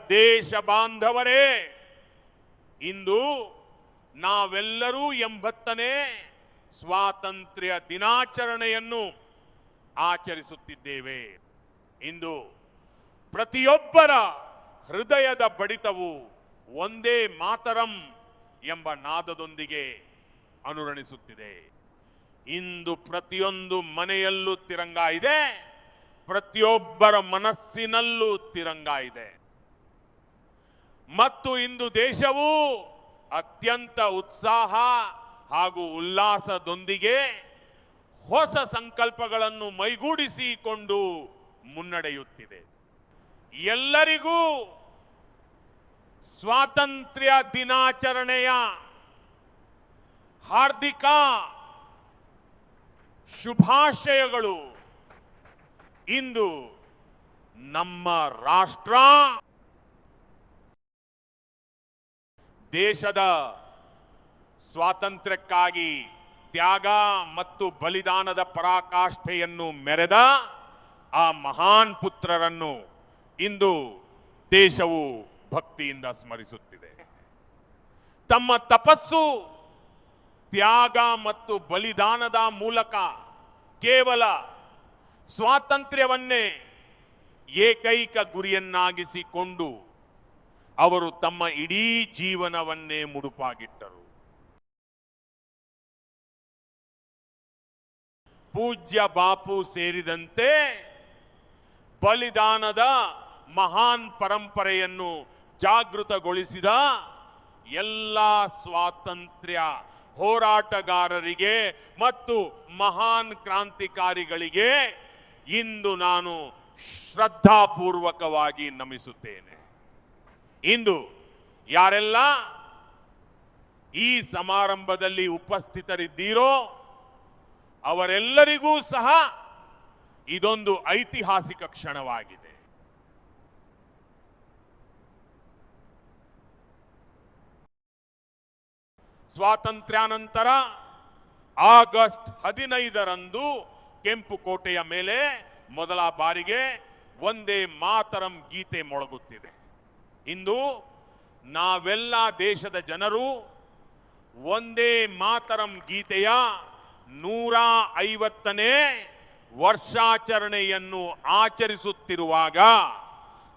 ದೇಶ ಬಾಂಧವರೇ, ಇಂದು ನಾವೆಲ್ಲರೂ 80ನೇ ಸ್ವಾತಂತ್ರ್ಯ ದಿನಾಚರಣೆಯನ್ನು ಆಚರಿಸುತ್ತಿದ್ದೇವೆ. ಇಂದು ಪ್ರತಿಯೊಬ್ಬರ ಹೃದಯದ ಬಡಿತವು ಒಂದೇ ಮಾತರಂ ಎಂಬ ನಾದದೊಂದಿಗೆ ಅನುರಣಿಸುತ್ತಿದೆ. ಇಂದು ಪ್ರತಿಯೊಂದು ಮನೆಯಲ್ಲೂ ತಿರಂಗ ಇದೆ, ಪ್ರತಿಯೊಬ್ಬರ ಮನಸ್ಸಿನಲ್ಲೂ ತಿರಂಗ ಇದೆ. ಮತ್ತು ಇಂದು ದೇಶವು ಅತ್ಯಂತ ಉತ್ಸಾಹ ಹಾಗೂ ಉಲ್ಲಾಸದೊಂದಿಗೆ ಹೊಸ ಸಂಕಲ್ಪಗಳನ್ನು ಮೈಗೂಡಿಸಿಕೊಂಡು ಮುನ್ನಡೆಯುತ್ತಿದೆ. ಎಲ್ಲರಿಗೂ ಸ್ವಾತಂತ್ರ್ಯ ದಿನಾಚರಣೆಯ ಹಾರ್ದಿಕ ಶುಭಾಶಯಗಳು. ಇಂದು ನಮ್ಮ ರಾಷ್ಟ್ರ ದೇಶದ ಸ್ವಾತಂತ್ರ್ಯಕ್ಕಾಗಿ ತ್ಯಾಗ ಮತ್ತು ಬಲಿದಾನದ ಪರಾಕಾಷ್ಠೆಯನ್ನು ಮೆರೆದ ಆ ಮಹಾನ್ ಪುತ್ರರನ್ನು ಇಂದು ದೇಶವು ಭಕ್ತಿಯಿಂದ ಸ್ಮರಿಸುತ್ತಿದೆ. ತಮ್ಮ ತಪಸ್ಸು, ತ್ಯಾಗ ಮತ್ತು ಬಲಿದಾನದ ಮೂಲಕ ಕೇವಲ ಸ್ವಾತಂತ್ರ್ಯವನ್ನೇ ಏಕೈಕ ಗುರಿಯನ್ನಾಗಿಸಿಕೊಂಡು ಅವರು ತಮ್ಮ ಇಡೀ ಜೀವನವನ್ನೇ ಮುಡುಪಾಗಿಟ್ಟರು. ಪೂಜ್ಯ ಬಾಪು ಸೇರಿದಂತೆ ಬಲಿದಾನದ ಮಹಾನ್ ಪರಂಪರೆಯನ್ನು ಜಾಗೃತಗೊಳಿಸಿದ ಎಲ್ಲ ಸ್ವಾತಂತ್ರ್ಯ ಹೋರಾಟಗಾರರಿಗೆ ಮತ್ತು ಮಹಾನ್ ಕ್ರಾಂತಿಕಾರಿಗಳಿಗೆ ಇಂದು ನಾನು ಶ್ರದ್ಧಾಪೂರ್ವಕವಾಗಿ ನಮಿಸುತ್ತೇನೆ. ಇಂದು ಯಾರೆಲ್ಲ ಈ ಸಮಾರಂಭದಲ್ಲಿ ಉಪಸ್ಥಿತರಿದ್ದೀರೋ ಅವರೆಲ್ಲರಿಗೂ ಸಹ ಇದೊಂದು ಐತಿಹಾಸಿಕ ಕ್ಷಣವಾಗಿದೆ. ಸ್ವಾತಂತ್ರ್ಯಾನಂತರ ಆಗಸ್ಟ್ 15ರಂದು ಕೆಂಪುಕೋಟೆಯ ಮೇಲೆ ಮೊದಲ ಬಾರಿಗೆ ಒಂದೇ ಮಾತರಂ ಗೀತೆ ಮೊಳಗುತ್ತಿದೆ. ಇಂದು ನಾವೆಲ್ಲ ದೇಶದ ಜನರು ಒಂದೇ ಮಾತರಂ ಗೀತೆಯ 150ನೇ ವರ್ಷಾಚರಣೆಯನ್ನು ಆಚರಿಸುತ್ತಿರುವಾಗ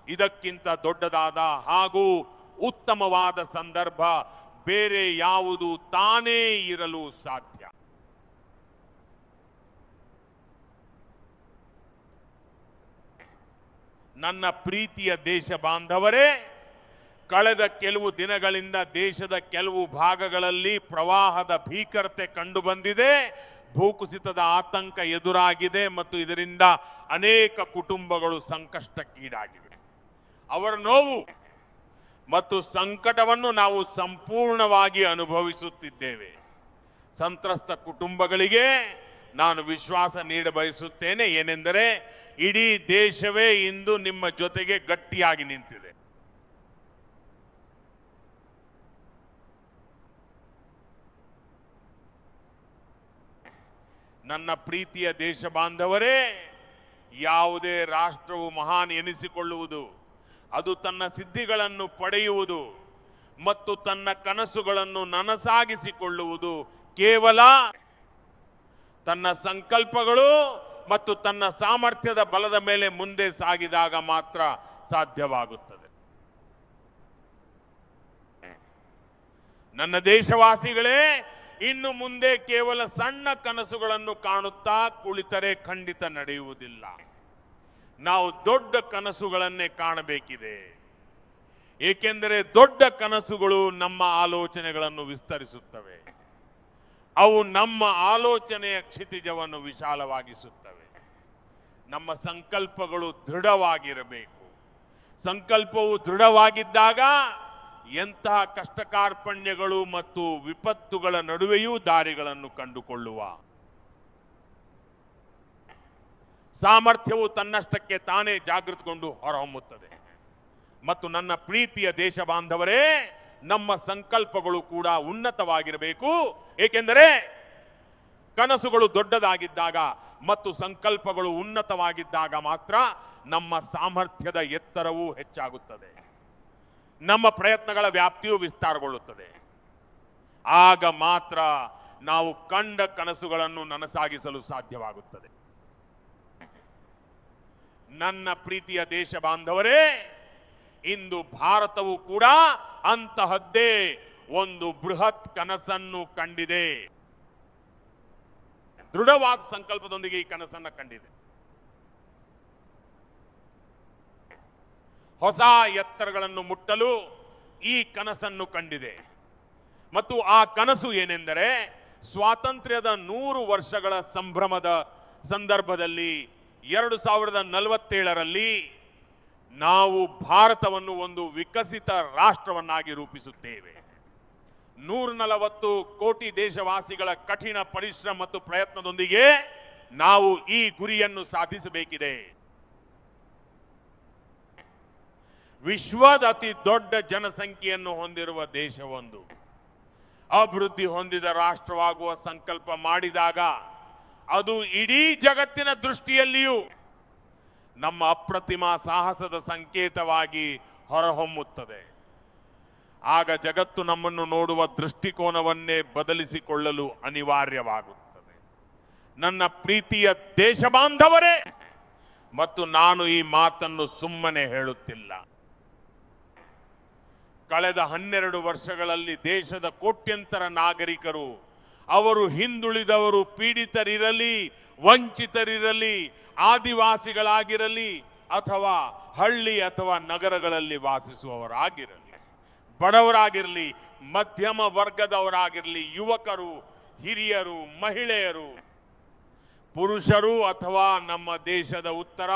ಇದಕ್ಕಿಂತ ದೊಡ್ಡದಾದ ಹಾಗೂ ಉತ್ತಮವಾದ ಸಂದರ್ಭ ಬೇರೆ ಯಾವುದು ತಾನೇ ಇರಲು ಸಾಧ್ಯ. ನನ್ನ ಪ್ರೀತಿಯ ದೇಶ ಬಾಂಧವರೇ, ಕಳೆದ ಕೆಲವು ದಿನಗಳಿಂದ ದೇಶದ ಕೆಲವು ಭಾಗಗಳಲ್ಲಿ ಪ್ರವಾಹದ ಭೀಕರತೆ ಕಂಡುಬಂದಿದೆ. ಭೂಕುಸಿತದ ಆತಂಕ ಎದುರಾಗಿದೆ ಮತ್ತು ಇದರಿಂದ ಅನೇಕ ಕುಟುಂಬಗಳು ಸಂಕಷ್ಟಕ್ಕೀಡಾಗಿವೆ. ಅವರ ನೋವು ಮತ್ತು ಸಂಕಟವನ್ನು ನಾವು ಸಂಪೂರ್ಣವಾಗಿ ಅನುಭವಿಸುತ್ತಿದ್ದೇವೆ. ಸಂತ್ರಸ್ತ ಕುಟುಂಬಗಳಿಗೆ ನಾನು ವಿಶ್ವಾಸ ನೀಡಬಯಸುತ್ತೇನೆ. ಏನೆಂದರೆ ಇಡೀ ದೇಶವೇ ಇಂದು ನಿಮ್ಮ ಜೊತೆಗೆ ಗಟ್ಟಿಯಾಗಿ ನಿಂತಿದೆ. ನನ್ನ ಪ್ರೀತಿಯ ದೇಶ ಬಾಂಧವರೇ, ಯಾವುದೇ ರಾಷ್ಟ್ರವು ಮಹಾನ್ ಎನಿಸಿಕೊಳ್ಳುವುದು, ಅದು ತನ್ನ ಸಿದ್ಧಿಗಳನ್ನು ಪಡೆಯುವುದು ಮತ್ತು ತನ್ನ ಕನಸುಗಳನ್ನು ನನಸಾಗಿಸಿಕೊಳ್ಳುವುದು ಕೇವಲ ತನ್ನ ಸಂಕಲ್ಪಗಳು ಮತ್ತು ತನ್ನ ಸಾಮರ್ಥ್ಯದ ಬಲದ ಮೇಲೆ ಮುಂದೆ ಸಾಗಿದಾಗ ಮಾತ್ರ ಸಾಧ್ಯವಾಗುತ್ತದೆ. ನನ್ನ ದೇಶವಾಸಿಗಳೇ, ಇನ್ನು ಮುಂದೆ ಕೇವಲ ಸಣ್ಣ ಕನಸುಗಳನ್ನು ಕಾಣುತ್ತಾ ಕುಳಿತರೆ ಖಂಡಿತ ನಡೆಯುವುದಿಲ್ಲ. ನಾವು ದೊಡ್ಡ ಕನಸುಗಳನ್ನೇ ಕಾಣಬೇಕಿದೆ. ಏಕೆಂದರೆ ದೊಡ್ಡ ಕನಸುಗಳು ನಮ್ಮ ಆಲೋಚನೆಗಳನ್ನು ವಿಸ್ತರಿಸುತ್ತವೆ. ಅವು ನಮ್ಮ ಆಲೋಚನೆಯ ಕ್ಷಿತಿಜವನ್ನು ವಿಶಾಲವಾಗಿಸುತ್ತವೆ. ನಮ್ಮ ಸಂಕಲ್ಪಗಳು ದೃಢವಾಗಿರಬೇಕು. ಸಂಕಲ್ಪವು ದೃಢವಾಗಿದ್ದಾಗ ಎಂತಹ ಕಷ್ಟ ಕಾರ್ಪಣ್ಯಗಳು ಮತ್ತು ವಿಪತ್ತುಗಳ ನಡುವೆಯೂ ದಾರಿಗಳನ್ನು ಕಂಡುಕೊಳ್ಳುವ ಸಾಮರ್ಥ್ಯವು ತನ್ನಷ್ಟಕ್ಕೆ ತಾನೇ ಜಾಗೃತಗೊಂಡು ಹೊರಹೊಮ್ಮುತ್ತದೆ. ಮತ್ತು ನನ್ನ ಪ್ರೀತಿಯ ದೇಶ ಬಾಂಧವರೇ, ನಮ್ಮ ಸಂಕಲ್ಪಗಳು ಕೂಡ ಉನ್ನತವಾಗಿರಬೇಕು. ಏಕೆಂದರೆ ಕನಸುಗಳು ದೊಡ್ಡದಾಗಿದ್ದಾಗ ಮತ್ತು ಸಂಕಲ್ಪಗಳು ಉನ್ನತವಾಗಿದ್ದಾಗ ಮಾತ್ರ ನಮ್ಮ ಸಾಮರ್ಥ್ಯದ ಎತ್ತರವೂ ಹೆಚ್ಚಾಗುತ್ತದೆ. ನಮ್ಮ ಪ್ರಯತ್ನಗಳ ವ್ಯಾಪ್ತಿಯು ವಿಸ್ತಾರಗೊಳ್ಳುತ್ತದೆ. ಆಗ ಮಾತ್ರ ನಾವು ಕಂಡ ಕನಸುಗಳನ್ನು ನನಸಾಗಿಸಲು ಸಾಧ್ಯವಾಗುತ್ತದೆ. ನನ್ನ ಪ್ರೀತಿಯ ದೇಶ ಬಾಂಧವರೇ, ಇಂದು ಭಾರತವು ಕೂಡ ಅಂತಹದ್ದೇ ಒಂದು ಬೃಹತ್ ಕನಸನ್ನು ಕಂಡಿದೆ. ದೃಢವಾದ ಸಂಕಲ್ಪದೊಂದಿಗೆ ಈ ಕನಸನ್ನು ಕಂಡಿದೆ. ಹೊಸ ಎತ್ತರಗಳನ್ನು ಮುಟ್ಟಲು ಈ ಕನಸನ್ನು ಕಂಡಿದೆ. ಮತ್ತು ಆ ಕನಸು ಏನೆಂದರೆ, ಸ್ವಾತಂತ್ರ್ಯದ 100 ವರ್ಷಗಳ ಸಂಭ್ರಮದ ಸಂದರ್ಭದಲ್ಲಿ 2047ರಲ್ಲಿ ನಾವು ಭಾರತವನ್ನು ಒಂದು ವಿಕಸಿತ ರಾಷ್ಟ್ರವನ್ನಾಗಿ ರೂಪಿಸುತ್ತೇವೆ. 140 ಕೋಟಿ ದೇಶವಾಸಿಗಳ ಕಠಿಣ ಪರಿಶ್ರಮ ಮತ್ತು ಪ್ರಯತ್ನದೊಂದಿಗೆ ನಾವು ಈ ಗುರಿಯನ್ನು ಸಾಧಿಸಬೇಕಿದೆ. ವಿಶ್ವದ ಅತಿ ದೊಡ್ಡ ಜನಸಂಖ್ಯೆಯನ್ನು ಹೊಂದಿರುವ ದೇಶವೊಂದು ಅಭಿವೃದ್ಧಿ ಹೊಂದಿದ ರಾಷ್ಟ್ರವಾಗುವ ಸಂಕಲ್ಪ ಮಾಡಿದಾಗ ಅದು ಇಡೀ ಜಗತ್ತಿನ ದೃಷ್ಟಿಯಲ್ಲಿಯೂ ನಮ್ಮ ಅಪ್ರತಿಮ ಸಾಹಸದ ಸಂಕೇತವಾಗಿ ಹೊರಹೊಮ್ಮುತ್ತದೆ. ಆಗ ಜಗತ್ತು ನಮ್ಮನ್ನು ನೋಡುವ ದೃಷ್ಟಿಕೋನವನ್ನೇ ಬದಲಿಸಿಕೊಳ್ಳಲು ಅನಿವಾರ್ಯವಾಗುತ್ತದೆ. ನನ್ನ ಪ್ರೀತಿಯ ದೇಶ ಬಾಂಧವರೇ, ಮತ್ತು ನಾನು ಈ ಮಾತನ್ನು ಸುಮ್ಮನೆ ಹೇಳುತ್ತಿಲ್ಲ. ಕಳೆದ 12 ವರ್ಷಗಳಲ್ಲಿ ದೇಶದ ಕೋಟ್ಯಂತರ ನಾಗರಿಕರು, ಅವರು ಹಿಂದುಳಿದವರು, ಪೀಡಿತರಿರಲಿ, ವಂಚಿತರಿರಲಿ, ಆದಿವಾಸಿಗಳಾಗಿರಲಿ, ಅಥವಾ ಹಳ್ಳಿ ಅಥವಾ ನಗರಗಳಲ್ಲಿ ವಾಸಿಸುವವರಾಗಿರಲಿ, ಬಡವರಾಗಿರಲಿ, ಮಧ್ಯಮ ವರ್ಗದವರಾಗಿರಲಿ, ಯುವಕರು, ಹಿರಿಯರು, ಮಹಿಳೆಯರು, ಪುರುಷರು ಅಥವಾ ನಮ್ಮ ದೇಶದ ಉತ್ತರ,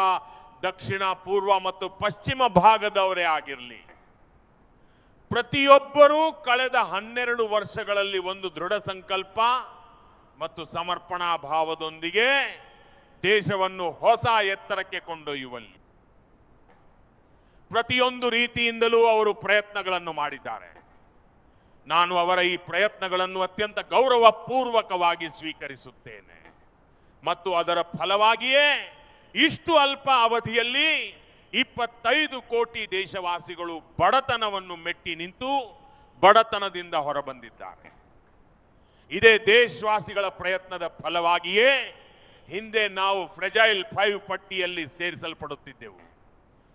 ದಕ್ಷಿಣ, ಪೂರ್ವ ಮತ್ತು ಪಶ್ಚಿಮ ಭಾಗದವರೇ ಆಗಿರಲಿ, ಪ್ರತಿಯೊಬ್ಬರೂ ಕಳೆದ 12 ವರ್ಷಗಳಲ್ಲಿ ಒಂದು ದೃಢ ಸಂಕಲ್ಪ ಮತ್ತು ಸಮರ್ಪಣಾ ಭಾವದೊಂದಿಗೆ ದೇಶವನ್ನು ಹೊಸ ಎತ್ತರಕ್ಕೆ ಕೊಂಡೊಯ್ಯುವಲ್ಲಿ ಪ್ರತಿಯೊಂದು ರೀತಿಯಿಂದಲೂ ಅವರು ಪ್ರಯತ್ನಗಳನ್ನು ಮಾಡಿದ್ದಾರೆ. ನಾನು ಅವರ ಈ ಪ್ರಯತ್ನಗಳನ್ನು ಅತ್ಯಂತ ಗೌರವಪೂರ್ವಕವಾಗಿ ಸ್ವೀಕರಿಸುತ್ತೇನೆ. ಮತ್ತು ಅದರ ಫಲವಾಗಿಯೇ ಇಷ್ಟು ಅಲ್ಪ ಅವಧಿಯಲ್ಲಿ 25 ಕೋಟಿ ದೇಶವಾಸಿಗಳು ಬಡತನವನ್ನು ಮೆಟ್ಟಿ ನಿಂತು ಬಡತನದಿಂದ ಹೊರಬಂದಿದ್ದಾರೆ. ಇದೇ ದೇಶವಾಸಿಗಳ ಪ್ರಯತ್ನದ ಫಲವಾಗಿಯೇ ಹಿಂದೆ ನಾವು ಫ್ರೆಜೈಲ್ 5 ಪಟ್ಟಿಯಲ್ಲಿ ಸೇರಿಸಲ್ಪಡುತ್ತಿದ್ದೆವು.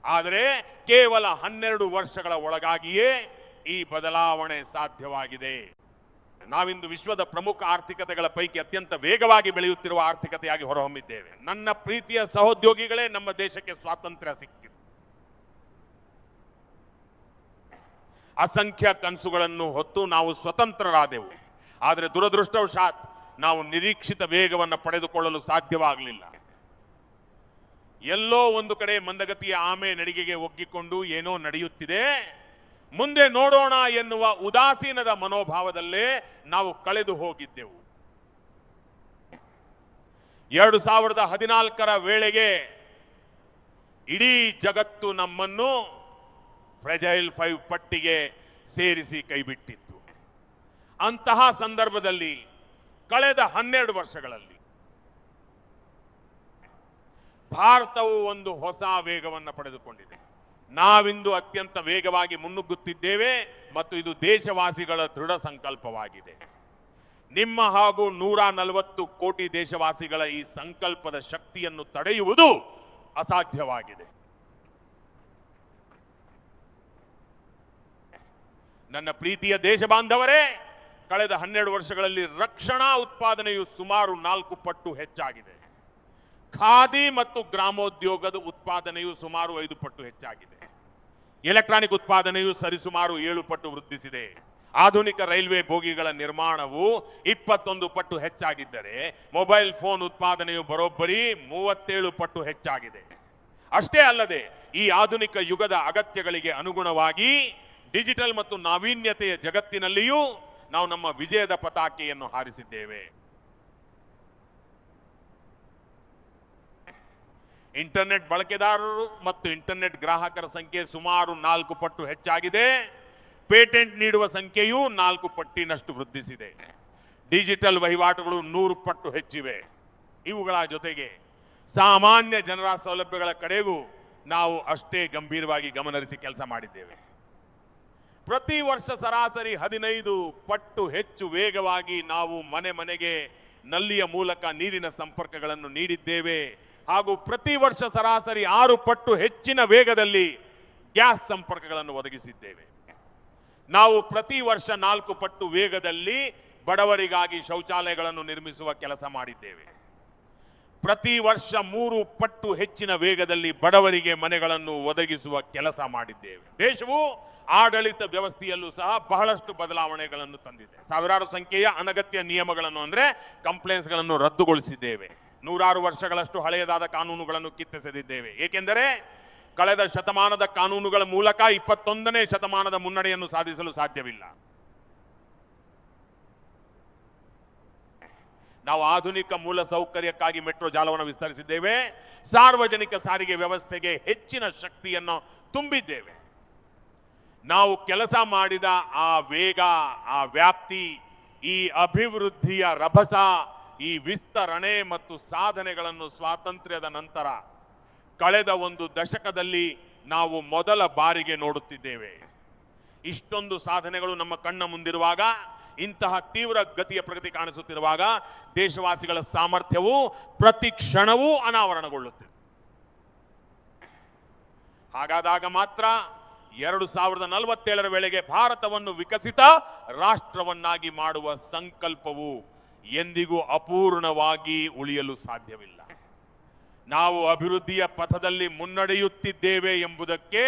ಆದರೆ ಕೇವಲ 12 ವರ್ಷಗಳ ಒಳಗಾಗಿಯೇ ಈ ಬದಲಾವಣೆ ಸಾಧ್ಯವಾಗಿದೆ. ನಾವಿಂದು ವಿಶ್ವದ ಪ್ರಮುಖ ಆರ್ಥಿಕತೆಗಳ ಪೈಕಿ ಅತ್ಯಂತ ವೇಗವಾಗಿ ಬೆಳೆಯುತ್ತಿರುವ ಆರ್ಥಿಕತೆಯಾಗಿ ಹೊರಹೊಮ್ಮಿದ್ದೇವೆ. ನನ್ನ ಪ್ರೀತಿಯ ಸಹೋದ್ಯೋಗಿಗಳೇ, ನಮ್ಮ ದೇಶಕ್ಕೆ ಸ್ವಾತಂತ್ರ್ಯ ಸಿಕ್ಕಿದೆ. ಅಸಂಖ್ಯ ಕನಸುಗಳನ್ನು ಹೊತ್ತು ನಾವು ಸ್ವತಂತ್ರರಾದೆವು. ಆದರೆ ದುರದೃಷ್ಟವಶಾತ್ ನಾವು ನಿರೀಕ್ಷಿತ ವೇಗವನ್ನು ಪಡೆದುಕೊಳ್ಳಲು ಸಾಧ್ಯವಾಗಲಿಲ್ಲ. ಎಲ್ಲೋ ಒಂದು ಕಡೆ ಮಂದಗತಿಯ ಆಮೆ ನಡಿಗೆಗೆ ಒಗ್ಗಿಕೊಂಡು ಏನೋ ನಡೆಯುತ್ತಿದೆ, ಮುಂದೆ ನೋಡೋಣ ಎನ್ನುವ ಉದಾಸೀನದ ಮನೋಭಾವದಲ್ಲೇ ನಾವು ಕಳೆದು ಹೋಗಿದ್ದೆವು. 2014ರ ವೇಳೆಗೆ ಇಡೀ ಜಗತ್ತು ನಮ್ಮನ್ನು ಫ್ರೆಜೈಲ್ 5 ಪಟ್ಟಿಗೆ ಸೇರಿಸಿ ಕೈಬಿಟ್ಟಿತ್ತು. ಅಂತಹ ಸಂದರ್ಭದಲ್ಲಿ ಕಳೆದ 12 ವರ್ಷಗಳಲ್ಲಿ ಭಾರತವು ಒಂದು ಹೊಸ ವೇಗವನ್ನು ಪಡೆದುಕೊಂಡಿದೆ. ನಾವಿಂದು ಅತ್ಯಂತ ವೇಗವಾಗಿ ಮುನ್ನುಗ್ಗುತ್ತಿದ್ದೇವೆ ಮತ್ತು ಇದು ದೇಶವಾಸಿಗಳ ದೃಢ ಸಂಕಲ್ಪವಾಗಿದೆ. ನಿಮ್ಮ ಹಾಗೂ 140 ಕೋಟಿ ದೇಶವಾಸಿಗಳ ಈ ಸಂಕಲ್ಪದ ಶಕ್ತಿಯನ್ನು ತಡೆಯುವುದು ಅಸಾಧ್ಯವಾಗಿದೆ. ನನ್ನ ಪ್ರೀತಿಯ ದೇಶ ಬಾಂಧವರೇ, ಕಳೆದ 12 ವರ್ಷಗಳಲ್ಲಿ ರಕ್ಷಣಾ ಉತ್ಪಾದನೆಯು ಸುಮಾರು 4 ಪಟ್ಟು ಹೆಚ್ಚಾಗಿದೆ. ಖಾದಿ ಮತ್ತು ಗ್ರಾಮೋದ್ಯೋಗದ ಉತ್ಪಾದನೆಯು ಸುಮಾರು 5 ಪಟ್ಟು ಹೆಚ್ಚಾಗಿದೆ. ಎಲೆಕ್ಟ್ರಾನಿಕ್ ಉತ್ಪಾದನೆಯು ಸರಿಸುಮಾರು 7 ಪಟ್ಟು ವೃದ್ಧಿಸಿದೆ. ಆಧುನಿಕ ರೈಲ್ವೆ ಬೋಗಿಗಳ ನಿರ್ಮಾಣವು 21 ಪಟ್ಟು ಹೆಚ್ಚಾಗಿದ್ದರೆ ಮೊಬೈಲ್ ಫೋನ್ ಉತ್ಪಾದನೆಯು ಬರೋಬ್ಬರಿ 37 ಪಟ್ಟು ಹೆಚ್ಚಾಗಿದೆ. ಅಷ್ಟೇ ಅಲ್ಲದೆ ಈ ಆಧುನಿಕ ಯುಗದ ಅಗತ್ಯಗಳಿಗೆ ಅನುಗುಣವಾಗಿ ಡಿಜಿಟಲ್ ಮತ್ತು ನಾವೀನ್ಯತೆಯ ಜಗತ್ತಿನಲ್ಲಿಯೂ ನಾವು ನಮ್ಮ ವಿಜಯದ ಪತಾಕೆಯನ್ನು ಹಾರಿಸಿದ್ದೇವೆ. ಇಂಟರ್ನೆಟ್ ಬಳಕೆದಾರರು ಮತ್ತು ಇಂಟರ್ನೆಟ್ ಗ್ರಾಹಕರ ಸಂಖ್ಯೆ ಸುಮಾರು 4 ಪಟ್ಟು ಹೆಚ್ಚಾಗಿದೆ. ಪೇಟೆಂಟ್ ನೀಡುವ ಸಂಖ್ಯೆಯೂ 4 ಪಟ್ಟಿನಷ್ಟು ವೃದ್ಧಿಸಿದೆ. ಡಿಜಿಟಲ್ ವಹಿವಾಟುಗಳು 100 ಪಟ್ಟು ಹೆಚ್ಚಿವೆ. ಇವುಗಳ ಜೊತೆಗೆ ಸಾಮಾನ್ಯ ಜನರ ಸೌಲಭ್ಯಗಳ ಕಡೆಗೂ ನಾವು ಅಷ್ಟೇ ಗಂಭೀರವಾಗಿ ಗಮನಹರಿಸಿ ಕೆಲಸ ಮಾಡಿದ್ದೇವೆ. ಪ್ರತಿ ವರ್ಷ ಸರಾಸರಿ 15 ಪಟ್ಟು ಹೆಚ್ಚು ವೇಗವಾಗಿ ನಾವು ಮನೆ ಮನೆಗೆ ನಲ್ಲಿಯ ಮೂಲಕ ನೀರಿನ ಸಂಪರ್ಕಗಳನ್ನು ನೀಡಿದ್ದೇವೆ. ಹಾಗೂ ಪ್ರತಿ ವರ್ಷ ಸರಾಸರಿ 6 ಪಟ್ಟು ಹೆಚ್ಚಿನ ವೇಗದಲ್ಲಿ ಗ್ಯಾಸ್ ಸಂಪರ್ಕಗಳನ್ನು ಒದಗಿಸಿದ್ದೇವೆ. ನಾವು ಪ್ರತಿ ವರ್ಷ 4 ಪಟ್ಟು ವೇಗದಲ್ಲಿ ಬಡವರಿಗಾಗಿ ಶೌಚಾಲಯಗಳನ್ನು ನಿರ್ಮಿಸುವ ಕೆಲಸ ಮಾಡಿದ್ದೇವೆ. ಪ್ರತಿ ವರ್ಷ 3 ಪಟ್ಟು ಹೆಚ್ಚಿನ ವೇಗದಲ್ಲಿ ಬಡವರಿಗೆ ಮನೆಗಳನ್ನು ಒದಗಿಸುವ ಕೆಲಸ ಮಾಡಿದ್ದೇವೆ. ದೇಶವು ಆಡಳಿತ ವ್ಯವಸ್ಥೆಯಲ್ಲೂ ಸಹ ಬಹಳಷ್ಟು ಬದಲಾವಣೆಗಳನ್ನು ತಂದಿದೆ. ಸಾವಿರಾರು ಸಂಖ್ಯೆಯ ಅನಗತ್ಯ ನಿಯಮಗಳನ್ನು ಅಂದ್ರೆ ಕಂಪ್ಲೇಂಟ್ಸ್ಗಳನ್ನು ರದ್ದುಗೊಳಿಸಿದ್ದೇವೆ. 100 ವರ್ಷಗಳಷ್ಟು ಹಳೆಯದಾದ ಕಾನೂನುಗಳನ್ನು ಕಿತ್ತೆಸೆದಿದ್ದೇವೆ. ಏಕೆಂದರೆ ಕಳೆದ ಶತಮಾನದ ಕಾನೂನುಗಳ ಮೂಲಕ 21ನೇ ಶತಮಾನದ ಮುನ್ನಡೆಯನ್ನು ಸಾಧಿಸಲು ಸಾಧ್ಯವಿಲ್ಲ. ನಾವು ಆಧುನಿಕ ಮೂಲ ಸೌಕರ್ಯಕ್ಕಾಗಿ ಮೆಟ್ರೋ ಜಾಲವನ್ನು ವಿಸ್ತರಿಸಿದ್ದೇವೆ. ಸಾರ್ವಜನಿಕ ಸಾರಿಗೆ ವ್ಯವಸ್ಥೆಗೆ ಹೆಚ್ಚಿನ ಶಕ್ತಿಯನ್ನು ತುಂಬಿದ್ದೇವೆ. ನಾವು ಕೆಲಸ ಮಾಡಿದ ಆ ವೇಗ, ಆ ವ್ಯಾಪ್ತಿ, ಈ ಅಭಿವೃದ್ಧಿಯ ರಭಸ, ಈ ವಿಸ್ತರಣೆ ಮತ್ತು ಸಾಧನೆಗಳನ್ನು ಸ್ವಾತಂತ್ರ್ಯದ ನಂತರ ಕಳೆದ 1 ದಶಕದಲ್ಲಿ ನಾವು ಮೊದಲ ಬಾರಿಗೆ ನೋಡುತ್ತಿದ್ದೇವೆ. ಇಷ್ಟೊಂದು ಸಾಧನೆಗಳು ನಮ್ಮ ಕಣ್ಣ ಮುಂದಿರುವಾಗ, ಇಂತಹ ತೀವ್ರ ಗತಿಯ ಪ್ರಗತಿ ಕಾಣಿಸುತ್ತಿರುವಾಗ ದೇಶವಾಸಿಗಳ ಸಾಮರ್ಥ್ಯವು ಪ್ರತಿ ಕ್ಷಣವೂ ಅನಾವರಣಗೊಳ್ಳುತ್ತಿದೆ. ಹಾಗಾದಾಗ ಮಾತ್ರ 2047ರ ವೇಳೆಗೆ ಭಾರತವನ್ನು ವಿಕಸಿತ ರಾಷ್ಟ್ರವನ್ನಾಗಿ ಮಾಡುವ ಸಂಕಲ್ಪವು ಎಂದಿಗೂ ಅಪೂರ್ಣವಾಗಿ ಉಳಿಯಲು ಸಾಧ್ಯವಿಲ್ಲ. ನಾವು ಅಭಿವೃದ್ಧಿಯ ಪಥದಲ್ಲಿ ಮುನ್ನಡೆಯುತ್ತಿದ್ದೇವೆ ಎಂಬುದಕ್ಕೆ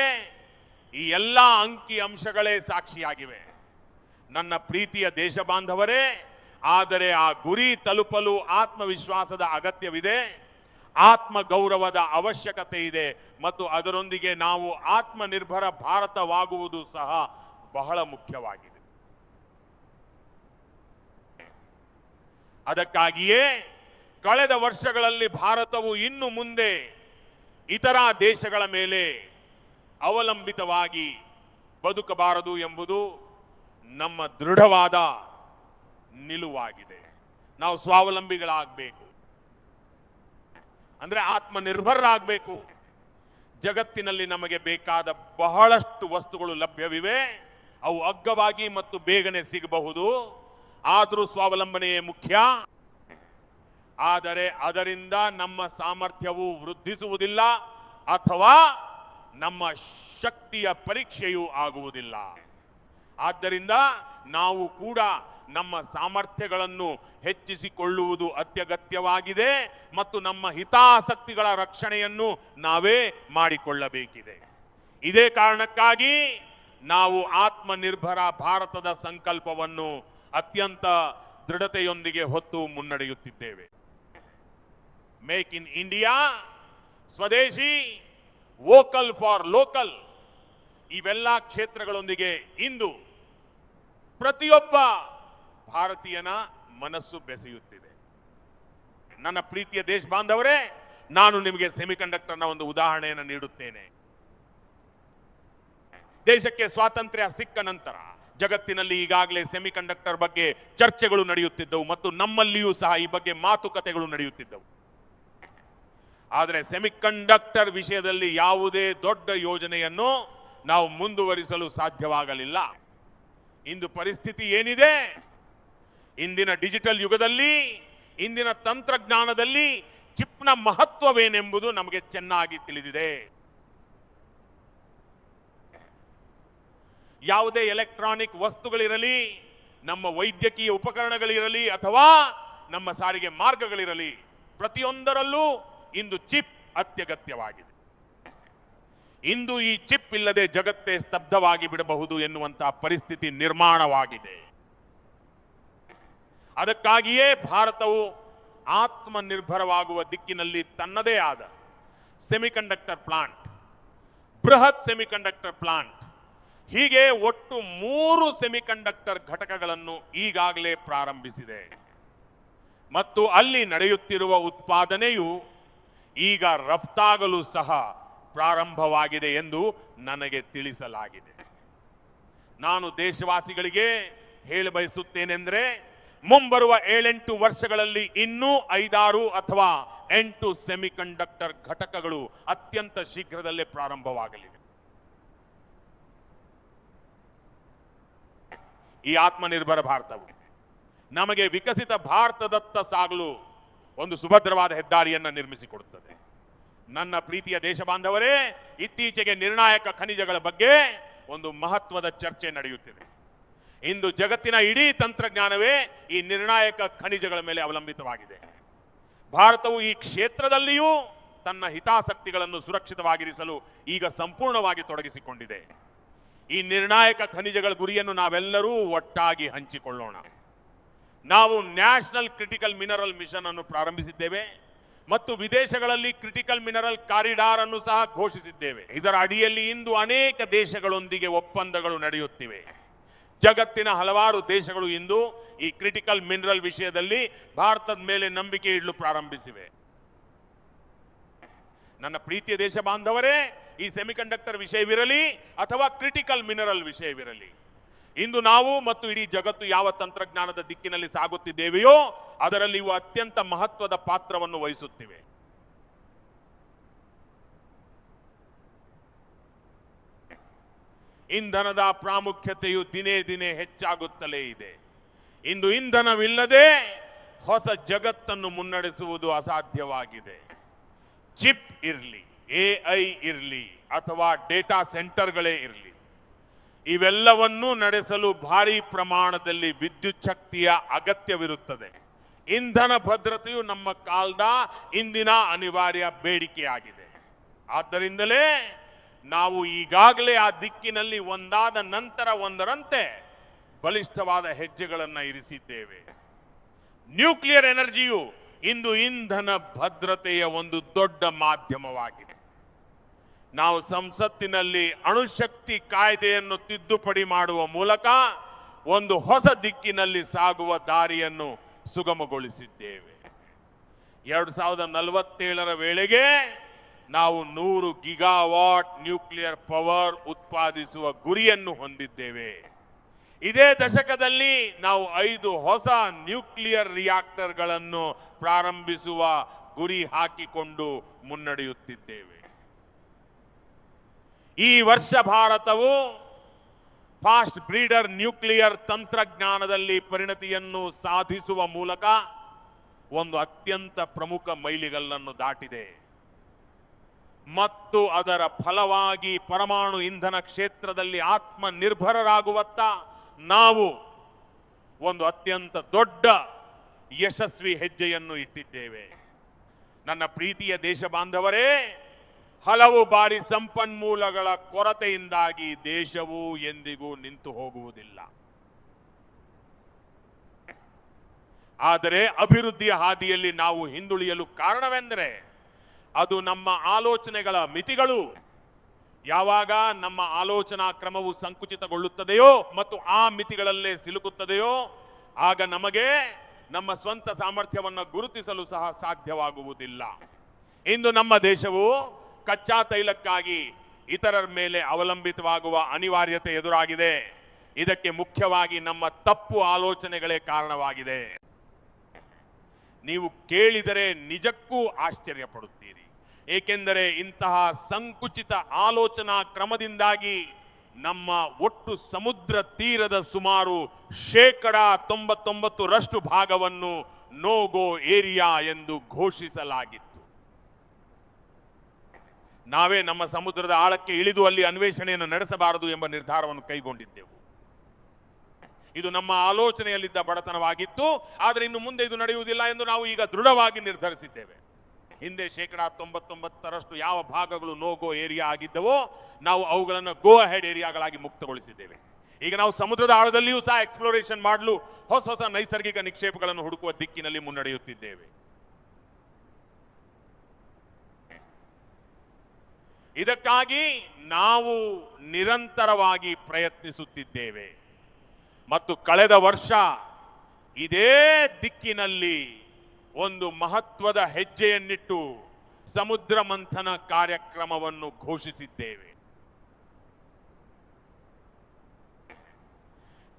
ಈ ಎಲ್ಲ ಅಂಕಿ ಅಂಶಗಳೇ ಸಾಕ್ಷಿಯಾಗಿವೆ. ನನ್ನ ಪ್ರೀತಿಯ ದೇಶ ಬಾಂಧವರೇ, ಆದರೆ ಆ ಗುರಿ ತಲುಪಲು ಆತ್ಮವಿಶ್ವಾಸದ ಅಗತ್ಯವಿದೆ, ಆತ್ಮಗೌರವದ ಅವಶ್ಯಕತೆ ಇದೆ ಮತ್ತು ಅದರೊಂದಿಗೆ ನಾವು ಆತ್ಮನಿರ್ಭರ ಭಾರತವಾಗುವುದು ಸಹ ಬಹಳ ಮುಖ್ಯವಾಗಿದೆ. ಅದಕ್ಕಾಗಿಯೇ ಕಳೆದ ವರ್ಷಗಳಲ್ಲಿ ಭಾರತವು ಇನ್ನು ಮುಂದೆ ಇತರ ದೇಶಗಳ ಮೇಲೆ ಅವಲಂಬಿತವಾಗಿ ಬದುಕಬಾರದು ಎಂಬುದು ನಮ್ಮ ದೃಢವಾದ ನಿಲುವಾಗಿದೆ. ನಾವು ಸ್ವಾವಲಂಬಿಗಳಾಗಬೇಕು, ಅಂದ್ರೆ ಆತ್ಮನಿರ್ಭರರಾಗಬೇಕು. ಜಗತ್ತಿನಲ್ಲಿ ನಮಗೆ ಬೇಕಾದ ಬಹಳಷ್ಟು ವಸ್ತುಗಳು ಲಭ್ಯವಿವೆ. ಅವು ಅಗ್ಗವಾಗಿ ಮತ್ತು ಬೇಗನೆ ಸಿಗಬಹುದು. ಆದರೂ ಸ್ವಾವಲಂಬನೆಯೇ ಮುಖ್ಯ. ಆದರೆ ಅದರಿಂದ ನಮ್ಮ ಸಾಮರ್ಥ್ಯವು ವೃದ್ಧಿಸುವುದಿಲ್ಲ ಅಥವಾ ನಮ್ಮ ಶಕ್ತಿಯ ಪರೀಕ್ಷೆಯೂ ಆಗುವುದಿಲ್ಲ. ಆದ್ದರಿಂದ ನಾವು ಕೂಡ ನಮ್ಮ ಸಾಮರ್ಥ್ಯಗಳನ್ನು ಹೆಚ್ಚಿಸಿಕೊಳ್ಳುವುದು ಅತ್ಯಗತ್ಯವಾಗಿದೆ ಮತ್ತು ನಮ್ಮ ಹಿತಾಸಕ್ತಿಗಳ ರಕ್ಷಣೆಯನ್ನು ನಾವೇ ಮಾಡಿಕೊಳ್ಳಬೇಕಿದೆ. ಇದೇ ಕಾರಣಕ್ಕಾಗಿ ನಾವು ಆತ್ಮನಿರ್ಭರ ಭಾರತದ ಸಂಕಲ್ಪವನ್ನು ಅತ್ಯಂತ ದೃಢತೆಯೊಂದಿಗೆ ಹೊತ್ತು ಮುನ್ನಡೆಯುತ್ತಿದ್ದೇವೆ. ಮೇಕ್ ಇನ್ ಇಂಡಿಯಾ, ಸ್ವದೇಶಿ, ವೋಕಲ್ ಫಾರ್ ಲೋಕಲ್, ಇವೆಲ್ಲ ಕ್ಷೇತ್ರಗಳೊಂದಿಗೆ ಇಂದು ಪ್ರತಿಯೊಬ್ಬ ಭಾರತೀಯನ ಮನಸ್ಸು ಬೆಸೆಯುತ್ತಿದೆ. ನನ್ನ ಪ್ರೀತಿಯ ದೇಶ ಬಾಂಧವರೇ, ನಾನು ನಿಮಗೆ ಸೆಮಿಕಂಡಕ್ಟರ್ನ ಒಂದು ಉದಾಹರಣೆಯನ್ನು ನೀಡುತ್ತೇನೆ. ದೇಶಕ್ಕೆ ಸ್ವಾತಂತ್ರ್ಯ ಸಿಕ್ಕ ನಂತರ ಜಗತ್ತಿನಲ್ಲಿ ಈಗಾಗಲೇ ಸೆಮಿಕಂಡಕ್ಟರ್ ಬಗ್ಗೆ ಚರ್ಚೆಗಳು ನಡೆಯುತ್ತಿದ್ದವು ಮತ್ತು ನಮ್ಮಲ್ಲಿಯೂ ಸಹ ಈ ಬಗ್ಗೆ ಮಾತುಕತೆಗಳು ನಡೆಯುತ್ತಿದ್ದವು. ಆದರೆ ಸೆಮಿಕಂಡಕ್ಟರ್ ವಿಷಯದಲ್ಲಿ ಯಾವುದೇ ದೊಡ್ಡ ಯೋಜನೆಯನ್ನು ನಾವು ಮುಂದುವರಿಸಲು ಸಾಧ್ಯವಾಗಲಿಲ್ಲ. ಇಂದು ಪರಿಸ್ಥಿತಿ ಏನಿದೆ? ಇಂದಿನ ಡಿಜಿಟಲ್ ಯುಗದಲ್ಲಿ, ಇಂದಿನ ತಂತ್ರಜ್ಞಾನದಲ್ಲಿ ಚಿಪ್ನ ಮಹತ್ವವೇನೆಂಬುದು ನಮಗೆ ಚೆನ್ನಾಗಿ ತಿಳಿದಿದೆ. ಯಾವುದೇ ಎಲೆಕ್ಟ್ರಾನಿಕ್ ವಸ್ತುಗಳಿರಲಿ, ನಮ್ಮ ವೈದ್ಯಕೀಯ ಉಪಕರಣಗಳಿರಲಿ ಅಥವಾ ನಮ್ಮ ಸಾರಿಗೆ ಮಾರ್ಗಗಳಿರಲಿ, ಪ್ರತಿಯೊಂದರಲ್ಲೂ ಇಂದು ಚಿಪ್ ಅತ್ಯಗತ್ಯವಾಗಿದೆ. ಇಂದು ಈ ಚಿಪ್ ಇಲ್ಲದೆ ಜಗತ್ತೇ ಸ್ತಬ್ಧವಾಗಿ ಬಿಡಬಹುದು ಎನ್ನುವಂತಹ ಪರಿಸ್ಥಿತಿ ನಿರ್ಮಾಣವಾಗಿದೆ. ಅದಕ್ಕಾಗಿಯೇ ಭಾರತವು ಆತ್ಮನಿರ್ಭರವಾಗುವ ದಿಕ್ಕಿನಲ್ಲಿ ತನ್ನದೇ ಆದ ಸೆಮಿಕಂಡಕ್ಟರ್ ಪ್ಲಾಂಟ್, ಬೃಹತ್ ಸೆಮಿಕಂಡಕ್ಟರ್ ಪ್ಲಾಂಟ್, ಹೀಗೆ ಒಟ್ಟು 3 ಸೆಮಿಕಂಡಕ್ಟರ್ ಘಟಕಗಳನ್ನು ಈಗಾಗಲೇ ಪ್ರಾರಂಭಿಸಿದೆ ಮತ್ತು ಅಲ್ಲಿ ನಡೆಯುತ್ತಿರುವ ಉತ್ಪಾದನೆಯು ಈಗ ರಫ್ತಾಗಲು ಸಹ ಪ್ರಾರಂಭವಾಗಿದೆ ಎಂದು ನನಗೆ ತಿಳಿಸಲಾಗಿದೆ. ನಾನು ದೇಶವಾಸಿಗಳಿಗೆ ಹೇಳ ಬಯಸುತ್ತೇನೆಂದರೆ, ಮುಂಬರುವ 7-8 ವರ್ಷಗಳಲ್ಲಿ ಇನ್ನೂ 5-6 ಅಥವಾ 8 ಸೆಮಿಕಂಡಕ್ಟರ್ ಘಟಕಗಳು ಅತ್ಯಂತ ಶೀಘ್ರದಲ್ಲೇ ಪ್ರಾರಂಭವಾಗಲಿವೆ. ಈ ಆತ್ಮನಿರ್ಭರ ಭಾರತವು ನಮಗೆ ವಿಕಸಿತ ಭಾರತದತ್ತ ಸಾಗಲು ಒಂದು ಸುಭದ್ರವಾದ ಹೆದ್ದಾರಿಯನ್ನು ನಿರ್ಮಿಸಿಕೊಡುತ್ತದೆ. ನನ್ನ ಪ್ರೀತಿಯ ದೇಶ ಬಾಂಧವರೇ, ಇತ್ತೀಚೆಗೆ ನಿರ್ಣಾಯಕ ಖನಿಜಗಳ ಬಗ್ಗೆ ಒಂದು ಮಹತ್ವದ ಚರ್ಚೆ ನಡೆಯುತ್ತಿದೆ. ಇಂದು ಜಗತ್ತಿನ ಇಡೀ ತಂತ್ರಜ್ಞಾನವೇ ಈ ನಿರ್ಣಾಯಕ ಖನಿಜಗಳ ಮೇಲೆ ಅವಲಂಬಿತವಾಗಿದೆ. ಭಾರತವು ಈ ಕ್ಷೇತ್ರದಲ್ಲಿಯೂ ತನ್ನ ಹಿತಾಸಕ್ತಿಗಳನ್ನು ಸುರಕ್ಷಿತವಾಗಿರಿಸಲು ಈಗ ಸಂಪೂರ್ಣವಾಗಿ ತೊಡಗಿಸಿಕೊಂಡಿದೆ. ಈ ನಿರ್ಣಾಯಕ ಖನಿಜಗಳ ಗುರಿಯನ್ನು ನಾವೆಲ್ಲರೂ ಒಟ್ಟಾಗಿ ಹಂಚಿಕೊಳ್ಳೋಣ. ನಾವು ನ್ಯಾಷನಲ್ ಕ್ರಿಟಿಕಲ್ ಮಿನರಲ್ ಮಿಷನ್ ಅನ್ನು ಪ್ರಾರಂಭಿಸಿದ್ದೇವೆ ಮತ್ತು ವಿದೇಶಗಳಲ್ಲಿ ಕ್ರಿಟಿಕಲ್ ಮಿನರಲ್ ಕಾರಿಡಾರ್ ಅನ್ನು ಸಹ ಘೋಷಿಸಿದ್ದೇವೆ. ಇದರ ಅಡಿಯಲ್ಲಿ ಇಂದು ಅನೇಕ ದೇಶಗಳೊಂದಿಗೆ ಒಪ್ಪಂದಗಳು ನಡೆಯುತ್ತಿವೆ. ಜಗತ್ತಿನ ಹಲವಾರು ದೇಶಗಳು ಇಂದು ಈ ಕ್ರಿಟಿಕಲ್ ಮಿನರಲ್ ವಿಷಯದಲ್ಲಿ ಭಾರತದ ಮೇಲೆ ನಂಬಿಕೆ ಇಡಲು ಪ್ರಾರಂಭಿಸಿವೆ. ನನ್ನ ಪ್ರೀತಿಯ ದೇಶ ಬಾಂಧವರೇ, ಈ ಸೆಮಿಕಂಡಕ್ಟರ್ ವಿಷಯವಿರಲಿ ಅಥವಾ ಕ್ರಿಟಿಕಲ್ ಮಿನರಲ್ ವಿಷಯವಿರಲಿ, ಇಂದು ನಾವು ಮತ್ತು ಇಡೀ ಜಗತ್ತು ಯಾವ ತಂತ್ರಜ್ಞಾನದ ದಿಕ್ಕಿನಲ್ಲಿ ಸಾಗುತ್ತಿದ್ದೇವೆಯೋ ಅದರಲ್ಲಿ ಇವು ಅತ್ಯಂತ ಮಹತ್ವದ ಪಾತ್ರವನ್ನು ವಹಿಸುತ್ತಿವೆ. ಇಂಧನದ ಪ್ರಾಮುಖ್ಯತೆಯು ದಿನೇ ದಿನೇ ಹೆಚ್ಚಾಗುತ್ತಲೇ ಇದೆ. ಇಂದು ಇಂಧನವಿಲ್ಲದೆ ಹೊಸ ಜಗತ್ತನ್ನು ಮುನ್ನಡೆಸುವುದು ಅಸಾಧ್ಯವಾಗಿದೆ. ಚಿಪ್ ಇರಲಿ, ಎಐ ಇರಲಿ ಅಥವಾ ಡೇಟಾ ಸೆಂಟರ್ಗಳೇ ಇರಲಿ, ಇವೆಲ್ಲವನ್ನೂ ನಡೆಸಲು ಭಾರಿ ಪ್ರಮಾಣದಲ್ಲಿ ವಿದ್ಯುತ್ ಶಕ್ತಿಯ ಅಗತ್ಯವಿರುತ್ತದೆ. ಇಂಧನ ಭದ್ರತೆಯು ನಮ್ಮ ಕಾಲದ ಇಂದಿನ ಅನಿವಾರ್ಯ ಬೇಡಿಕೆಯಾಗಿದೆ. ಆದ್ದರಿಂದಲೇ ನಾವು ಈಗಾಗಲೇ ಆ ದಿಕ್ಕಿನಲ್ಲಿ ಒಂದಾದ ನಂತರ ಒಂದರಂತೆ ಬಲಿಷ್ಠವಾದ ಹೆಜ್ಜೆಗಳನ್ನು ಇರಿಸಿದ್ದೇವೆ. ನ್ಯೂಕ್ಲಿಯರ್ ಎನರ್ಜಿಯು ಇಂದು ಇಂಧನ ಭದ್ರತೆಯ ಒಂದು ದೊಡ್ಡ ಮಾಧ್ಯಮವಾಗಿದೆ. ನಾವು ಸಂಸತ್ತಿನಲ್ಲಿ ಅಣುಶಕ್ತಿ ಕಾಯ್ದೆಯನ್ನು ತಿದ್ದುಪಡಿ ಮಾಡುವ ಮೂಲಕ ಒಂದು ಹೊಸ ದಿಕ್ಕಿನಲ್ಲಿ ಸಾಗುವ ದಾರಿಯನ್ನು ಸುಗಮಗೊಳಿಸಿದ್ದೇವೆ. 2047ರ ವೇಳೆಗೆ ನಾವು 100 ಗಿಗಾವಾಟ್ ನ್ಯೂಕ್ಲಿಯರ್ ಪವರ್ ಉತ್ಪಾದಿಸುವ ಗುರಿಯನ್ನು ಹೊಂದಿದ್ದೇವೆ. ಇದೇ ದಶಕದಲ್ಲಿ ನಾವು 5 ಹೊಸ ನ್ಯೂಕ್ಲಿಯರ್ ರಿಯಾಕ್ಟರ್ಗಳನ್ನು ಪ್ರಾರಂಭಿಸುವ ಗುರಿ ಹಾಕಿಕೊಂಡು ಮುನ್ನಡೆಯುತ್ತಿದ್ದೇವೆ. ಈ ವರ್ಷ ಭಾರತವು ಫಾಸ್ಟ್ ಬ್ರೀಡರ್ ನ್ಯೂಕ್ಲಿಯರ್ ತಂತ್ರಜ್ಞಾನದಲ್ಲಿ ಪರಿಣತಿಯನ್ನು ಸಾಧಿಸುವ ಮೂಲಕ ಒಂದು ಅತ್ಯಂತ ಪ್ರಮುಖ ಮೈಲಿಗಲ್ಲನ್ನು ದಾಟಿದೆ ಮತ್ತು ಅದರ ಫಲವಾಗಿ ಪರಮಾಣು ಇಂಧನ ಕ್ಷೇತ್ರದಲ್ಲಿ ಆತ್ಮನಿರ್ಭರರಾಗುವತ್ತ ನಾವು ಒಂದು ಅತ್ಯಂತ ದೊಡ್ಡ ಯಶಸ್ವಿ ಹೆಜ್ಜೆಯನ್ನು ಇಟ್ಟಿದ್ದೇವೆ. ನನ್ನ ಪ್ರೀತಿಯ ದೇಶ ಬಾಂಧವರೇ, ಹಲವು ಬಾರಿ ಸಂಪನ್ಮೂಲಗಳ ಕೊರತೆಯಿಂದಾಗಿ ದೇಶವು ಎಂದಿಗೂ ನಿಂತು ಹೋಗುವುದಿಲ್ಲ. ಆದರೆ ಅಭಿವೃದ್ಧಿಯ ಹಾದಿಯಲ್ಲಿ ನಾವು ಹಿಂದುಳಿಯಲು ಕಾರಣವೆಂದರೆ ಅದು ನಮ್ಮ ಆಲೋಚನೆಗಳ ಮಿತಿಗಳು. ಯಾವಾಗ ನಮ್ಮ ಆಲೋಚನಾ ಕ್ರಮವು ಸಂಕುಚಿತಗೊಳ್ಳುತ್ತದೆಯೋ ಮತ್ತು ಆ ಮಿತಿಗಳಲ್ಲೇ ಸಿಲುಕುತ್ತದೆಯೋ ಆಗ ನಮಗೆ ನಮ್ಮ ಸ್ವಂತ ಸಾಮರ್ಥ್ಯವನ್ನು ಗುರುತಿಸಲು ಸಹ ಸಾಧ್ಯವಾಗುವುದಿಲ್ಲ. ಇಂದು ನಮ್ಮ ದೇಶವು ಕಚ್ಚಾ ತೈಲಕ್ಕಾಗಿ ಇತರರ ಮೇಲೆ ಅವಲಂಬಿತವಾಗುವ ಅನಿವಾರ್ಯತೆ ಎದುರಾಗಿದೆ. ಇದಕ್ಕೆ ಮುಖ್ಯವಾಗಿ ನಮ್ಮ ತಪ್ಪು ಆಲೋಚನೆಗಳೇ ಕಾರಣವಾಗಿದೆ. ನೀವು ಕೇಳಿದರೆ ನಿಜಕ್ಕೂ ಆಶ್ಚರ್ಯ ಪಡುತ್ತೀರಿ. ಏಕೆಂದರೆ ಇಂತಹ ಸಂಕುಚಿತ ಆಲೋಚನಾ ಕ್ರಮದಿಂದಾಗಿ ನಮ್ಮ ಒಟ್ಟು ಸಮುದ್ರ ತೀರದ ಸುಮಾರು 99% ಭಾಗವನ್ನು ನೋಗೋ ಏರಿಯಾ ಎಂದು ಘೋಷಿಸಲಾಗಿತ್ತು. ನಾವೇ ನಮ್ಮ ಸಮುದ್ರದ ಆಳಕ್ಕೆ ಇಳಿದು ಅಲ್ಲಿ ಅನ್ವೇಷಣೆಯನ್ನು ನಡೆಸಬಾರದು ಎಂಬ ನಿರ್ಧಾರವನ್ನು ಕೈಗೊಂಡಿದ್ದೆವು. ಇದು ನಮ್ಮ ಆಲೋಚನೆಯಲ್ಲಿದ್ದ ಬಡತನವಾಗಿತ್ತು. ಆದರೆ ಇನ್ನು ಮುಂದೆ ಇದು ನಡೆಯುವುದಿಲ್ಲ ಎಂದು ನಾವು ಈಗ ದೃಢವಾಗಿ ನಿರ್ಧರಿಸಿದ್ದೇವೆ. ಹಿಂದೆ 99% ಯಾವ ಭಾಗಗಳು ನೋಗೋ ಏರಿಯಾ ಆಗಿದ್ದವೋ ನಾವು ಅವುಗಳನ್ನು ಗೋ ಅಹೆಡ್ ಏರಿಯಾಗಳಾಗಿ ಮುಕ್ತಗೊಳಿಸಿದ್ದೇವೆ. ಈಗ ನಾವು ಸಮುದ್ರದ ಆಳದಲ್ಲಿಯೂ ಸಹ ಎಕ್ಸ್ಪ್ಲೋರೇಷನ್ ಮಾಡಲು ಹೊಸ ಹೊಸ ನೈಸರ್ಗಿಕ ನಿಕ್ಷೇಪಗಳನ್ನು ಹುಡುಕುವ ದಿಕ್ಕಿನಲ್ಲಿ ಮುನ್ನಡೆಯುತ್ತಿದ್ದೇವೆ. ಇದಕ್ಕಾಗಿ ನಾವು ನಿರಂತರವಾಗಿ ಪ್ರಯತ್ನಿಸುತ್ತಿದ್ದೇವೆ ಮತ್ತು ಕಳೆದ ವರ್ಷ ಇದೇ ದಿಕ್ಕಿನಲ್ಲಿ ಒಂದು ಮಹತ್ವದ ಹೆಜ್ಜೆಯನ್ನಿಟ್ಟು ಸಮುದ್ರ ಮಂಥನ ಕಾರ್ಯಕ್ರಮವನ್ನು ಘೋಷಿಸಿದ್ದೇವೆ.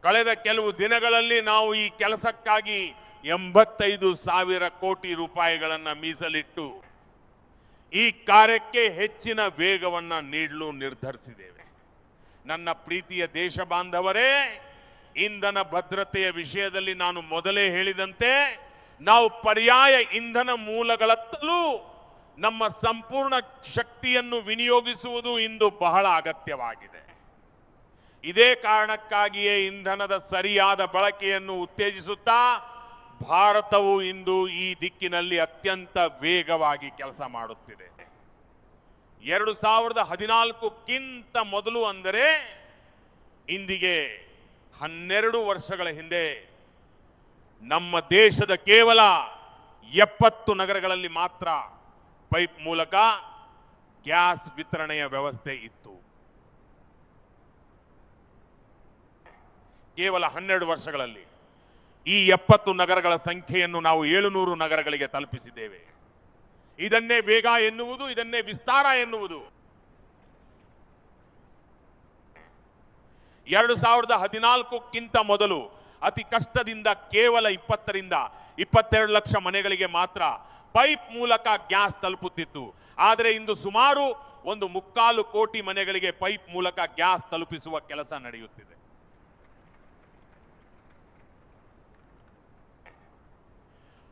ಕಳೆದ ಕೆಲವು ದಿನಗಳಲ್ಲಿ ನಾವು ಈ ಕೆಲಸಕ್ಕಾಗಿ 85,000 ಕೋಟಿ ರೂಪಾಯಿಗಳನ್ನು ಮೀಸಲಿಟ್ಟು ಈ ಕಾರ್ಯಕ್ಕೆ ಹೆಚ್ಚಿನ ವೇಗವನ್ನು ನೀಡಲು ನಿರ್ಧರಿಸಿದ್ದೇವೆ. ನನ್ನ ಪ್ರೀತಿಯ ದೇಶ ಬಾಂಧವರೇ, ಇಂಧನ ಭದ್ರತೆಯ ವಿಷಯದಲ್ಲಿ ನಾನು ಮೊದಲೇ ಹೇಳಿದಂತೆ ನಾವು ಪರ್ಯಾಯ ಇಂಧನ ಮೂಲಗಳತ್ತಲೂ ನಮ್ಮ ಸಂಪೂರ್ಣ ಶಕ್ತಿಯನ್ನು ವಿನಿಯೋಗಿಸುವುದು ಇಂದು ಬಹಳ ಅಗತ್ಯವಾಗಿದೆ. ಇದೇ ಕಾರಣಕ್ಕಾಗಿಯೇ ಇಂಧನದ ಸರಿಯಾದ ಬಳಕೆಯನ್ನು ಉತ್ತೇಜಿಸುತ್ತಾ ಭಾರತವು ಇಂದು ಈ ದಿಕ್ಕಿನಲ್ಲಿ ಅತ್ಯಂತ ವೇಗವಾಗಿ ಕೆಲಸ ಮಾಡುತ್ತಿದೆ. 2014ಕ್ಕಿಂತ ಮೊದಲು ಅಂದರೆ ಇಂದಿಗೆ 12 ವರ್ಷಗಳ ಹಿಂದೆ ನಮ್ಮ ದೇಶದ ಕೇವಲ 70 ನಗರಗಳಲ್ಲಿ ಮಾತ್ರ ಪೈಪ್ ಮೂಲಕ ಗ್ಯಾಸ್ ವಿತರಣೆಯ ವ್ಯವಸ್ಥೆ ಇತ್ತು. ಕೇವಲ 12 ವರ್ಷಗಳಲ್ಲಿ ಈ 70 ನಗರಗಳ ಸಂಖ್ಯೆಯನ್ನು ನಾವು 700 ನಗರಗಳಿಗೆ ತಲುಪಿಸಿದ್ದೇವೆ. ಇದನ್ನೇ ವೇಗ ಎನ್ನುವುದು, ಇದನ್ನೇ ವಿಸ್ತಾರ ಎನ್ನುವುದು. 2014ಕ್ಕಿಂತ ಮೊದಲು ಅತಿ ಕಷ್ಟದಿಂದ ಕೇವಲ 20 ರಿಂದ 22 ಲಕ್ಷ ಮನೆಗಳಿಗೆ ಮಾತ್ರ ಪೈಪ್ ಮೂಲಕ ಗ್ಯಾಸ್ ತಲುಪುತ್ತಿತ್ತು. ಆದರೆ ಇಂದು ಸುಮಾರು 1.25 ಕೋಟಿ ಮನೆಗಳಿಗೆ ಪೈಪ್ ಮೂಲಕ ಗ್ಯಾಸ್ ತಲುಪಿಸುವ ಕೆಲಸ ನಡೆಯುತ್ತಿದೆ.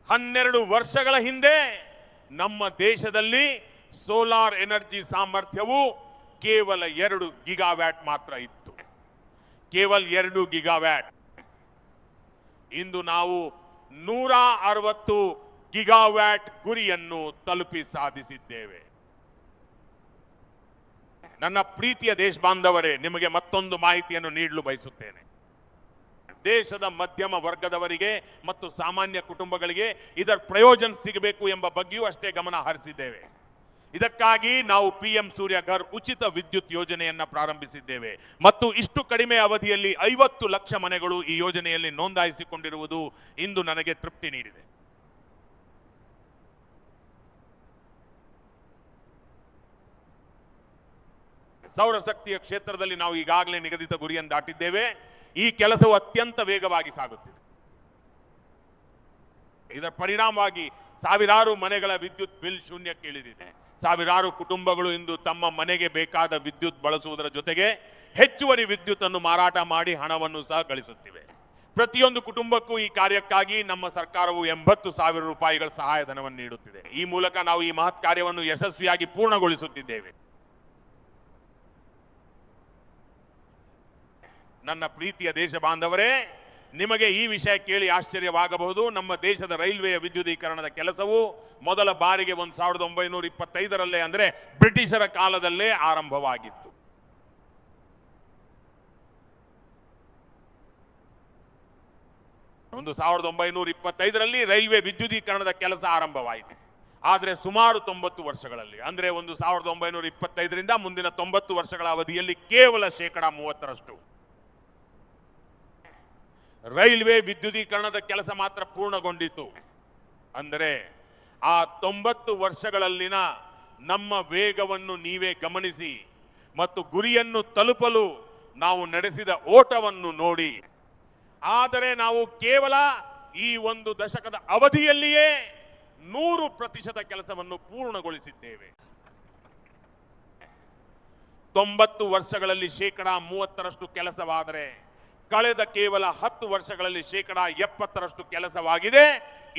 ಹನ್ನೆರಡು ವರ್ಷಗಳ ಹಿಂದೆ ನಮ್ಮ ದೇಶದಲ್ಲಿ ಸೋಲಾರ್ ಎನರ್ಜಿ ಸಾಮರ್ಥ್ಯವು ಕೇವಲ 2 ಗಿಗಾವ್ಯಾಟ್ ಮಾತ್ರ ಇತ್ತು. ಕೇವಲ 2 ಗಿಗಾವ್ಯಾಟ್. ಇಂದು ನಾವು 160 ಗಿಗಾವ್ಯಾಟ್ ಗುರಿಯನ್ನು ತಲುಪಿ ಸಾಧಿಸಿದ್ದೇವೆ. ನನ್ನ ಪ್ರೀತಿಯ ದೇಶ ಬಾಂಧವರೇ, ನಿಮಗೆ ಮತ್ತೊಂದು ಮಾಹಿತಿಯನ್ನು ನೀಡಲು ಬಯಸುತ್ತೇನೆ. ದೇಶದ ಮಧ್ಯಮ ವರ್ಗದವರಿಗೆ ಮತ್ತು ಸಾಮಾನ್ಯ ಕುಟುಂಬಗಳಿಗೆ ಇದರ ಪ್ರಯೋಜನ ಸಿಗಬೇಕು ಎಂಬ ಬಗ್ಗೆಯೂ ಅಷ್ಟೇ ಗಮನ ಹರಿಸಿದ್ದೇವೆ. ಇದಕ್ಕಾಗಿ ನಾವು PM ಸೂರ್ಯಘರ್ ಉಚಿತ ವಿದ್ಯುತ್ ಯೋಜನೆಯನ್ನ ಪ್ರಾರಂಭಿಸಿದ್ದೇವೆ ಮತ್ತು ಇಷ್ಟು ಕಡಿಮೆ ಅವಧಿಯಲ್ಲಿ 50 ಲಕ್ಷ ಮನೆಗಳು ಈ ಯೋಜನೆಯಲ್ಲಿ ನೋಂದಾಯಿಸಿಕೊಂಡಿರುವುದು ಇಂದು ನನಗೆ ತೃಪ್ತಿ ನೀಡಿದೆ. ಸೌರಶಕ್ತಿಯ ಕ್ಷೇತ್ರದಲ್ಲಿ ನಾವು ಈಗಾಗಲೇ ನಿಗದಿತ ಗುರಿಯನ್ನು ದಾಟಿದ್ದೇವೆ. ಈ ಕೆಲಸವು ಅತ್ಯಂತ ವೇಗವಾಗಿ ಸಾಗುತ್ತಿದೆ. ಇದರ ಪರಿಣಾಮವಾಗಿ ಸಾವಿರಾರು ಮನೆಗಳ ವಿದ್ಯುತ್ ಬಿಲ್ ಶೂನ್ಯಕ್ಕೆ ಇಳಿದಿದೆ. ಸಾವಿರಾರು ಕುಟುಂಬಗಳು ಇಂದು ತಮ್ಮ ಮನೆಗೆ ಬೇಕಾದ ವಿದ್ಯುತ್ ಬಳಸುವುದರ ಜೊತೆಗೆ ಹೆಚ್ಚುವರಿ ವಿದ್ಯುತ್ ಅನ್ನು ಮಾರಾಟ ಮಾಡಿ ಹಣವನ್ನು ಸಹ ಗಳಿಸುತ್ತಿವೆ. ಪ್ರತಿಯೊಂದು ಕುಟುಂಬಕ್ಕೂ ಈ ಕಾರ್ಯಕ್ಕಾಗಿ ನಮ್ಮ ಸರ್ಕಾರವು 80,000 ರೂಪಾಯಿಗಳ ಸಹಾಯಧನವನ್ನು ನೀಡುತ್ತಿದೆ. ಈ ಮೂಲಕ ನಾವು ಈ ಮಹತ್ ಕಾರ್ಯವನ್ನು ಯಶಸ್ವಿಯಾಗಿ ಪೂರ್ಣಗೊಳಿಸುತ್ತಿದ್ದೇವೆ. ನನ್ನ ಪ್ರೀತಿಯ ದೇಶ ಬಾಂಧವರೇ, ನಿಮಗೆ ಈ ವಿಷಯ ಕೇಳಿ ಆಶ್ಚರ್ಯವಾಗಬಹುದು. ನಮ್ಮ ದೇಶದ ರೈಲ್ವೆಯ ವಿದ್ಯುದೀಕರಣದ ಕೆಲಸವು ಮೊದಲ ಬಾರಿಗೆ 1925ರಲ್ಲೇ ಅಂದರೆ ಬ್ರಿಟಿಷರ ಕಾಲದಲ್ಲೇ ಆರಂಭವಾಗಿತ್ತು. 1925ರಲ್ಲಿ ರೈಲ್ವೆ ವಿದ್ಯುದೀಕರಣದ ಕೆಲಸ ಆರಂಭವಾಯಿತು. ಆದರೆ ಸುಮಾರು 90 ವರ್ಷಗಳಲ್ಲಿ ಅಂದರೆ 1925ರಿಂದ ಮುಂದಿನ 90 ವರ್ಷಗಳ ಅವಧಿಯಲ್ಲಿ ಕೇವಲ 30% ರೈಲ್ವೆ ವಿದ್ಯುದೀಕರಣದ ಕೆಲಸ ಮಾತ್ರ ಪೂರ್ಣಗೊಂಡಿತು. ಅಂದರೆ ಆ 90 ವರ್ಷಗಳಲ್ಲಿನ ನಮ್ಮ ವೇಗವನ್ನು ನೀವೇ ಗಮನಿಸಿ ಮತ್ತು ಗುರಿಯನ್ನು ತಲುಪಲು ನಾವು ನಡೆಸಿದ ಓಟವನ್ನು ನೋಡಿ. ಆದರೆ ನಾವು ಕೇವಲ ಈ 1 ದಶಕದ ಅವಧಿಯಲ್ಲಿಯೇ 100% ಕೆಲಸವನ್ನು ಪೂರ್ಣಗೊಳಿಸಿದ್ದೇವೆ. 90 ವರ್ಷಗಳಲ್ಲಿ 30% ಕೆಲಸವಾದರೆ ಕಳೆದ ಕೇವಲ 10 ವರ್ಷಗಳಲ್ಲಿ 70% ಕೆಲಸವಾಗಿದೆ.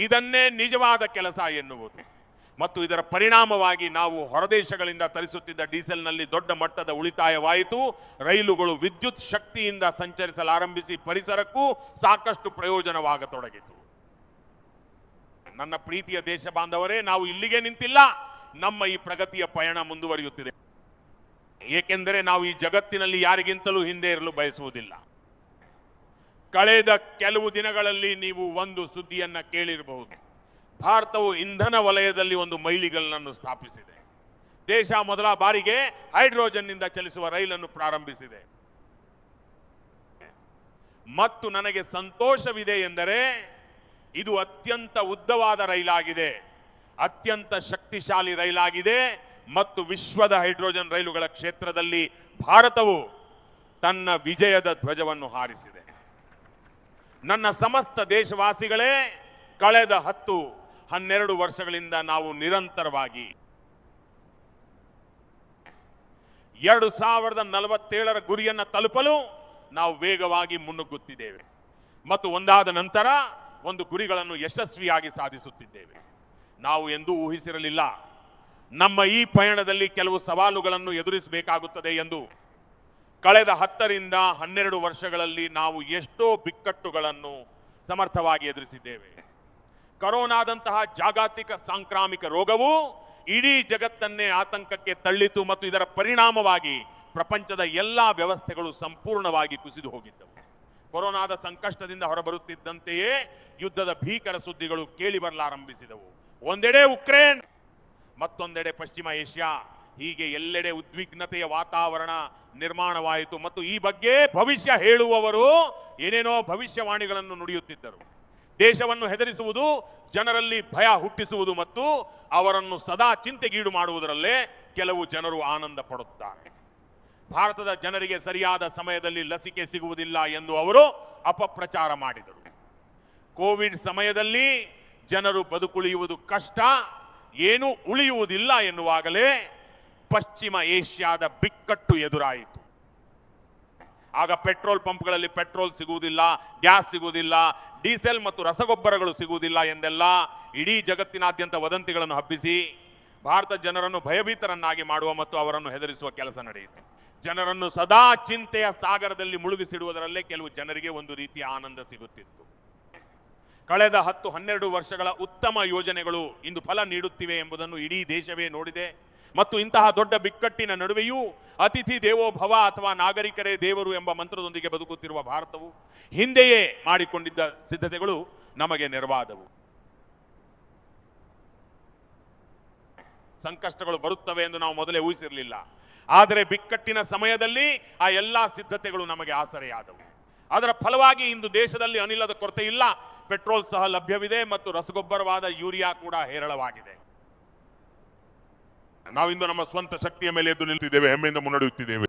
ಇದನ್ನೇ ನಿಜವಾದ ಕೆಲಸ ಎನ್ನುವುದು. ಮತ್ತು ಇದರ ಪರಿಣಾಮವಾಗಿ ನಾವು ಹೊರದೇಶಗಳಿಂದ ತರಿಸುತ್ತಿದ್ದ ಡೀಸೆಲ್ನಲ್ಲಿ ದೊಡ್ಡ ಮಟ್ಟದ ಉಳಿತಾಯವಾಯಿತು. ರೈಲುಗಳು ವಿದ್ಯುತ್ ಶಕ್ತಿಯಿಂದ ಸಂಚರಿಸಲಾರಂಭಿಸಿ ಪರಿಸರಕ್ಕೂ ಸಾಕಷ್ಟು ಪ್ರಯೋಜನವಾಗತೊಡಗಿತು. ನನ್ನ ಪ್ರೀತಿಯ ದೇಶ ಬಾಂಧವರೇ, ನಾವು ಇಲ್ಲಿಗೆ ನಿಂತಿಲ್ಲ. ನಮ್ಮ ಈ ಪ್ರಗತಿಯ ಪಯಣ ಮುಂದುವರಿಯುತ್ತಿದೆ. ಏಕೆಂದರೆ ನಾವು ಈ ಜಗತ್ತಿನಲ್ಲಿ ಯಾರಿಗಿಂತಲೂ ಹಿಂದೆ ಇರಲು ಬಯಸುವುದಿಲ್ಲ. ಕಳೆದ ಕೆಲವು ದಿನಗಳಲ್ಲಿ ನೀವು ಒಂದು ಸುದ್ದಿಯನ್ನ ಕೇಳಿರಬಹುದು. ಭಾರತವು ಇಂಧನ ವಲಯದಲ್ಲಿ ಒಂದು ಮೈಲಿಗಲ್ಲನ್ನು ಸ್ಥಾಪಿಸಿದೆ. ದೇಶ ಮೊದಲ ಬಾರಿಗೆ ಹೈಡ್ರೋಜನ್ನಿಂದ ಚಲಿಸುವ ರೈಲನ್ನು ಪ್ರಾರಂಭಿಸಿದೆ. ಮತ್ತು ನನಗೆ ಸಂತೋಷವಿದೆ ಎಂದರೆ ಇದು ಅತ್ಯಂತ ಉದ್ದವಾದ ರೈಲಾಗಿದೆ, ಅತ್ಯಂತ ಶಕ್ತಿಶಾಲಿ ರೈಲಾಗಿದೆ ಮತ್ತು ವಿಶ್ವದ ಹೈಡ್ರೋಜನ್ ರೈಲುಗಳ ಕ್ಷೇತ್ರದಲ್ಲಿ ಭಾರತವು ತನ್ನ ವಿಜಯದ ಧ್ವಜವನ್ನು ಹಾರಿಸಿದೆ. ನನ್ನ ಸಮಸ್ತ ದೇಶವಾಸಿಗಳೇ, ಕಳೆದ 10-12 ವರ್ಷಗಳಿಂದ ನಾವು ನಿರಂತರವಾಗಿ 2047ರ ಗುರಿಯನ್ನು ತಲುಪಲು ನಾವು ವೇಗವಾಗಿ ಮುನ್ನುಗ್ಗುತ್ತಿದ್ದೇವೆ ಮತ್ತು ಒಂದಾದ ನಂತರ ಒಂದು ಗುರಿಗಳನ್ನು ಯಶಸ್ವಿಯಾಗಿ ಸಾಧಿಸುತ್ತಿದ್ದೇವೆ. ನಾವು ಎಂದೂ ಊಹಿಸಿರಲಿಲ್ಲ ನಮ್ಮ ಈ ಪಯಣದಲ್ಲಿ ಕೆಲವು ಸವಾಲುಗಳನ್ನು ಎದುರಿಸಬೇಕಾಗುತ್ತದೆ ಎಂದು. ಕಳೆದ 10 ರಿಂದ 12 ವರ್ಷಗಳಲ್ಲಿ ನಾವು ಎಷ್ಟೋ ಬಿಕ್ಕಟ್ಟುಗಳನ್ನು ಸಮರ್ಥವಾಗಿ ಎದುರಿಸಿದ್ದೇವೆ. ಕೊರೋನಾದಂತಹ ಜಾಗತಿಕ ಸಾಂಕ್ರಾಮಿಕ ರೋಗವು ಇಡೀ ಜಗತ್ತನ್ನೇ ಆತಂಕಕ್ಕೆ ತಳ್ಳಿತು ಮತ್ತು ಇದರ ಪರಿಣಾಮವಾಗಿ ಪ್ರಪಂಚದ ಎಲ್ಲಾ ವ್ಯವಸ್ಥೆಗಳು ಸಂಪೂರ್ಣವಾಗಿ ಕುಸಿದು ಹೋಗಿದ್ದವು. ಕೊರೋನಾದ ಸಂಕಷ್ಟದಿಂದ ಹೊರಬರುತ್ತಿದ್ದಂತೆಯೇ ಯುದ್ಧದ ಭೀಕರ ಸುದ್ದಿಗಳು ಕೇಳಿ ಬರಲಾರಂಭಿಸಿದವು. ಒಂದೆಡೆ ಉಕ್ರೇನ್, ಮತ್ತೊಂದೆಡೆ ಪಶ್ಚಿಮ ಏಷ್ಯಾ. ಹೀಗೆ ಎಲ್ಲೆಡೆ ಉದ್ವಿಗ್ನತೆಯ ವಾತಾವರಣ ನಿರ್ಮಾಣವಾಯಿತು ಮತ್ತು ಈ ಬಗ್ಗೆ ಭವಿಷ್ಯ ಹೇಳುವವರು ಏನೇನೋ ಭವಿಷ್ಯವಾಣಿಗಳನ್ನು ನುಡಿಯುತ್ತಿದ್ದರು. ದೇಶವನ್ನು ಹೆದರಿಸುವುದು, ಜನರಲ್ಲಿ ಭಯ ಹುಟ್ಟಿಸುವುದು ಮತ್ತು ಅವರನ್ನು ಸದಾ ಚಿಂತೆಗೀಡು ಮಾಡುವುದರಲ್ಲೇ ಕೆಲವು ಜನರು ಆನಂದ ಪಡುತ್ತಾರೆ. ಭಾರತದ ಜನರಿಗೆ ಸರಿಯಾದ ಸಮಯದಲ್ಲಿ ಲಸಿಕೆ ಸಿಗುವುದಿಲ್ಲ ಎಂದು ಅವರು ಅಪಪ್ರಚಾರ ಮಾಡಿದರು. ಕೋವಿಡ್ ಸಮಯದಲ್ಲಿ ಜನರು ಬದುಕುಳಿಯುವುದು ಕಷ್ಟ, ಏನೂ ಉಳಿಯುವುದಿಲ್ಲ ಎನ್ನುವಾಗಲೇ ಪಶ್ಚಿಮ ಏಷ್ಯಾದ ಬಿಕ್ಕಟ್ಟು ಎದುರಾಯಿತು. ಆಗ ಪೆಟ್ರೋಲ್ ಪಂಪ್ಗಳಲ್ಲಿ ಪೆಟ್ರೋಲ್ ಸಿಗುವುದಿಲ್ಲ, ಗ್ಯಾಸ್ ಸಿಗುವುದಿಲ್ಲ, ಡೀಸೆಲ್ ಮತ್ತು ರಸಗೊಬ್ಬರಗಳು ಸಿಗುವುದಿಲ್ಲ ಎಂದೆಲ್ಲ ಇಡೀ ಜಗತ್ತಿನಾದ್ಯಂತ ವದಂತಿಗಳನ್ನು ಹಬ್ಬಿಸಿ ಭಾರತ ಜನರನ್ನು ಭಯಭೀತರನ್ನಾಗಿ ಮಾಡುವ ಮತ್ತು ಅವರನ್ನು ಹೆದರಿಸುವ ಕೆಲಸ ನಡೆಯಿತು. ಜನರನ್ನು ಸದಾ ಚಿಂತೆಯ ಸಾಗರದಲ್ಲಿ ಮುಳುಗಿಸಿಡುವುದರಲ್ಲೇ ಕೆಲವು ಜನರಿಗೆ ಒಂದು ರೀತಿಯ ಆನಂದ ಸಿಗುತ್ತಿತ್ತು. ಕಳೆದ 10-12 ವರ್ಷಗಳ ಉತ್ತಮ ಯೋಜನೆಗಳು ಇಂದು ಫಲ ನೀಡುತ್ತಿವೆ ಎಂಬುದನ್ನು ಇಡೀ ದೇಶವೇ ನೋಡಿದೆ ಮತ್ತು ಇಂತಹ ದೊಡ್ಡ ಬಿಕ್ಕಟ್ಟಿನ ನಡುವೆಯೂ ಅತಿಥಿ ದೇವೋ ಭವ ಅಥವಾ ನಾಗರಿಕರೇ ದೇವರು ಎಂಬ ಮಂತ್ರದೊಂದಿಗೆ ಬದುಕುತ್ತಿರುವ ಭಾರತವು ಹಿಂದೆಯೇ ಮಾಡಿಕೊಂಡಿದ್ದ ಸಿದ್ಧತೆಗಳು ನಮಗೆ ನೆರವಾದವು. ಸಂಕಷ್ಟಗಳು ಬರುತ್ತವೆ ಎಂದು ನಾವು ಮೊದಲೇ ಊಹಿಸಿರಲಿಲ್ಲ, ಆದರೆ ಬಿಕ್ಕಟ್ಟಿನ ಸಮಯದಲ್ಲಿ ಆ ಎಲ್ಲಾ ಸಿದ್ಧತೆಗಳು ನಮಗೆ ಆಸರೆಯಾದವು. ಅದರ ಫಲವಾಗಿ ಇಂದು ದೇಶದಲ್ಲಿ ಅನಿಲದ ಕೊರತೆ ಇಲ್ಲ, ಪೆಟ್ರೋಲ್ ಸಹ ಲಭ್ಯವಿದೆ ಮತ್ತು ರಸಗೊಬ್ಬರವಾದ ಯೂರಿಯಾ ಕೂಡ ಹೇರಳವಾಗಿದೆ. ನಾವಿಂದು ನಮ್ಮ ಸ್ವಂತ ಶಕ್ತಿಯ ಮೇಲೆ ಎದ್ದು ನಿಲ್ತಿದ್ದೇವೆ, ಹೆಮ್ಮೆಯಿಂದ ಮುನ್ನಡೆಯುತ್ತಿದ್ದೇವೆ.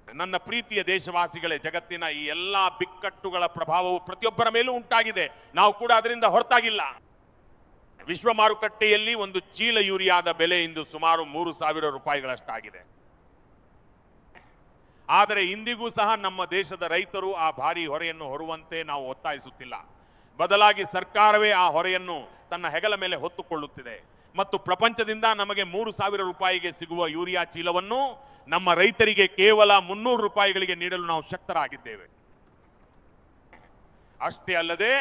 ನನ್ನ ಪ್ರೀತಿಯ ದೇಶವಾಸಿಗಳೇ, ಜಗತ್ತಿನ ಈ ಎಲ್ಲಾ ಬಿಕ್ಕಟ್ಟುಗಳ ಪ್ರಭಾವವು ಪ್ರತಿಯೊಬ್ಬರ ಮೇಲೂ ಉಂಟಾಗಿದೆ. ನಾವು ಕೂಡ ಅದರಿಂದ ಹೊರತಾಗಿಲ್ಲ. ವಿಶ್ವ ಮಾರುಕಟ್ಟೆಯಲ್ಲಿ ಒಂದು ಚೀಲ ಯೂರಿಯಾದ ಬೆಲೆ ಇಂದು ಸುಮಾರು 3,000 ರೂಪಾಯಿಗಳಷ್ಟಾಗಿದೆ. ಆದರೆ ಇಂದಿಗೂ ಸಹ ನಮ್ಮ ದೇಶದ ರೈತರು ಆ ಭಾರಿ ಹೊರೆಯನ್ನು ಹೊರುವಂತೆ ನಾವು ಒತ್ತಾಯಿಸುತ್ತಿಲ್ಲ. ಬದಲಾಗಿ ಸರ್ಕಾರವೇ ಆ ಹೊರೆಯನ್ನು ತನ್ನ ಹೆಗಲ ಮೇಲೆ ಹೊತ್ತುಕೊಳ್ಳುತ್ತಿದೆ ಮತ್ತು ಪ್ರಪಂಚದಿಂದ ನಮಗೆ 3,000 ರೂಪಾಯಿಗೆ ಸಿಗುವ ಯೂರಿಯಾ ಚೀಲವನ್ನು ನಮ್ಮ ರೈತರಿಗೆ ಕೇವಲ 300 ರೂಪಾಯಿಗಳಿಗೆ ನೀಡಲು ನಾವು ಶಕ್ತರಾಗಿದ್ದೇವೆ. ಅಷ್ಟೇ ಅಲ್ಲದೆ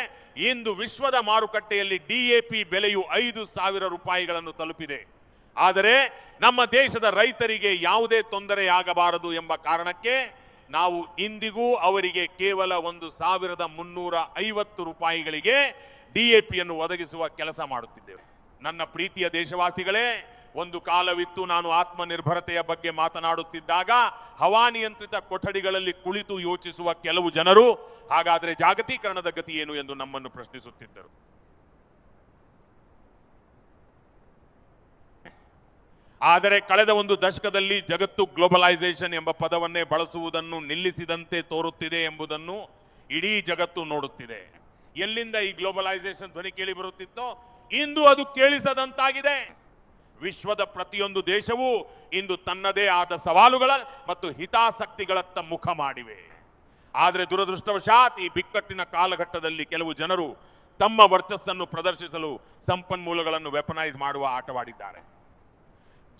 ಇಂದು ವಿಶ್ವದ ಮಾರುಕಟ್ಟೆಯಲ್ಲಿ ಡಿಎಪಿ ಬೆಲೆಯು 5,000 ರೂಪಾಯಿಗಳನ್ನು ತಲುಪಿದೆ. ಆದರೆ ನಮ್ಮ ದೇಶದ ರೈತರಿಗೆ ಯಾವುದೇ ತೊಂದರೆಯಾಗಬಾರದು ಎಂಬ ಕಾರಣಕ್ಕೆ ನಾವು ಇಂದಿಗೂ ಅವರಿಗೆ ಕೇವಲ 1,350 ರೂಪಾಯಿಗಳಿಗೆ ಡಿಎಪಿಯನ್ನು ಒದಗಿಸುವ ಕೆಲಸ ಮಾಡುತ್ತಿದ್ದೇವೆ. ನನ್ನ ಪ್ರೀತಿಯ ದೇಶವಾಸಿಗಳೇ, ಒಂದು ಕಾಲವಿತ್ತು ನಾನು ಆತ್ಮನಿರ್ಭರತೆಯ ಬಗ್ಗೆ ಮಾತನಾಡುತ್ತಿದ್ದಾಗ ಹವಾನಿಯಂತ್ರಿತ ಕೊಠಡಿಗಳಲ್ಲಿ ಕುಳಿತು ಯೋಚಿಸುವ ಕೆಲವು ಜನರು ಹಾಗಾದರೆ ಜಾಗತೀಕರಣದ ಗತಿ ಏನು ಎಂದು ನಮ್ಮನ್ನು ಪ್ರಶ್ನಿಸುತ್ತಿದ್ದರು. ಆದರೆ ಕಳೆದ ಒಂದು ದಶಕದಲ್ಲಿ ಜಗತ್ತು ಗ್ಲೋಬಲೈಸೇಷನ್ ಎಂಬ ಪದವನ್ನೇ ಬಳಸುವುದನ್ನು ನಿಲ್ಲಿಸಿದಂತೆ ತೋರುತ್ತಿದೆ ಎಂಬುದನ್ನು ಇಡೀ ಜಗತ್ತು ನೋಡುತ್ತಿದೆ. ಎಲ್ಲಿಂದ ಈ ಗ್ಲೋಬಲೈಸೇಷನ್ ಧ್ವನಿ ಕೇಳಿ ಬರುತ್ತಿತ್ತೋ ಇಂದು ಅದು ಕೇಳಿಸದಂತಾಗಿದೆ. ವಿಶ್ವದ ಪ್ರತಿಯೊಂದು ದೇಶವೂ ಇಂದು ತನ್ನದೇ ಆದ ಸವಾಲುಗಳ ಮತ್ತು ಹಿತಾಸಕ್ತಿಗಳತ್ತ ಮುಖ ಮಾಡಿವೆ. ಆದರೆ ದುರದೃಷ್ಟವಶಾತ್ ಈ ಬಿಕ್ಕಟ್ಟಿನ ಕಾಲಘಟ್ಟದಲ್ಲಿ ಕೆಲವು ಜನರು ತಮ್ಮ ವರ್ಚಸ್ಸನ್ನು ಪ್ರದರ್ಶಿಸಲು ಸಂಪನ್ಮೂಲಗಳನ್ನು ವೆಪನೈಸ್ ಮಾಡುವ ಆಟವಾಡಿದ್ದಾರೆ.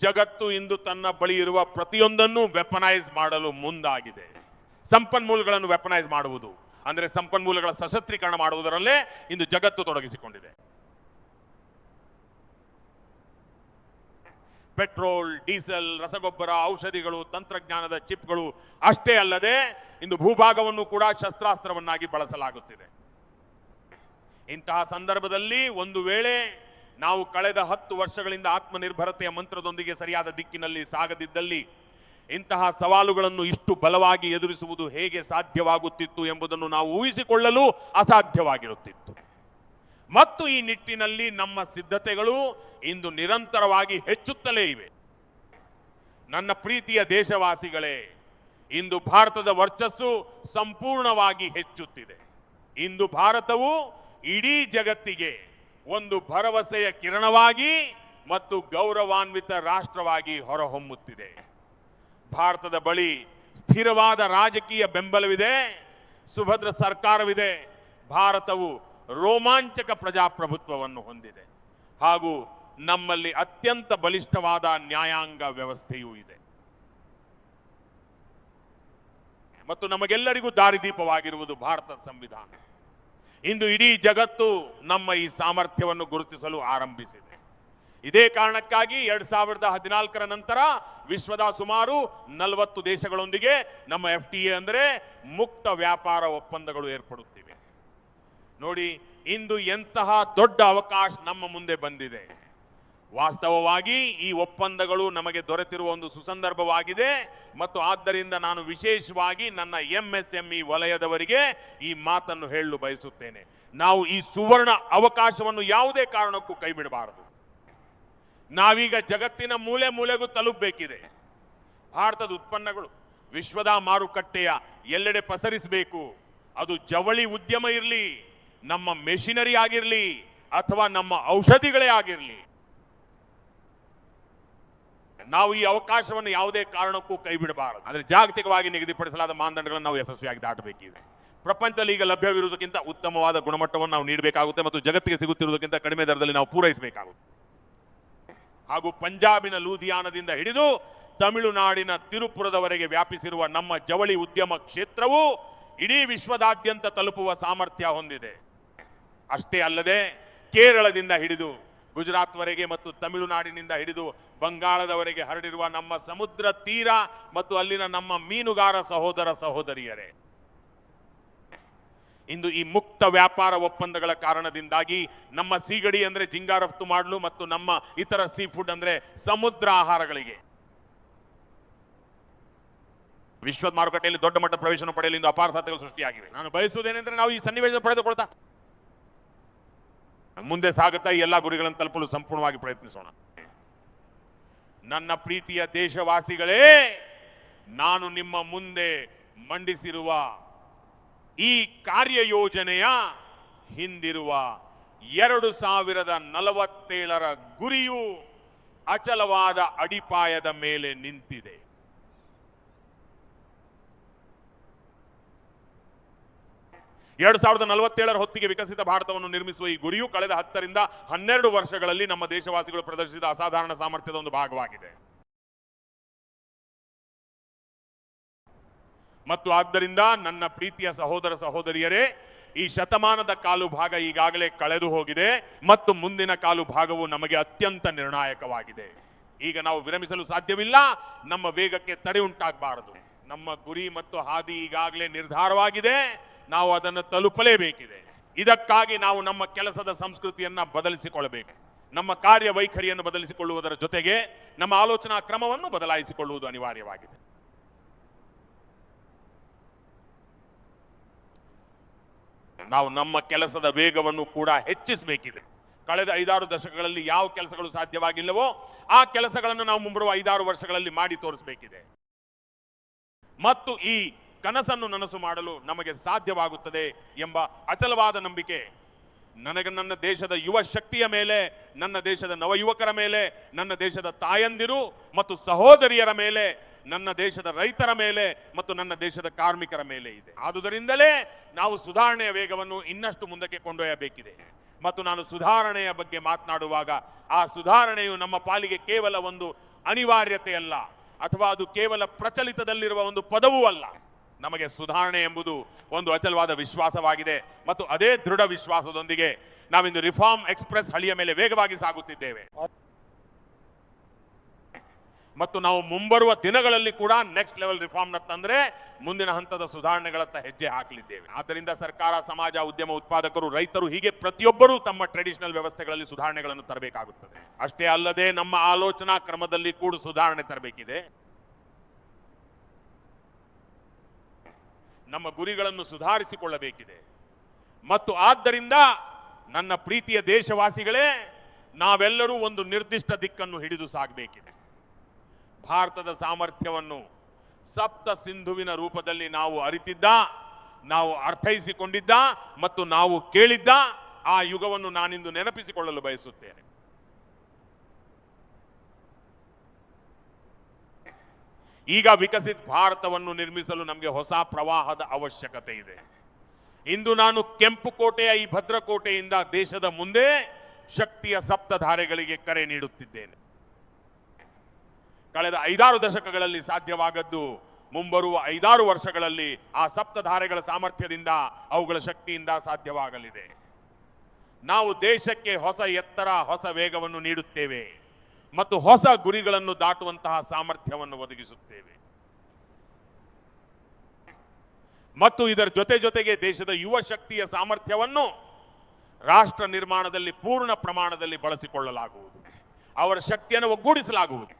ಜಗತ್ತು ಇಂದು ತನ್ನ ಬಳಿ ಇರುವ ಪ್ರತಿಯೊಂದನ್ನು ವೆಪನೈಸ್ ಮಾಡಲು ಮುಂದಾಗಿದೆ. ಸಂಪನ್ಮೂಲಗಳನ್ನು ವೆಪನೈಸ್ ಮಾಡುವುದು ಅಂದರೆ ಸಂಪನ್ಮೂಲಗಳ ಸಶಸ್ತ್ರೀಕರಣ ಮಾಡುವುದರಲ್ಲೇ ಇಂದು ಜಗತ್ತು ತೊಡಗಿಸಿಕೊಂಡಿದೆ. ಪೆಟ್ರೋಲ್, ಡೀಸೆಲ್, ರಸಗೊಬ್ಬರ, ಔಷಧಿಗಳು, ತಂತ್ರಜ್ಞಾನದ ಚಿಪ್ಗಳು ಅಷ್ಟೇ ಅಲ್ಲದೆ ಇಂದು ಭೂಭಾಗವನ್ನು ಕೂಡ ಶಸ್ತ್ರಾಸ್ತ್ರವನ್ನಾಗಿ ಬಳಸಲಾಗುತ್ತಿದೆ. ಇಂತಹ ಸಂದರ್ಭದಲ್ಲಿ ಒಂದು ವೇಳೆ ನಾವು ಕಳೆದ 10 ವರ್ಷಗಳಿಂದ ಆತ್ಮನಿರ್ಭರತೆಯ ಮಂತ್ರದೊಂದಿಗೆ ಸರಿಯಾದ ದಿಕ್ಕಿನಲ್ಲಿ ಸಾಗದಿದ್ದಲ್ಲಿ ಇಂತಹ ಸವಾಲುಗಳನ್ನು ಇಷ್ಟು ಬಲವಾಗಿ ಎದುರಿಸುವುದು ಹೇಗೆ ಸಾಧ್ಯವಾಗುತ್ತಿತ್ತು ಎಂಬುದನ್ನು ನಾವು ಊಹಿಸಿಕೊಳ್ಳಲು ಅಸಾಧ್ಯವಾಗಿರುತ್ತಿತ್ತು. ಮತ್ತು ಈ ನಿಟ್ಟಿನಲ್ಲಿ ನಮ್ಮ ಸಿದ್ಧತೆಗಳು ಇಂದು ನಿರಂತರವಾಗಿ ಹೆಚ್ಚುತ್ತಲೇ ಇವೆ. ನನ್ನ ಪ್ರೀತಿಯ ದೇಶವಾಸಿಗಳೇ, ಇಂದು ಭಾರತದ ವರ್ಚಸ್ಸು ಸಂಪೂರ್ಣವಾಗಿ ಹೆಚ್ಚುತ್ತಿದೆ. ಇಂದು ಭಾರತವು ಇಡೀ ಜಗತ್ತಿಗೆ ಒಂದು ಭರವಸೆಯ ಕಿರಣವಾಗಿ ಮತ್ತು ಗೌರವಾನ್ವಿತ ರಾಷ್ಟ್ರವಾಗಿ ಹೊರಹೊಮ್ಮುತ್ತಿದೆ. ಭಾರತದ ಬಳಿ ಸ್ಥಿರವಾದ ರಾಜಕೀಯ ಬೆಂಬಲವಿದೆ, ಸುಭದ್ರ ಸರ್ಕಾರವಿದೆ, ಭಾರತವು ರೋಮಾಂಚಕ ಪ್ರಜಾಪ್ರಭುತ್ವವನ್ನು ಹೊಂದಿದೆ ಹಾಗೂ ನಮ್ಮಲ್ಲಿ ಅತ್ಯಂತ ಬಲಿಷ್ಠವಾದ ನ್ಯಾಯಾಂಗ ವ್ಯವಸ್ಥೆಯೂ ಇದೆ ಮತ್ತು ನಮಗೆಲ್ಲರಿಗೂ ದಾರಿದೀಪವಾಗಿರುವುದು ಭಾರತದ ಸಂವಿಧಾನ. ಇಂದು ಇಡೀ ಜಗತ್ತು ನಮ್ಮ ಈ ಸಾಮರ್ಥ್ಯವನ್ನು ಗುರುತಿಸಲು ಆರಂಭಿಸಿದೆ. ಇದೇ ಕಾರಣಕ್ಕಾಗಿ 2014ರ ನಂತರ ವಿಶ್ವದ ಸುಮಾರು 40 ದೇಶಗಳೊಂದಿಗೆ ನಮ್ಮ FTA ಅಂದರೆ ಮುಕ್ತ ವ್ಯಾಪಾರ ಒಪ್ಪಂದಗಳು ಏರ್ಪಡುತ್ತಿವೆ. ನೋಡಿ, ಇಂದು ಎಂತಹ ದೊಡ್ಡ ಅವಕಾಶ ನಮ್ಮ ಮುಂದೆ ಬಂದಿದೆ. ವಾಸ್ತವವಾಗಿ ಈ ಒಪ್ಪಂದಗಳು ನಮಗೆ ದೊರೆತಿರುವ ಒಂದು ಸುಸಂದರ್ಭವಾಗಿದೆ ಮತ್ತು ಆದ್ದರಿಂದ ನಾನು ವಿಶೇಷವಾಗಿ ನನ್ನ MSME ವಲಯದವರಿಗೆ ಈ ಮಾತನ್ನು ಹೇಳಲು ಬಯಸುತ್ತೇನೆ. ನಾವು ಈ ಸುವರ್ಣ ಅವಕಾಶವನ್ನು ಯಾವುದೇ ಕಾರಣಕ್ಕೂ ಕೈಬಿಡಬಾರದು. ನಾವೀಗ ಜಗತ್ತಿನ ಮೂಲೆ ಮೂಲೆಗೂ ತಲುಪಬೇಕಿದೆ. ಭಾರತದ ಉತ್ಪನ್ನಗಳು ವಿಶ್ವದ ಮಾರುಕಟ್ಟೆಯ ಎಲ್ಲೆಡೆ ಪಸರಿಸಬೇಕು. ಅದು ಜವಳಿ ಉದ್ಯಮ ಇರಲಿ, ನಮ್ಮ ಮೆಷಿನರಿ ಆಗಿರಲಿ ಅಥವಾ ನಮ್ಮ ಔಷಧಿಗಳೇ ಆಗಿರಲಿ. ನಾವು ಈ ಅವಕಾಶವನ್ನು ಯಾವುದೇ ಕಾರಣಕ್ಕೂ ಕೈ ಬಿಡಬಾರದು. ಆದರೆ ಜಾಗತಿಕವಾಗಿ ನಿಗದಿಪಡಿಸಲಾದ ಮಾನದಂಡಗಳನ್ನು ನಾವು ಯಶಸ್ವಿಯಾಗಿ ದಾಟಬೇಕಿದೆ. ಪ್ರಪಂಚದಲ್ಲಿ ಈಗ ಲಭ್ಯವಿರುವುದಕ್ಕಿಂತ ಉತ್ತಮವಾದ ಗುಣಮಟ್ಟವನ್ನು ನಾವು ನೀಡಬೇಕಾಗುತ್ತೆ ಮತ್ತು ಜಗತ್ತಿಗೆ ಸಿಗುತ್ತಿರುವುದಕ್ಕಿಂತ ಕಡಿಮೆ ದರದಲ್ಲಿ ನಾವು ಪೂರೈಸಬೇಕಾಗುತ್ತೆ. ಹಾಗೂ ಪಂಜಾಬಿನ ಲೂಧಿಯಾನದಿಂದ ಹಿಡಿದು ತಮಿಳುನಾಡಿನ ತಿರುಪುರದವರೆಗೆ ವ್ಯಾಪಿಸಿರುವ ನಮ್ಮ ಜವಳಿ ಉದ್ಯಮ ಕ್ಷೇತ್ರವು ಇಡೀ ವಿಶ್ವದಾದ್ಯಂತ ತಲುಪುವ ಸಾಮರ್ಥ್ಯ ಹೊಂದಿದೆ. ಅಷ್ಟೇ ಅಲ್ಲದೆ ಕೇರಳದಿಂದ ಹಿಡಿದು ಗುಜರಾತ್ವರೆಗೆ ಮತ್ತು ತಮಿಳುನಾಡಿನಿಂದ ಹಿಡಿದು ಬಂಗಾಳದವರೆಗೆ ಹರಡಿರುವ ನಮ್ಮ ಸಮುದ್ರ ತೀರ ಮತ್ತು ಅಲ್ಲಿನ ನಮ್ಮ ಮೀನುಗಾರ ಸಹೋದರ ಸಹೋದರಿಯರೇ, ಇಂದು ಈ ಮುಕ್ತ ವ್ಯಾಪಾರ ಒಪ್ಪಂದಗಳ ಕಾರಣದಿಂದಾಗಿ ನಮ್ಮ ಸೀಗಡಿ ಅಂದ್ರೆ ಜಿಂಗಾ ರಫ್ತು ಮಾಡಲು ಮತ್ತು ನಮ್ಮ ಇತರ ಸೀ ಫುಡ್ ಅಂದ್ರೆ ಸಮುದ್ರ ಆಹಾರಗಳಿಗೆ ವಿಶ್ವದ ಮಾರುಕಟ್ಟೆಯಲ್ಲಿ ದೊಡ್ಡ ಮಟ್ಟದ ಪ್ರವೇಶನ ಪಡೆಯಲು ಇಂದು ಅಪಾರ ಸಾಧ್ಯತೆಗಳು ಸೃಷ್ಟಿಯಾಗಿವೆ. ನಾನು ಬಯಸುವುದೇನೆಂದ್ರೆ ನಾವು ಈ ಸನ್ನಿವೇಶ ಪಡೆದುಕೊಳ್ತಾ ಮುಂದೆ ಸಾಗುತ್ತಾ ಈ ಎಲ್ಲಾ ಗುರಿಗಳನ್ನು ತಲುಪಲು ಸಂಪೂರ್ಣವಾಗಿ ಪ್ರಯತ್ನಿಸೋಣ. ನನ್ನ ಪ್ರೀತಿಯ ದೇಶವಾಸಿಗಳೇ, ನಾನು ನಿಮ್ಮ ಮುಂದೆ ಮಂಡಿಸಿರುವ ಈ ಕಾರ್ಯಯೋಜನೆಯ ಹಿಂದಿರುವ 2047ರ ಗುರಿಯು ಅಚಲವಾದ ಅಡಿಪಾಯದ ಮೇಲೆ ನಿಂತಿದೆ. ಎರಡು 2047ರ ಹೊತ್ತಿಗೆ ವಿಕಸಿತ ಭಾರತವನ್ನು ನಿರ್ಮಿಸುವ ಈ ಗುರಿಯು ಕಳೆದ 10 ರಿಂದ 12 ವರ್ಷಗಳಲ್ಲಿ ನಮ್ಮ ದೇಶವಾಸಿಗಳು ಪ್ರದರ್ಶಿಸಿದ ಅಸಾಧಾರಣ ಸಾಮರ್ಥ್ಯದ ಒಂದು ಭಾಗವಾಗಿದೆ. ಮತ್ತು ಆದ್ದರಿಂದ ನನ್ನ ಪ್ರೀತಿಯ ಸಹೋದರ ಸಹೋದರಿಯರೇ, ಈ ಶತಮಾನದ ಕಾಲು ಭಾಗ ಈಗಾಗಲೇ ಕಳೆದು ಹೋಗಿದೆ ಮತ್ತು ಮುಂದಿನ ಕಾಲು ಭಾಗವು ನಮಗೆ ಅತ್ಯಂತ ನಿರ್ಣಾಯಕವಾಗಿದೆ. ಈಗ ನಾವು ವಿರಮಿಸಲು ಸಾಧ್ಯವಿಲ್ಲ. ನಮ್ಮ ವೇಗಕ್ಕೆ ತಡೆ ಉಂಟಾಗಬಾರದು. ನಮ್ಮ ಗುರಿ ಮತ್ತು ಹಾದಿ ಈಗಾಗಲೇ ನಿರ್ಧಾರವಾಗಿದೆ. ನಾವು ಅದನ್ನು ತಲುಪಲೇಬೇಕಿದೆ. ಇದಕ್ಕಾಗಿ ನಾವು ನಮ್ಮ ಕೆಲಸದ ಸಂಸ್ಕೃತಿಯನ್ನ ಬದಲಿಸಿಕೊಳ್ಳಬೇಕು. ನಮ್ಮ ಕಾರ್ಯವೈಖರಿಯನ್ನು ಬದಲಿಸಿಕೊಳ್ಳುವುದರ ಜೊತೆಗೆ ನಮ್ಮ ಆಲೋಚನಾ ಕ್ರಮವನ್ನು ಬದಲಾಯಿಸಿಕೊಳ್ಳುವುದು ಅನಿವಾರ್ಯವಾಗಿದೆ. ನಾವು ನಮ್ಮ ಕೆಲಸದ ವೇಗವನ್ನು ಕೂಡ ಹೆಚ್ಚಿಸಬೇಕಿದೆ. ಕಳೆದ 5-6 ದಶಕಗಳಲ್ಲಿ ಯಾವ ಕೆಲಸಗಳು ಸಾಧ್ಯವಾಗಿಲ್ಲವೋ ಆ ಕೆಲಸಗಳನ್ನು ನಾವು ಮುಂಬರುವ 5-6 ವರ್ಷಗಳಲ್ಲಿ ಮಾಡಿ ತೋರಿಸಬೇಕಿದೆ. ಮತ್ತು ಈ ಕನಸನ್ನು ನನಸು ಮಾಡಲು ನಮಗೆ ಸಾಧ್ಯವಾಗುತ್ತದೆ ಎಂಬ ಅಚಲವಾದ ನಂಬಿಕೆ ನನಗೆ ನನ್ನ ದೇಶದ ಯುವ ಶಕ್ತಿಯ ಮೇಲೆ, ನನ್ನ ದೇಶದ ನವಯುವಕರ ಮೇಲೆ, ನನ್ನ ದೇಶದ ತಾಯಂದಿರು ಮತ್ತು ಸಹೋದರಿಯರ ಮೇಲೆ, ನನ್ನ ದೇಶದ ರೈತರ ಮೇಲೆ ಮತ್ತು ನನ್ನ ದೇಶದ ಕಾರ್ಮಿಕರ ಮೇಲೆ ಇದೆ. ಆದುದರಿಂದಲೇ ನಾವು ಸುಧಾರಣೆಯ ವೇಗವನ್ನು ಇನ್ನಷ್ಟು ಮುಂದಕ್ಕೆ ಕೊಂಡೊಯ್ಯಬೇಕಿದೆ. ಮತ್ತು ನಾನು ಸುಧಾರಣೆಯ ಬಗ್ಗೆ ಮಾತನಾಡುವಾಗ ಆ ಸುಧಾರಣೆಯು ನಮ್ಮ ಪಾಲಿಗೆ ಕೇವಲ ಒಂದು ಅನಿವಾರ್ಯತೆಯಲ್ಲ ಅಥವಾ ಅದು ಕೇವಲ ಪ್ರಚಲಿತದಲ್ಲಿರುವ ಒಂದು ಪದವೂ ಅಲ್ಲ. ನಮಗೆ ಸುಧಾರಣೆ ಎಂಬುದು ಒಂದು ಅಚಲವಾದ ವಿಶ್ವಾಸವಾಗಿದೆ ಮತ್ತು ಅದೇ ದೃಢ ವಿಶ್ವಾಸದೊಂದಿಗೆ ನಾವಿಂದು ರಿಫಾರ್ಮ್ ಎಕ್ಸ್ಪ್ರೆಸ್ ಹಳಿಯ ಮೇಲೆ ವೇಗವಾಗಿ ಸಾಗುತ್ತಿದ್ದೇವೆ. ಮತ್ತು ನಾವು ಮುಂಬರುವ ದಿನಗಳಲ್ಲಿ ಕೂಡ ನೆಕ್ಸ್ಟ್ ಲೆವೆಲ್ ರಿಫಾರ್ಮ್ ತಂದ್ರೆ ಮುಂದಿನ ಹಂತದ ಸುಧಾರಣೆಗಳತ್ತ ಹೆಜ್ಜೆ ಹಾಕಲಿದ್ದೇವೆ. ಆದ್ದರಿಂದ ಸರ್ಕಾರ, ಸಮಾಜ, ಉದ್ಯಮ, ಉತ್ಪಾದಕರು, ರೈತರು ಹೀಗೆ ಪ್ರತಿಯೊಬ್ಬರೂ ತಮ್ಮ ಟ್ರೆಡಿಷನಲ್ ವ್ಯವಸ್ಥೆಗಳಲ್ಲಿ ಸುಧಾರಣೆಗಳನ್ನು ತರಬೇಕಾಗುತ್ತದೆ. ಅಷ್ಟೇ ಅಲ್ಲದೆ ನಮ್ಮ ಆಲೋಚನಾ ಕ್ರಮದಲ್ಲಿ ಕೂಡ ಸುಧಾರಣೆ ತರಬೇಕಿದೆ. ನಮ್ಮ ಗುರಿಗಳನ್ನು ಸುಧಾರಿಸಿಕೊಳ್ಳಬೇಕಿದೆ. ಮತ್ತು ಆದ್ದರಿಂದ ನನ್ನ ಪ್ರೀತಿಯ ದೇಶವಾಸಿಗಳೇ, ನಾವೆಲ್ಲರೂ ಒಂದು ನಿರ್ದಿಷ್ಟ ದಿಕ್ಕನ್ನು ಹಿಡಿದು ಸಾಗಬೇಕಿದೆ. ಭಾರತದ ಸಾಮರ್ಥ್ಯವನ್ನು ಸಪ್ತ ಸಿಂಧುವಿನ ರೂಪದಲ್ಲಿ ನಾವು ಅರಿತಿದ್ದ, ನಾವು ಅರ್ಥೈಸಿಕೊಂಡಿದ್ದ ಮತ್ತು ನಾವು ಕೇಳಿದ್ದ ಆ ಯುಗವನ್ನು ನಾನಿಂದು ನೆನಪಿಸಿಕೊಳ್ಳಲು ಬಯಸುತ್ತೇನೆ. ಈಗ ವಿಕಸಿತ ಭಾರತವನ್ನು ನಿರ್ಮಿಸಲು ನಮಗೆ ಹೊಸ ಪ್ರವಾಹದ ಅವಶ್ಯಕತೆ ಇದೆ. ಇಂದು ನಾನು ಕೆಂಪು ಕೋಟೆಯ ಈ ಭದ್ರಕೋಟೆಯಿಂದ ದೇಶದ ಮುಂದೆ ಶಕ್ತಿಯ ಸಪ್ತಧಾರೆಗಳಿಗೆ ಕರೆ ನೀಡುತ್ತಿದ್ದೇನೆ. ಕಳೆದ 5-6 ದಶಕಗಳಲ್ಲಿ ಸಾಧ್ಯವಾಗದ್ದು ಮುಂಬರುವ 5-6 ವರ್ಷಗಳಲ್ಲಿ ಆ ಸಪ್ತಧಾರೆಗಳ ಸಾಮರ್ಥ್ಯದಿಂದ, ಅವುಗಳ ಶಕ್ತಿಯಿಂದ ಸಾಧ್ಯವಾಗಲಿದೆ. ನಾವು ದೇಶಕ್ಕೆ ಹೊಸ ಎತ್ತರ, ಹೊಸ ವೇಗವನ್ನು ನೀಡುತ್ತೇವೆ ಮತ್ತು ಹೊಸ ಗುರಿಗಳನ್ನು ದಾಟುವಂತಹ ಸಾಮರ್ಥ್ಯವನ್ನು ಒದಗಿಸುತ್ತೇವೆ. ಮತ್ತು ಇದರ ಜೊತೆಗೆ ದೇಶದ ಯುವ ಶಕ್ತಿಯ ಸಾಮರ್ಥ್ಯವನ್ನು ರಾಷ್ಟ್ರ ನಿರ್ಮಾಣದಲ್ಲಿ ಪೂರ್ಣ ಪ್ರಮಾಣದಲ್ಲಿ ಬಳಸಿಕೊಳ್ಳಲಾಗುವುದು. ಅವರ ಶಕ್ತಿಯನ್ನು ಒಗ್ಗೂಡಿಸಲಾಗುವುದು.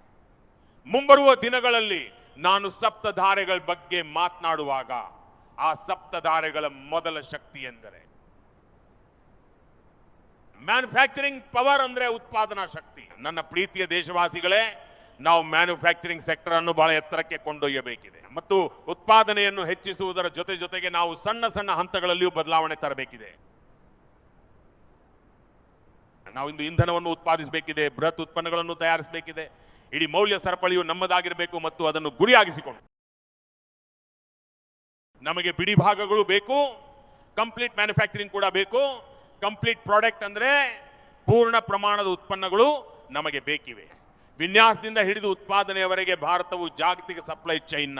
ಮುಂಬರುವ ದಿನಗಳಲ್ಲಿ ನಾನು ಸಪ್ತಧಾರೆಗಳ ಬಗ್ಗೆ ಮಾತನಾಡುವಾಗ ಆ ಸಪ್ತಧಾರೆಗಳ ಮೊದಲ ಶಕ್ತಿ ಎಂದರೆ ಮ್ಯಾನುಫ್ಯಾಕ್ಚರಿಂಗ್ ಪವರ್, ಅಂದ್ರೆ ಉತ್ಪಾದನಾ ಶಕ್ತಿ. ನನ್ನ ಪ್ರೀತಿಯ ದೇಶವಾಸಿಗಳೇ, ನಾವು ಮ್ಯಾನುಫ್ಯಾಕ್ಚರಿಂಗ್ ಸೆಕ್ಟರ್ ಅನ್ನು ಬಹಳ ಎತ್ತರಕ್ಕೆ ಕೊಂಡೊಯ್ಯಬೇಕಿದೆ ಮತ್ತು ಉತ್ಪಾದನೆಯನ್ನು ಹೆಚ್ಚಿಸುವುದರ ಜೊತೆಗೆ ನಾವು ಸಣ್ಣ ಹಂತಗಳಲ್ಲಿಯೂ ಬದಲಾವಣೆ ತರಬೇಕಿದೆ. ನಾವು ಇಂದು ಇಂಧನವನ್ನು ಉತ್ಪಾದಿಸಬೇಕಿದೆ, ಬೃಹತ್ ಉತ್ಪನ್ನಗಳನ್ನು ತಯಾರಿಸಬೇಕಿದೆ. ಇಡೀ ಮೌಲ್ಯ ಸರಪಳಿಯು ನಮ್ಮದಾಗಿರಬೇಕು ಮತ್ತು ಅದನ್ನು ಗುರಿಯಾಗಿಸಿಕೊಂಡು ನಮಗೆ ಬಿಡಿ ಭಾಗಗಳು ಬೇಕು, ಕಂಪ್ಲೀಟ್ ಮ್ಯಾನುಫ್ಯಾಕ್ಚರಿಂಗ್ ಕೂಡ ಬೇಕು. ಕಂಪ್ಲೀಟ್ ಪ್ರಾಡಕ್ಟ್ ಅಂದ್ರೆ ಪೂರ್ಣ ಪ್ರಮಾಣದ ಉತ್ಪನ್ನಗಳು ನಮಗೆ ಬೇಕಿವೆ. ವಿನ್ಯಾಸದಿಂದ ಹಿಡಿದು ಉತ್ಪಾದನೆಯವರೆಗೆ ಭಾರತವು ಜಾಗತಿಕ ಸಪ್ಲೈ ಚೈನ್ನ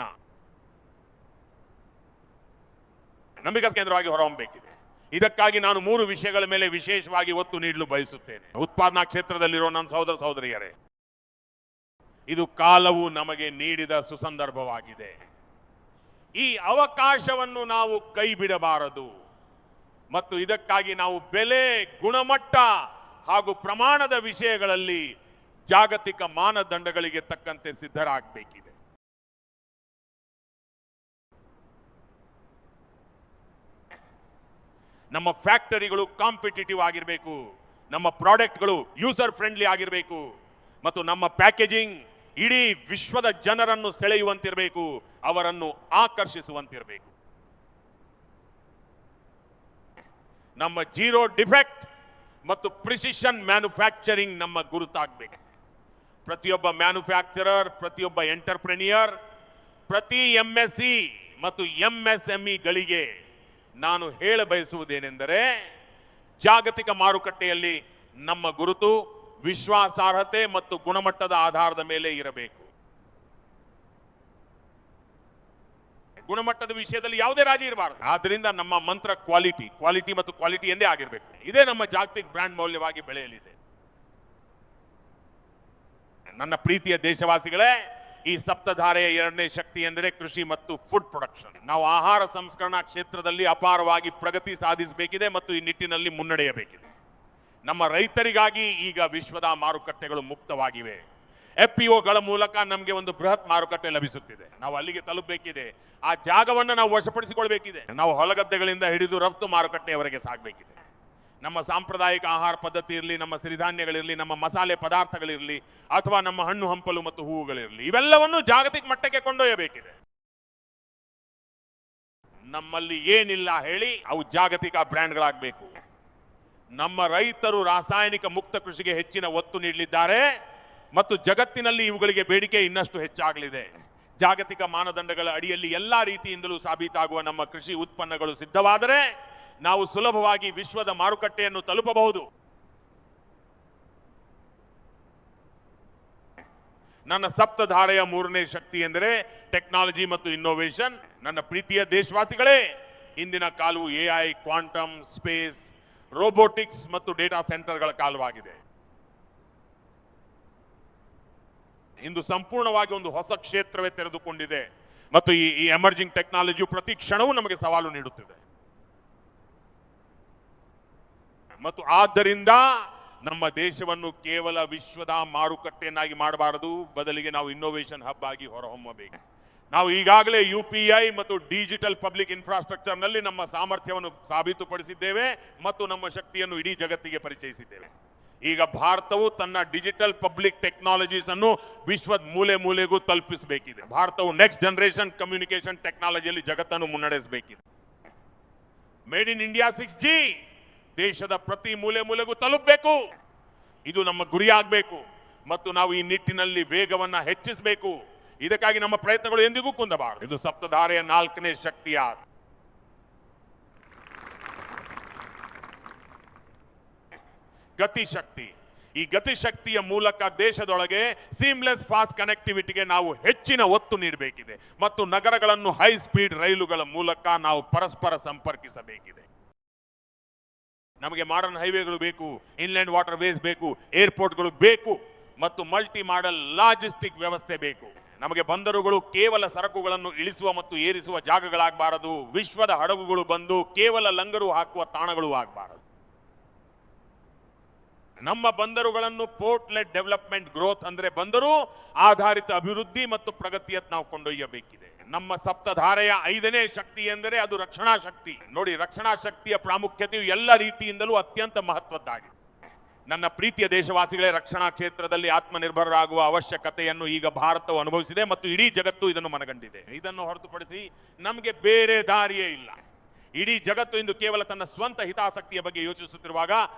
ನಂಬಿಕೆ ಕೇಂದ್ರವಾಗಿ ಹೊರಹೊಮ್ಮಬೇಕಿದೆ. ಇದಕ್ಕಾಗಿ ನಾನು 3 ವಿಷಯಗಳ ಮೇಲೆ ವಿಶೇಷವಾಗಿ ಒತ್ತು ನೀಡಲು ಬಯಸುತ್ತೇನೆ. ಉತ್ಪಾದನಾ ಕ್ಷೇತ್ರದಲ್ಲಿರೋ ನನ್ನ ಸಹೋದರ ಸಹೋದರಿಯರೇ, ಇದು ಕಾಲವು ನಮಗೆ ನೀಡಿದ ಸುಸಂದರ್ಭವಾಗಿದೆ. ಈ ಅವಕಾಶವನ್ನು ನಾವು ಕೈ ಬಿಡಬಾರದು ಮತ್ತು ಇದಕ್ಕಾಗಿ ನಾವು ಬೆಲೆ, ಗುಣಮಟ್ಟ ಹಾಗೂ ಪ್ರಮಾಣದ ವಿಷಯಗಳಲ್ಲಿ ಜಾಗತಿಕ ಮಾನದಂಡಗಳಿಗೆ ತಕ್ಕಂತೆ ಸಿದ್ಧರಾಗಬೇಕಿದೆ. ನಮ್ಮ ಫ್ಯಾಕ್ಟರಿಗಳು ಕಾಂಪಿಟೇಟಿವ್ ಆಗಿರಬೇಕು, ನಮ್ಮ ಪ್ರಾಡಕ್ಟ್ಗಳು ಯೂಸರ್ ಫ್ರೆಂಡ್ಲಿ ಆಗಿರಬೇಕು ಮತ್ತು ನಮ್ಮ ಪ್ಯಾಕೇಜಿಂಗ್ ಇಡೀ ವಿಶ್ವದ ಜನರನ್ನು ಸೆಳೆಯುವಂತಿರಬೇಕು, ಅವರನ್ನು ಆಕರ್ಷಿಸುವಂತಿರಬೇಕು. ನಮ್ಮ ಜೀರೋ ಡಿಫೆಕ್ಟ್ ಮತ್ತು ಪ್ರಿಸಿಷನ್ ಮ್ಯಾನುಫ್ಯಾಕ್ಚರಿಂಗ್ ನಮ್ಮ ಗುರುತಾಗಬೇಕು. ಪ್ರತಿಯೊಬ್ಬ ಮ್ಯಾನುಫ್ಯಾಕ್ಚರರ್, ಪ್ರತಿಯೊಬ್ಬ ಎಂಟರ್ಪ್ರೆನಿಯರ್, ಪ್ರತಿ ಎಂಎಸ್ಸಿ ಮತ್ತು ಎಂಎಸ್ಎಂಇಗಳಿಗೆ ನಾನು ಹೇಳ ಬಯಸುವುದೇನೆಂದರೆ, ಜಾಗತಿಕ ಮಾರುಕಟ್ಟೆಯಲ್ಲಿ ನಮ್ಮ ಗುರುತು ವಿಶ್ವಾಸಾರ್ಹತೆ ಮತ್ತು ಗುಣಮಟ್ಟದ ಆಧಾರದ ಮೇಲೆ ಇರಬೇಕು. ಗುಣಮಟ್ಟದ ವಿಷಯದಲ್ಲಿ ಯಾವುದೇ ರಾಜಿ ಇರಬಾರದು. ಆದ್ದರಿಂದ ನಮ್ಮ ಮಂತ್ರ ಕ್ವಾಲಿಟಿ ಮತ್ತು ಕ್ವಾಲಿಟಿ ಎಂದೇ ಆಗಿರಬೇಕು. ಇದೇ ನಮ್ಮ ಜಾಗತಿಕ ಬ್ರ್ಯಾಂಡ್ ಮೌಲ್ಯವಾಗಿ ಬೆಳೆಯಲಿದೆ. ನನ್ನ ಪ್ರೀತಿಯ ದೇಶವಾಸಿಗಳೇ, ಈ ಸಪ್ತಧಾರೆಯ 2ನೇ ಶಕ್ತಿ ಎಂದರೆ ಕೃಷಿ ಮತ್ತು ಫುಡ್ ಪ್ರೊಡಕ್ಷನ್. ನಾವು ಆಹಾರ ಸಂಸ್ಕರಣಾ ಕ್ಷೇತ್ರದಲ್ಲಿ ಅಪಾರವಾಗಿ ಪ್ರಗತಿ ಸಾಧಿಸಬೇಕಿದೆ ಮತ್ತು ಈ ನಿಟ್ಟಿನಲ್ಲಿ ಮುನ್ನಡೆಯಬೇಕಿದೆ. ನಮ್ಮ ರೈತರಿಗಾಗಿ ಈಗ ವಿಶ್ವದ ಮಾರುಕಟ್ಟೆಗಳು ಮುಕ್ತವಾಗಿವೆ. FPOಗಳ ಮೂಲಕ ನಮಗೆ ಒಂದು ಬೃಹತ್ ಮಾರುಕಟ್ಟೆ ಲಭಿಸುತ್ತಿದೆ. ನಾವು ಅಲ್ಲಿಗೆ ತಲುಪಬೇಕಿದೆ. ಆ ಜಾಗವನ್ನು ನಾವು ವಶಪಡಿಸಿಕೊಳ್ಬೇಕಿದೆ. ನಾವು ಹೊಲಗದ್ದೆಗಳಿಂದ ಹಿಡಿದು ರಫ್ತು ಮಾರುಕಟ್ಟೆಯವರೆಗೆ ಸಾಗಬೇಕಿದೆ. ನಮ್ಮ ಸಾಂಪ್ರದಾಯಿಕ ಆಹಾರ ಪದ್ಧತಿ ಇರಲಿ, ನಮ್ಮ ಸಿರಿಧಾನ್ಯಗಳಿರಲಿ, ನಮ್ಮ ಮಸಾಲೆ ಪದಾರ್ಥಗಳಿರಲಿ ಅಥವಾ ನಮ್ಮ ಹಣ್ಣು ಹಂಪಲು ಮತ್ತು ಹೂವುಗಳಿರಲಿ, ಇವೆಲ್ಲವನ್ನು ಜಾಗತಿಕ ಮಟ್ಟಕ್ಕೆ ಕೊಂಡೊಯ್ಯಬೇಕಿದೆ. ನಮ್ಮಲ್ಲಿ ಏನಿಲ್ಲ ಹೇಳಿ ಅವು ಜಾಗತಿಕ ಬ್ರ್ಯಾಂಡ್ಗಳಾಗಬೇಕು. ನಮ್ಮ ರೈತರು ರಾಸಾಯನಿಕ ಮುಕ್ತ ಕೃಷಿಗೆ ಹೆಚ್ಚಿನ ಒತ್ತು ನೀಡಲಿದ್ದಾರೆ ಮತ್ತು ಜಗತ್ತಿನಲ್ಲಿ ಇವುಗಳಿಗೆ ಬೇಡಿಕೆ ಇನ್ನಷ್ಟು ಹೆಚ್ಚಾಗಲಿದೆ. ಜಾಗತಿಕ ಮಾನದಂಡಗಳ ಅಡಿಯಲ್ಲಿ ಎಲ್ಲಾ ರೀತಿಯಿಂದಲೂ ಸಾಬೀತಾಗುವ ನಮ್ಮ ಕೃಷಿ ಉತ್ಪನ್ನಗಳು ಸಿದ್ಧವಾದರೆ ನಾವು ಸುಲಭವಾಗಿ ವಿಶ್ವದ ಮಾರುಕಟ್ಟೆಯನ್ನು ತಲುಪಬಹುದು. ನನ್ನ ಸಪ್ತಧಾರೆಯ 3ನೇ ಶಕ್ತಿ ಎಂದರೆ ಟೆಕ್ನಾಲಜಿ ಮತ್ತು ಇನ್ನೋವೇಷನ್. ನನ್ನ ಪ್ರೀತಿಯ ದೇಶವಾಸಿಗಳೇ, ಇಂದಿನ ಕಾಲವು AI, ಕ್ವಾಂಟಮ್, ಸ್ಪೇಸ್, ರೋಬೋಟಿಕ್ಸ್ ಮತ್ತು ಡೇಟಾ ಸೆಂಟರ್ಗಳ ಕಾಲವಾಗಿದೆ. ಇಂದು ಸಂಪೂರ್ಣವಾಗಿ ಒಂದು ಹೊಸ ಕ್ಷೇತ್ರವೇ ತೆರೆದುಕೊಂಡಿದೆ ಮತ್ತು ಈ ಎಮರ್ಜಿಂಗ್ ಟೆಕ್ನಾಲಜಿಯು ಪ್ರತಿ ಕ್ಷಣವೂ ನಮಗೆ ಸವಾಲು ನೀಡುತ್ತಿದೆ. ಮತ್ತು ಆದ್ದರಿಂದ ನಮ್ಮ ದೇಶವನ್ನು ಕೇವಲ ವಿಶ್ವದ ಮಾರುಕಟ್ಟೆಯನ್ನಾಗಿ ಮಾಡಬಾರದು, ಬದಲಿಗೆ ನಾವು ಇನ್ನೋವೇಷನ್ ಹಬ್ ಆಗಿ ಹೊರಹೊಮ್ಮಬೇಕು. ನಾವು ಈಗಾಗಲೇ UPI ಮತ್ತು ಡಿಜಿಟಲ್ ಪಬ್ಲಿಕ್ ಇನ್ಫ್ರಾಸ್ಟ್ರಕ್ಚರ್ ನಲ್ಲಿ ನಮ್ಮ ಸಾಮರ್ಥ್ಯವನ್ನು ಸಾಬೀತುಪಡಿಸಿದ್ದೇವೆ ಮತ್ತು ನಮ್ಮ ಶಕ್ತಿಯನ್ನು ಇಡೀ ಜಗತ್ತಿಗೆ ಪರಿಚಯಿಸಿದ್ದೇವೆ. ಈಗ ಭಾರತವು ತನ್ನ ಡಿಜಿಟಲ್ ಪಬ್ಲಿಕ್ ಟೆಕ್ನಾಲಜೀಸ್ ಅನ್ನು ವಿಶ್ವದ ಮೂಲೆ ಮೂಲೆಗೂ ತಲುಪಿಸಬೇಕಿದೆ. ಭಾರತವು ನೆಕ್ಸ್ಟ್ ಜನರೇಷನ್ ಕಮ್ಯುನಿಕೇಶನ್ ಟೆಕ್ನಾಲಜಿಯಲ್ಲಿ ಜಗತ್ತನ್ನು ಮುನ್ನಡೆಸಬೇಕಿದೆ. ಮೇಡ್ ಇನ್ ಇಂಡಿಯಾ 6G ದೇಶದ ಪ್ರತಿ ಮೂಲೆ ಮೂಲೆಗೂ ತಲುಪಬೇಕು. ಇದು ನಮ್ಮ ಗುರಿಯಾಗಬೇಕು ಮತ್ತು ನಾವು ಈ ನಿಟ್ಟಿನಲ್ಲಿ ವೇಗವನ್ನು ಹೆಚ್ಚಿಸಬೇಕು. ಇದಕ್ಕಾಗಿ ನಮ್ಮ ಪ್ರಯತ್ನಗಳು ಎಂದಿಗೂ ಕುಂದಬಾರದು. ಇದು ಸಪ್ತಧಾರೆಯ 4ನೇ ಶಕ್ತಿಯ ಗತಿಶಕ್ತಿ. ಈ ಗತಿಶಕ್ತಿಯ ಮೂಲಕ ದೇಶದೊಳಗೆ ಸೀಮ್ಲೆಸ್ ಫಾಸ್ಟ್ ಕನೆಕ್ಟಿವಿಟಿಗೆ ನಾವು ಹೆಚ್ಚಿನ ಒತ್ತು ನೀಡಬೇಕಿದೆ ಮತ್ತು ನಗರಗಳನ್ನು ಹೈ ಸ್ಪೀಡ್ ರೈಲುಗಳ ಮೂಲಕ ನಾವು ಪರಸ್ಪರ ಸಂಪರ್ಕಿಸಬೇಕಿದೆ. ನಮಗೆ ಮಾಡರ್ನ್ ಹೈವೇಗಳು ಬೇಕು, ಇನ್ಲ್ಯಾಂಡ್ ವಾಟರ್ ವೇಸ್ ಬೇಕು, ಏರ್ಪೋರ್ಟ್ಗಳು ಬೇಕು ಮತ್ತು ಮಲ್ಟಿ ಮಾಡೆಲ್ ಲಾಜಿಸ್ಟಿಕ್ ವ್ಯವಸ್ಥೆ ಬೇಕು. ನಮಗೆ ಬಂದರುಗಳು ಕೇವಲ ಸರಕುಗಳನ್ನು ಇಳಿಸುವ ಮತ್ತು ಏರಿಸುವ ಜಾಗಗಳಾಗಬಾರದು. ವಿಶ್ವದ ಹಡಗುಗಳು ಬಂದು ಕೇವಲ ಲಂಗರು ಹಾಕುವ ತಾಣಗಳು ಆಗಬಾರದು. ನಮ್ಮ ಬಂದರುಗಳನ್ನು ಪೋರ್ಟ್ ಲೆಡ್ ಡೆವಲಪ್ಮೆಂಟ್ ಗ್ರೋತ್ ಅಂದ್ರೆ ಬಂದರು ಆಧಾರಿತ ಅಭಿವೃದ್ಧಿ ಮತ್ತು ಪ್ರಗತಿಯತ್ತ ನಾವು ಕೊಂಡೊಯ್ಯಬೇಕಿದೆ. ನಮ್ಮ ಸಪ್ತಧಾರೆಯ 5ನೇ ಶಕ್ತಿ ಎಂದರೆ ಅದು ರಕ್ಷಣಾ ಶಕ್ತಿ. ನೋಡಿ, ರಕ್ಷಣಾ ಶಕ್ತಿಯ ಪ್ರಾಮುಖ್ಯತೆಯು ಎಲ್ಲ ರೀತಿಯಿಂದಲೂ ಅತ್ಯಂತ ಮಹತ್ವದ್ದಾಗಿದೆ. ನನ್ನ ಪ್ರೀತಿಯ ದೇಶವಾಸಿಗಳೇ, ರಕ್ಷಣಾ ಕ್ಷೇತ್ರದಲ್ಲಿ ಆತ್ಮನಿರ್ಭರರಾಗುವ ಅವಶ್ಯಕತೆಯನ್ನು ಈಗ ಭಾರತವು ಅನುಭವಿಸಿದೆ ಮತ್ತು ಇಡೀ ಜಗತ್ತು ಇದನ್ನು ಮನಗಂಡಿದೆ. ಇದನ್ನು ಹೊರತುಪಡಿಸಿ ನಮಗೆ ಬೇರೆ ದಾರಿಯೇ ಇಲ್ಲ. ಇಡೀ ಜಗತ್ತು ಇಂದು ಕೇವಲ ತನ್ನ ಸ್ವಂತ ಹಿತಾಸಕ್ತಿಯ ಬಗ್ಗೆ ಯೋಚಿಸುತ್ತಿರುವಾಗ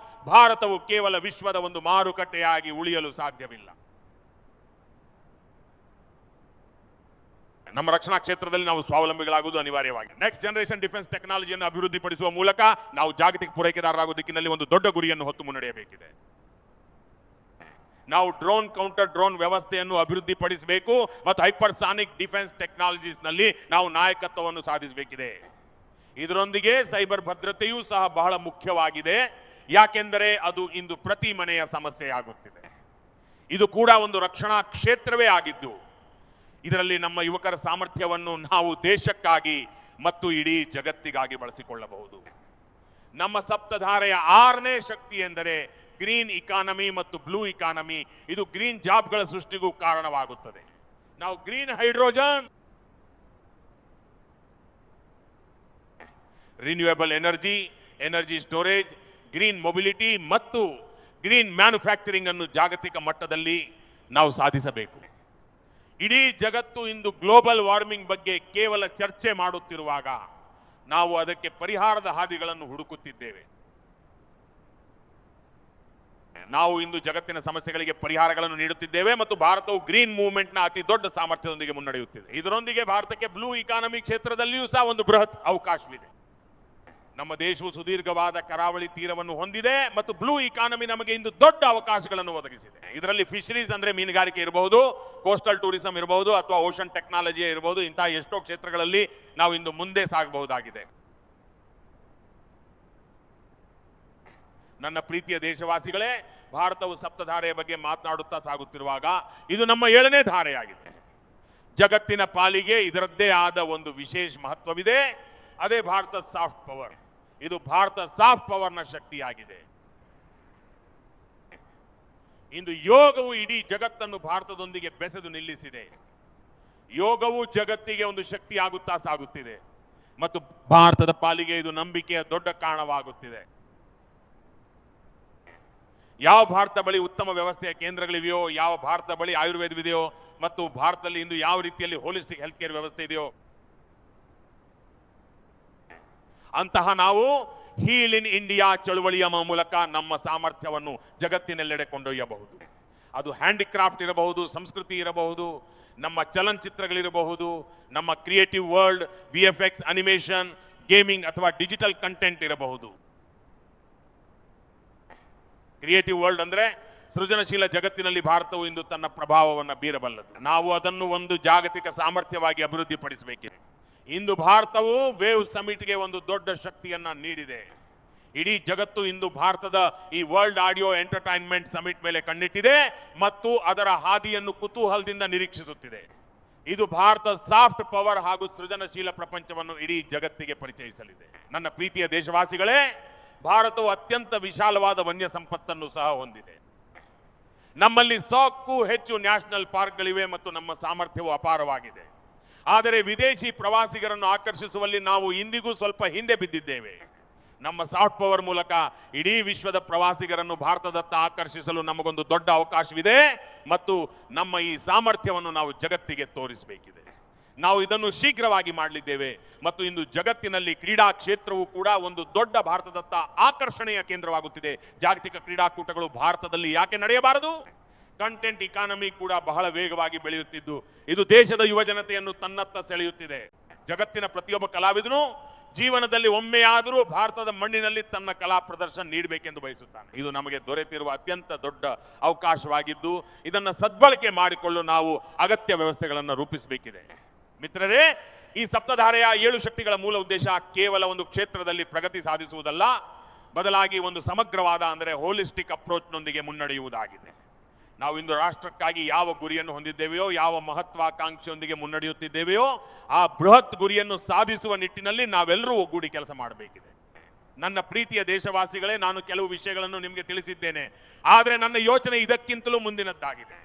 ಭಾರತವು ಕೇವಲ ವಿಶ್ವದ ಒಂದು ಮಾರುಕಟ್ಟೆಯಾಗಿ ಉಳಿಯಲು ಸಾಧ್ಯವಿಲ್ಲ. ನಮ್ಮ ರಕ್ಷಣಾ ಕ್ಷೇತ್ರದಲ್ಲಿ ನಾವು ಸ್ವಾವಲಂಬಿಗಳಾಗುವುದು ಅನಿವಾರ್ಯವಾಗಿದೆ. ನೆಕ್ಸ್ಟ್ ಜನರೇಷನ್ ಡಿಫೆನ್ಸ್ ಟೆಕ್ನಾಲಜಿಯನ್ನು ಅಭಿವೃದ್ಧಿಪಡಿಸುವ ಮೂಲಕ ನಾವು ಜಾಗತಿಕ ಪೂರೈಕೆದಾರರಾಗುವ ದಿಕ್ಕಿನಲ್ಲಿ ಒಂದು ದೊಡ್ಡ ಗುರಿಯನ್ನು ಹೊತ್ತು ಮುನ್ನಡೆಯಬೇಕಿದೆ. ನಾವು ಡ್ರೋನ್ ಕೌಂಟರ್ ಡ್ರೋನ್ ವ್ಯವಸ್ಥೆಯನ್ನು ಅಭಿವೃದ್ಧಿಪಡಿಸಬೇಕು ಮತ್ತು ಹೈಪರ್ಸಾನಿಕ್ ಡಿಫೆನ್ಸ್ ಟೆಕ್ನಾಲಜೀಸ್ ನಲ್ಲಿ ನಾವು ನಾಯಕತ್ವವನ್ನು ಸಾಧಿಸಬೇಕಿದೆ. ಇದರೊಂದಿಗೆ ಸೈಬರ್ ಭದ್ರತೆಯೂ ಸಹ ಬಹಳ ಮುಖ್ಯವಾಗಿದೆ, ಯಾಕೆಂದರೆ ಅದು ಇಂದು ಪ್ರತಿ ಮನೆಯ ಸಮಸ್ಯೆಯಾಗುತ್ತಿದೆ. ಇದು ಕೂಡ ಒಂದು ರಕ್ಷಣಾ ಕ್ಷೇತ್ರವೇ ಆಗಿದ್ದು ಇದರಲ್ಲಿ ನಮ್ಮ ಯುವಕರ ಸಾಮರ್ಥ್ಯವನ್ನು ನಾವು ದೇಶಕ್ಕಾಗಿ ಮತ್ತು ಇಡೀ ಜಗತ್ತಿಗಾಗಿ ಬಳಸಿಕೊಳ್ಳಬಹುದು. ನಮ್ಮ ಸಪ್ತಧಾರೆಯ 6ನೇ ಶಕ್ತಿ ಎಂದರೆ ಗ್ರೀನ್ ಇಕಾನಮಿ ಮತ್ತು ಬ್ಲೂ ಇಕಾನಮಿ. ಇದು ಗ್ರೀನ್ ಜಾಬ್ಗಳ ಸೃಷ್ಟಿಗೂ ಕಾರಣವಾಗುತ್ತದೆ. ನಾವು green hydrogen, renewable energy, energy storage, green mobility ಮತ್ತು ಗ್ರೀನ್ ಮ್ಯಾನುಫ್ಯಾಕ್ಚರಿಂಗ್ ಅನ್ನು ಜಾಗತಿಕ ಮಟ್ಟದಲ್ಲಿ ನಾವು ಸಾಧಿಸಬೇಕು. ಇಡೀ ಜಗತ್ತು ಇಂದು ಗ್ಲೋಬಲ್ ವಾರ್ಮಿಂಗ್ ಬಗ್ಗೆ ಕೇವಲ ಚರ್ಚೆ ಮಾಡುತ್ತಿರುವಾಗ ನಾವು ಅದಕ್ಕೆ ಪರಿಹಾರದ ಹಾದಿಗಳನ್ನು ಹುಡುಕುತ್ತಿದ್ದೇವೆ. ನಾವು ಇಂದು ಜಗತ್ತಿನ ಸಮಸ್ಯೆಗಳಿಗೆ ಪರಿಹಾರಗಳನ್ನು ನೀಡುತ್ತಿದ್ದೇವೆ ಮತ್ತು ಭಾರತವು ಗ್ರೀನ್ ಮೂವ್ಮೆಂಟ್ನ ಅತಿ ದೊಡ್ಡ ಸಾಮರ್ಥ್ಯದೊಂದಿಗೆ ಮುನ್ನಡೆಯುತ್ತಿದೆ. ಇದರೊಂದಿಗೆ ಭಾರತಕ್ಕೆ ಬ್ಲೂ ಇಕಾನಮಿ ಕ್ಷೇತ್ರದಲ್ಲಿಯೂ ಸಹ ಒಂದು ಬೃಹತ್ ಅವಕಾಶವಿದೆ. ನಮ್ಮ ದೇಶವು ಸುದೀರ್ಘವಾದ ಕರಾವಳಿ ತೀರವನ್ನು ಹೊಂದಿದೆ ಮತ್ತು ಬ್ಲೂ ಇಕಾನಮಿ ನಮಗೆ ಇಂದು ದೊಡ್ಡ ಅವಕಾಶಗಳನ್ನು ಒದಗಿಸಿದೆ. ಇದರಲ್ಲಿ ಫಿಶರೀಸ್ ಅಂದ್ರೆ ಮೀನುಗಾರಿಕೆ ಇರಬಹುದು, ಕೋಸ್ಟಲ್ ಟೂರಿಸಂ ಇರಬಹುದು ಅಥವಾ ಓಷನ್ ಟೆಕ್ನಾಲಜಿ ಇರಬಹುದು. ಇಂತಹ ಎಷ್ಟೋ ಕ್ಷೇತ್ರಗಳಲ್ಲಿ ನಾವು ಇಂದು ಮುಂದೆ ಸಾಗಬಹುದಾಗಿದೆ. ನನ್ನ ಪ್ರೀತಿಯ ದೇಶವಾಸಿಗಳೇ, ಭಾರತವು ಸಪ್ತಧಾರೆಯ ಬಗ್ಗೆ ಮಾತನಾಡುತ್ತಾ ಸಾಗುತ್ತಿರುವಾಗ ಇದು ನಮ್ಮ 7ನೇ ಧಾರೆಯಾಗಿದೆ. ಜಗತ್ತಿನ ಪಾಲಿಗೆ ಇದರದ್ದೇ ಆದ ಒಂದು ವಿಶೇಷ ಮಹತ್ವವಿದೆ. ಅದೇ ಭಾರತ ಸಾಫ್ಟ್ ಪವರ್. ಇದು ಭಾರತ ಸಾಫ್ಟ್ ಪವರ್ನ ಶಕ್ತಿಯಾಗಿದೆ. ಇಂದು ಯೋಗವು ಇಡೀ ಜಗತ್ತನ್ನು ಭಾರತದೊಂದಿಗೆ ಬೆಸೆದು ನಿಲ್ಲಿಸಿದೆ. ಯೋಗವು ಜಗತ್ತಿಗೆ ಒಂದು ಶಕ್ತಿ ಆಗುತ್ತಾ ಸಾಗುತ್ತಿದೆ ಮತ್ತು ಭಾರತದ ಪಾಲಿಗೆ ಇದು ನಂಬಿಕೆಯ ದೊಡ್ಡ ಕಾರಣವಾಗುತ್ತಿದೆ. ಯಾವ ಭಾರತ ಬಳಿ ಉತ್ತಮ ವ್ಯವಸ್ಥೆಯ ಕೇಂದ್ರಗಳಿವೆಯೋ, ಯಾವ ಭಾರತ ಬಳಿ ಆಯುರ್ವೇದವಿದೆಯೋ ಮತ್ತು ಭಾರತದಲ್ಲಿ ಇಂದು ಯಾವ ರೀತಿಯಲ್ಲಿ ಹೋಲಿಸ್ಟಿಕ್ ಹೆಲ್ತ್ ಕೇರ್ ವ್ಯವಸ್ಥೆ ಇದೆಯೋ, ಅಂತಹ ನಾವು ಹೀಲ್ ಇನ್ ಇಂಡಿಯಾ ಚಳುವಳಿಯ ಮೂಲಕ ನಮ್ಮ ಸಾಮರ್ಥ್ಯವನ್ನು ಜಗತ್ತಿನೆಲ್ಲೆಡೆ ಕೊಂಡೊಯ್ಯಬಹುದು. ಅದು ಹ್ಯಾಂಡಿಕ್ರಾಫ್ಟ್ ಇರಬಹುದು, ಸಂಸ್ಕೃತಿ ಇರಬಹುದು, ನಮ್ಮ ಚಲನಚಿತ್ರಗಳಿರಬಹುದು, ನಮ್ಮ creative world, VFX, animation, gaming ಅಥವಾ ಡಿಜಿಟಲ್ ಕಂಟೆಂಟ್ ಇರಬಹುದು. ಕ್ರಿಯೇಟಿವ್ ವರ್ಲ್ಡ್ ಅಂದ್ರೆ ಸೃಜನಶೀಲ ಜಗತ್ತಿನಲ್ಲಿ ಭಾರತವು ಇಂದು ತನ್ನ ಪ್ರಭಾವವನ್ನು ಬೀರಬಲ್ಲದು. ನಾವು ಅದನ್ನು ಒಂದು ಜಾಗತಿಕ ಸಾಮರ್ಥ್ಯವಾಗಿ ಅಭಿವೃದ್ಧಿಪಡಿಸಬೇಕಿದೆ. ಇಂದು ಭಾರತವು ವೇವ್ ಸಮಿಟ್ಗೆ ಒಂದು ದೊಡ್ಡ ಶಕ್ತಿಯನ್ನ ನೀಡಿದೆ. ಇಡೀ ಜಗತ್ತು ಇಂದು ಭಾರತದ ಈ ವರ್ಲ್ಡ್ ಆಡಿಯೋ ಎಂಟರ್ಟೈನ್ಮೆಂಟ್ ಸಮಿಟ್ ಮೇಲೆ ಕಣ್ಣಿಟ್ಟಿದೆ ಮತ್ತು ಅದರ ಹಾದಿಯನ್ನು ಕುತೂಹಲದಿಂದ ನಿರೀಕ್ಷಿಸುತ್ತಿದೆ. ಇದು ಭಾರತ ಸಾಫ್ಟ್ ಪವರ್ ಹಾಗೂ ಸೃಜನಶೀಲ ಪ್ರಪಂಚವನ್ನು ಇಡೀ ಜಗತ್ತಿಗೆ ಪರಿಚಯಿಸಲಿದೆ. ನನ್ನ ಪ್ರೀತಿಯ ದೇಶವಾಸಿಗಳೇ, ಭಾರತವು ಅತ್ಯಂತ ವಿಶಾಲವಾದ ವನ್ಯ ಸಂಪತ್ತನ್ನು ಸಹ ಹೊಂದಿದೆ. ನಮ್ಮಲ್ಲಿ 100ಕ್ಕೂ ಹೆಚ್ಚು ನ್ಯಾಷನಲ್ ಪಾರ್ಕ್ಗಳಿವೆ ಮತ್ತು ನಮ್ಮ ಸಾಮರ್ಥ್ಯವು ಅಪಾರವಾಗಿದೆ. ಆದರೆ ವಿದೇಶಿ ಪ್ರವಾಸಿಗರನ್ನು ಆಕರ್ಷಿಸುವಲ್ಲಿ ನಾವು ಇಂದಿಗೂ ಸ್ವಲ್ಪ ಹಿಂದೆ ಬಿದ್ದಿದ್ದೇವೆ. ನಮ್ಮ ಸಾಫ್ಟ್ ಪವರ್ ಮೂಲಕ ಇಡೀ ವಿಶ್ವದ ಪ್ರವಾಸಿಗರನ್ನು ಭಾರತದತ್ತ ಆಕರ್ಷಿಸಲು ನಮಗೊಂದು ದೊಡ್ಡ ಅವಕಾಶವಿದೆ ಮತ್ತು ನಮ್ಮ ಈ ಸಾಮರ್ಥ್ಯವನ್ನು ನಾವು ಜಗತ್ತಿಗೆ ತೋರಿಸಬೇಕಿದೆ. ನಾವು ಇದನ್ನು ಶೀಘ್ರವಾಗಿ ಮಾಡಲಿದ್ದೇವೆ ಮತ್ತು ಇಂದು ಜಗತ್ತಿನಲ್ಲಿ ಕ್ರೀಡಾ ಕ್ಷೇತ್ರವು ಕೂಡ ಒಂದು ದೊಡ್ಡ ಭಾರತದತ್ತ ಆಕರ್ಷಣೆಯ ಕೇಂದ್ರವಾಗುತ್ತಿದೆ. ಜಾಗತಿಕ ಕ್ರೀಡಾಕೂಟಗಳು ಭಾರತದಲ್ಲಿ ಯಾಕೆ ನಡೆಯಬಾರದು? ಕಂಟೆಂಟ್ ಇಕಾನಮಿ ಕೂಡ ಬಹಳ ವೇಗವಾಗಿ ಬೆಳೆಯುತ್ತಿದ್ದು ಇದು ದೇಶದ ಯುವ ಜನತೆಯನ್ನು ತನ್ನತ್ತ ಸೆಳೆಯುತ್ತಿದೆ. ಜಗತ್ತಿನ ಪ್ರತಿಯೊಬ್ಬ ಕಲಾವಿದನು ಜೀವನದಲ್ಲಿ ಒಮ್ಮೆಯಾದರೂ ಭಾರತದ ಮಣ್ಣಿನಲ್ಲಿ ತನ್ನ ಕಲಾ ಪ್ರದರ್ಶನ ನೀಡಬೇಕೆಂದು ಬಯಸುತ್ತಾನೆ. ಇದು ನಮಗೆ ದೊರೆತಿರುವ ಅತ್ಯಂತ ದೊಡ್ಡ ಅವಕಾಶವಾಗಿದ್ದು ಇದನ್ನು ಸದ್ಬಳಕೆ ಮಾಡಿಕೊಳ್ಳಲು ನಾವು ಅಗತ್ಯ ವ್ಯವಸ್ಥೆಗಳನ್ನು ರೂಪಿಸಬೇಕಿದೆ. ಮಿತ್ರರೇ, ಈ ಸಪ್ತಧಾರೆಯ 7 ಶಕ್ತಿಗಳ ಮೂಲ ಉದ್ದೇಶ ಕೇವಲ ಒಂದು ಕ್ಷೇತ್ರದಲ್ಲಿ ಪ್ರಗತಿ ಸಾಧಿಸುವುದಲ್ಲ, ಬದಲಾಗಿ ಒಂದು ಸಮಗ್ರವಾದ ಅಂದರೆ ಹೋಲಿಸ್ಟಿಕ್ ಅಪ್ರೋಚ್ನೊಂದಿಗೆ ಮುನ್ನಡೆಯುವುದಾಗಿದೆ. ನಾವು ಇಂದು ರಾಷ್ಟ್ರಕ್ಕಾಗಿ ಯಾವ ಗುರಿಯನ್ನು ಹೊಂದಿದ್ದೇವೆಯೋ, ಯಾವ ಮಹತ್ವಾಕಾಂಕ್ಷೆಯೊಂದಿಗೆ ಮುನ್ನಡೆಯುತ್ತಿದ್ದೇವೆಯೋ ಆ ಬೃಹತ್ ಗುರಿಯನ್ನು ಸಾಧಿಸುವ ನಿಟ್ಟಿನಲ್ಲಿ ನಾವೆಲ್ಲರೂ ಒಗ್ಗೂಡಿ ಕೆಲಸ ಮಾಡಬೇಕಿದೆ. ನನ್ನ ಪ್ರೀತಿಯ ದೇಶವಾಸಿಗಳೇ, ನಾನು ಕೆಲವು ವಿಷಯಗಳನ್ನು ನಿಮಗೆ ತಿಳಿಸಿದ್ದೇನೆ, ಆದರೆ ನನ್ನ ಯೋಚನೆ ಇದಕ್ಕಿಂತಲೂ ಮುಂದಿನದ್ದಾಗಿದೆ.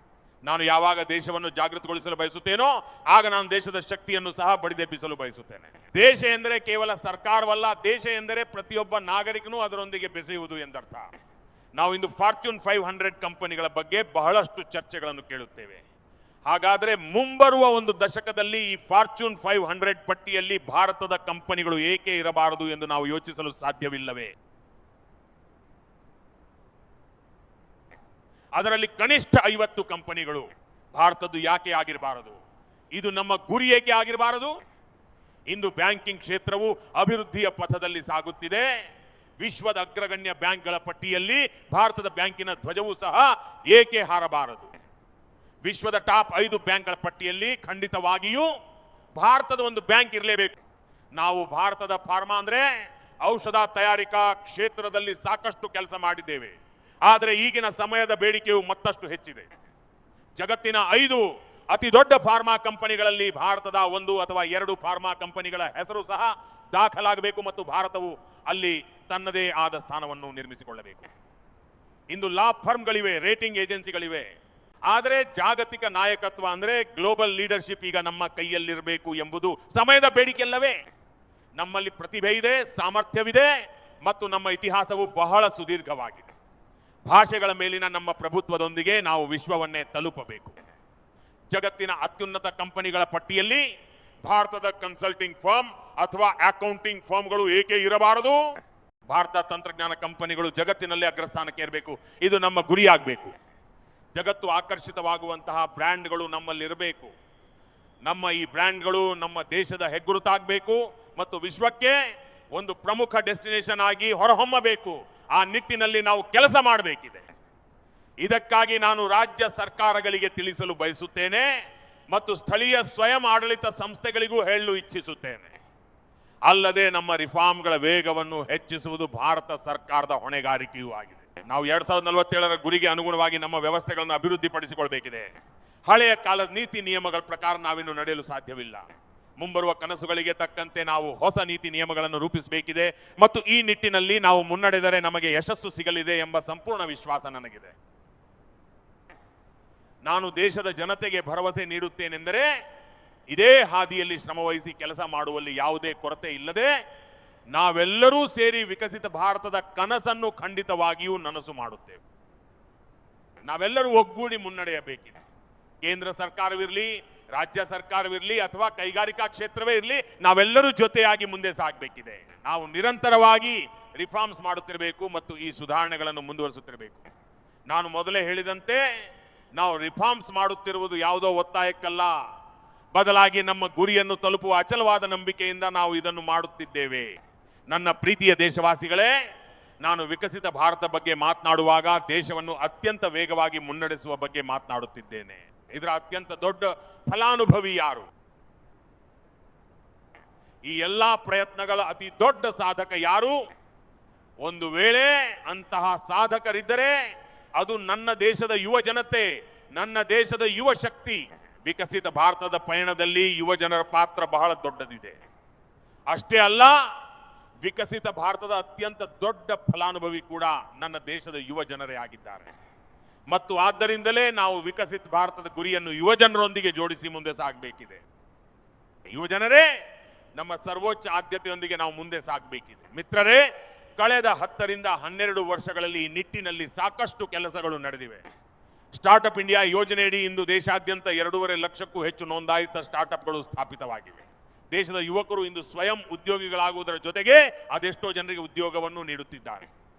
ನಾನು ಯಾವಾಗ ದೇಶವನ್ನು ಜಾಗೃತಗೊಳಿಸಲು ಬಯಸುತ್ತೇನೋ ಆಗ ನಾನು ದೇಶದ ಶಕ್ತಿಯನ್ನು ಸಹ ಬಡಿದೆಬ್ಬಿಸಲು ಬಯಸುತ್ತೇನೆ. ದೇಶ ಎಂದರೆ ಕೇವಲ ಸರ್ಕಾರವಲ್ಲ, ದೇಶ ಎಂದರೆ ಪ್ರತಿಯೊಬ್ಬ ನಾಗರಿಕನೂ ಅದರೊಂದಿಗೆ ಬೆಸೆಯುವುದು ಎಂದರ್ಥ. ನಾವು ಇಂದು ಫಾರ್ಚೂನ್ 500 ಕಂಪನಿಗಳ ಬಗ್ಗೆ ಬಹಳಷ್ಟು ಚರ್ಚೆಗಳನ್ನು ಕೇಳುತ್ತೇವೆ. ಹಾಗಾದರೆ ಮುಂಬರುವ ಒಂದು ದಶಕದಲ್ಲಿ ಈ ಫಾರ್ಚೂನ್ 500 ಪಟ್ಟಿಯಲ್ಲಿ ಭಾರತದ ಕಂಪನಿಗಳು ಏಕೆ ಇರಬಾರದು ಎಂದು ನಾವು ಯೋಚಿಸಲು ಸಾಧ್ಯವಿಲ್ಲವೇ? ಅದರಲ್ಲಿ ಕನಿಷ್ಠ 50 ಕಂಪನಿಗಳು ಭಾರತದ್ದು ಯಾಕೆ ಆಗಿರಬಾರದು? ಇದು ನಮ್ಮ ಗುರಿ ಏಕೆ ಆಗಿರಬಾರದು? ಇಂದು ಬ್ಯಾಂಕಿಂಗ್ ಕ್ಷೇತ್ರವು ಅಭಿವೃದ್ಧಿಯ ಪಥದಲ್ಲಿ ಸಾಗುತ್ತಿದೆ. ವಿಶ್ವದ ಅಗ್ರಗಣ್ಯ ಬ್ಯಾಂಕ್ಗಳ ಪಟ್ಟಿಯಲ್ಲಿ ಭಾರತದ ಬ್ಯಾಂಕಿನ ಧ್ವಜವೂ ಸಹ ಏಕೆ ಹಾರಬಾರದು? ವಿಶ್ವದ ಟಾಪ್ 5 ಬ್ಯಾಂಕ್ಗಳ ಪಟ್ಟಿಯಲ್ಲಿ ಖಂಡಿತವಾಗಿಯೂ ಭಾರತದ ಒಂದು ಬ್ಯಾಂಕ್ ಇರಲೇಬೇಕು. ನಾವು ಭಾರತದ ಫಾರ್ಮಾ ಅಂದ್ರೆ ಔಷಧ ತಯಾರಿಕಾ ಕ್ಷೇತ್ರದಲ್ಲಿ ಸಾಕಷ್ಟು ಕೆಲಸ ಮಾಡಿದ್ದೇವೆ, ಆದರೆ ಈಗಿನ ಸಮಯದ ಬೇಡಿಕೆಯು ಮತ್ತಷ್ಟು ಹೆಚ್ಚಿದೆ. ಜಗತ್ತಿನ 5 ಅತಿ ದೊಡ್ಡ ಫಾರ್ಮಾ ಕಂಪನಿಗಳಲ್ಲಿ ಭಾರತದ 1 ಅಥವಾ 2 ಫಾರ್ಮಾ ಕಂಪನಿಗಳ ಹೆಸರು ಸಹ ದಾಖಲಾಗಬೇಕು ಮತ್ತು ಭಾರತವು ಅಲ್ಲಿ ತನ್ನದೇ ಆದ ಸ್ಥಾನವನ್ನು ನಿರ್ಮಿಸಿಕೊಳ್ಳಬೇಕು. ಇಂದು ಲಾ ಫರ್ಮ್ಗಳಿವೆ, ರೇಟಿಂಗ್ ಏಜೆನ್ಸಿಗಳಿವೆ, ಆದರೆ ಜಾಗತಿಕ ನಾಯಕತ್ವ ಅಂದ್ರೆ ಗ್ಲೋಬಲ್ ಲೀಡರ್ಶಿಪ್ ಈಗ ನಮ್ಮ ಕೈಯಲ್ಲಿರಬೇಕು ಎಂಬುದು ಸಮಯದ ಬೇಡಿಕೆಯಲ್ಲವೇ? ನಮ್ಮಲ್ಲಿ ಪ್ರತಿಭೆ ಇದೆ, ಸಾಮರ್ಥ್ಯವಿದೆ ಮತ್ತು ನಮ್ಮ ಇತಿಹಾಸವು ಬಹಳ ಸುದೀರ್ಘವಾಗಿದೆ. ಭಾಷೆಗಳ ಮೇಲಿನ ನಮ್ಮ ಪ್ರಭುತ್ವದೊಂದಿಗೆ ನಾವು ವಿಶ್ವವನ್ನೇ ತಲುಪಬೇಕು. ಜಗತ್ತಿನ ಅತ್ಯುನ್ನತ ಕಂಪನಿಗಳ ಪಟ್ಟಿಯಲ್ಲಿ ಭಾರತದ ಕನ್ಸಲ್ಟಿಂಗ್ ಫರ್ಮ್ ಅಥವಾ ಅಕೌಂಟಿಂಗ್ ಫರ್ಮ್ಗಳು ಏಕೆ ಇರಬಾರದು? ಭಾರತ ತಂತ್ರಜ್ಞಾನ ಕಂಪನಿಗಳು ಜಗತ್ತಿನಲ್ಲಿ ಅಗ್ರಸ್ಥಾನಕ್ಕೆ ಇರಬೇಕು. ಇದು ನಮ್ಮ ಗುರಿಯಾಗಬೇಕು. ಜಗತ್ತು ಆಕರ್ಷಿತವಾಗುವಂತಹ ಬ್ರ್ಯಾಂಡ್ಗಳು ನಮ್ಮಲ್ಲಿರಬೇಕು. ನಮ್ಮ ಈ ಬ್ರ್ಯಾಂಡ್ಗಳು ನಮ್ಮ ದೇಶದ ಹೆಗ್ಗುರುತಾಗಬೇಕು ಮತ್ತು ವಿಶ್ವಕ್ಕೆ ಒಂದು ಪ್ರಮುಖ ಡೆಸ್ಟಿನೇಷನ್ ಆಗಿ ಹೊರಹೊಮ್ಮಬೇಕು. ಆ ನಿಟ್ಟಿನಲ್ಲಿ ನಾವು ಕೆಲಸ ಮಾಡಬೇಕಿದೆ. ಇದಕ್ಕಾಗಿ ನಾನು ರಾಜ್ಯ ಸರ್ಕಾರಗಳಿಗೆ ತಿಳಿಸಲು ಬಯಸುತ್ತೇನೆ ಮತ್ತು ಸ್ಥಳೀಯ ಸ್ವಯಂ ಆಡಳಿತ ಸಂಸ್ಥೆಗಳಿಗೂ ಹೇಳಲು ಇಚ್ಛಿಸುತ್ತೇನೆ. ಅಲ್ಲದೆ ನಮ್ಮ ರಿಫಾರ್ಮ್ಗಳ ವೇಗವನ್ನು ಹೆಚ್ಚಿಸುವುದು ಭಾರತ ಸರ್ಕಾರದ ಹೊಣೆಗಾರಿಕೆಯೂ ಆಗಿದೆ. ನಾವು 2047ರ ಗುರಿಗೆ ಅನುಗುಣವಾಗಿ ನಮ್ಮ ವ್ಯವಸ್ಥೆಗಳನ್ನು ಅಭಿವೃದ್ಧಿಪಡಿಸಿಕೊಳ್ಳಬೇಕಿದೆ. ಹಳೆಯ ಕಾಲದ ನೀತಿ ನಿಯಮಗಳ ಪ್ರಕಾರ ನಾವಿನ್ನು ನಡೆಯಲು ಸಾಧ್ಯವಿಲ್ಲ. ಮುಂಬರುವ ಕನಸುಗಳಿಗೆ ತಕ್ಕಂತೆ ನಾವು ಹೊಸ ನೀತಿ ನಿಯಮಗಳನ್ನು ರೂಪಿಸಬೇಕಿದೆ ಮತ್ತು ಈ ನಿಟ್ಟಿನಲ್ಲಿ ನಾವು ಮುನ್ನಡೆದರೆ ನಮಗೆ ಯಶಸ್ಸು ಸಿಗಲಿದೆ ಎಂಬ ಸಂಪೂರ್ಣ ವಿಶ್ವಾಸ ನನಗಿದೆ. ನಾನು ದೇಶದ ಜನತೆಗೆ ಭರವಸೆ ನೀಡುತ್ತೇನೆಂದರೆ ಇದೇ ಹಾದಿಯಲ್ಲಿ ಶ್ರಮವಹಿಸಿ ಕೆಲಸ ಮಾಡುವಲ್ಲಿ ಯಾವುದೇ ಕೊರತೆ ಇಲ್ಲದೆ ನಾವೆಲ್ಲರೂ ಸೇರಿ ವಿಕಸಿತ ಭಾರತದ ಕನಸನ್ನು ಖಂಡಿತವಾಗಿಯೂ ನನಸು ಮಾಡುತ್ತೇವೆ. ನಾವೆಲ್ಲರೂ ಒಗ್ಗೂಡಿ ಮುನ್ನಡೆಯಬೇಕಿದೆ. ಕೇಂದ್ರ ಸರ್ಕಾರವಿರಲಿ, ರಾಜ್ಯ ಸರ್ಕಾರವಿರಲಿ ಅಥವಾ ಕೈಗಾರಿಕಾ ಕ್ಷೇತ್ರವೇ ಇರಲಿ, ನಾವೆಲ್ಲರೂ ಜೊತೆಯಾಗಿ ಮುಂದೆ ಸಾಗಬೇಕಿದೆ. ನಾವು ನಿರಂತರವಾಗಿ ರಿಫಾರ್ಮ್ಸ್ ಮಾಡುತ್ತಿರಬೇಕು ಮತ್ತು ಈ ಸುಧಾರಣೆಗಳನ್ನು ಮುಂದುವರಿಸುತ್ತಿರಬೇಕು. ನಾನು ಮೊದಲೇ ಹೇಳಿದಂತೆ ನಾವು ರಿಫಾರ್ಮ್ಸ್ ಮಾಡುತ್ತಿರುವುದು ಯಾವುದೋ ಒತ್ತಾಯಕ್ಕಲ್ಲ, ಬದಲಾಗಿ ನಮ್ಮ ಗುರಿಯನ್ನು ತಲುಪುವ ಅಚಲವಾದ ನಂಬಿಕೆಯಿಂದ ನಾವು ಇದನ್ನು ಮಾಡುತ್ತಿದ್ದೇವೆ. ನನ್ನ ಪ್ರೀತಿಯ ದೇಶವಾಸಿಗಳೇ, ನಾನು ವಿಕಸಿತ ಭಾರತ ಬಗ್ಗೆ ಮಾತನಾಡುವಾಗ ದೇಶವನ್ನು ಅತ್ಯಂತ ವೇಗವಾಗಿ ಮುನ್ನಡೆಸುವ ಬಗ್ಗೆ ಮಾತನಾಡುತ್ತಿದ್ದೇನೆ. ಇದರ ಅತ್ಯಂತ ದೊಡ್ಡ ಫಲಾನುಭವಿ ಯಾರು? ಈ ಎಲ್ಲಾ ಪ್ರಯತ್ನಗಳ ಅತಿ ದೊಡ್ಡ ಸಾಧಕ ಯಾರು? ಒಂದು ವೇಳೆ ಅಂತಹ ಸಾಧಕರಿದ್ದರೆ ಅದು ನನ್ನ ದೇಶದ ಯುವ ಜನತೆ, ನನ್ನ ದೇಶದ ಯುವ ಶಕ್ತಿ. ವಿಕಸಿತ ಭಾರತದ ಪಯಣದಲ್ಲಿ ಯುವ ಜನರ ಪಾತ್ರ ಬಹಳ ದೊಡ್ಡದಿದೆ. ಅಷ್ಟೇ ಅಲ್ಲ, ವಿಕಸಿತ ಭಾರತದ ಅತ್ಯಂತ ದೊಡ್ಡ ಫಲಾನುಭವಿ ಕೂಡ ನನ್ನ ದೇಶದ ಯುವ ಜನರೇ ಆಗಿದ್ದಾರೆ. ಮತ್ತು ಆದ್ದರಿಂದಲೇ ನಾವು ವಿಕಸಿತ ಭಾರತದ ಗುರಿಯನ್ನು ಯುವ ಜನರೊಂದಿಗೆ ಜೋಡಿಸಿ ಮುಂದೆ ಸಾಗಬೇಕಿದೆ. ಯುವ ಜನರೇ ನಮ್ಮ ಸರ್ವೋಚ್ಚ ಆದ್ಯತೆಯೊಂದಿಗೆ ನಾವು ಮುಂದೆ ಸಾಗಬೇಕಿದೆ. ಮಿತ್ರರೇ, ಕಳೆದ 10 ರಿಂದ 12 ವರ್ಷಗಳಲ್ಲಿ ಈ ನಿಟ್ಟಿನಲ್ಲಿ ಸಾಕಷ್ಟು ಕೆಲಸಗಳು ನಡೆದಿವೆ. ಸ್ಟಾರ್ಟ್ಅಪ್ ಇಂಡಿಯಾ ಯೋಜನೆಯಡಿ ಇಂದು ದೇಶಾದ್ಯಂತ 2.5 ಲಕ್ಷಕ್ಕೂ ಹೆಚ್ಚು ನೋಂದಾಯಿತ ಸ್ಟಾರ್ಟ್ಅಪ್ಗಳು ಸ್ಥಾಪಿತವಾಗಿವೆ. ದೇಶದ ಯುವಕರು ಇಂದು ಸ್ವಯಂ ಉದ್ಯೋಗಿಗಳಾಗುವುದರ ಜೊತೆಗೆ ಅದೆಷ್ಟೋ ಜನರಿಗೆ ಉದ್ಯೋಗವನ್ನು ನೀಡುತ್ತಿದ್ದಾರೆ.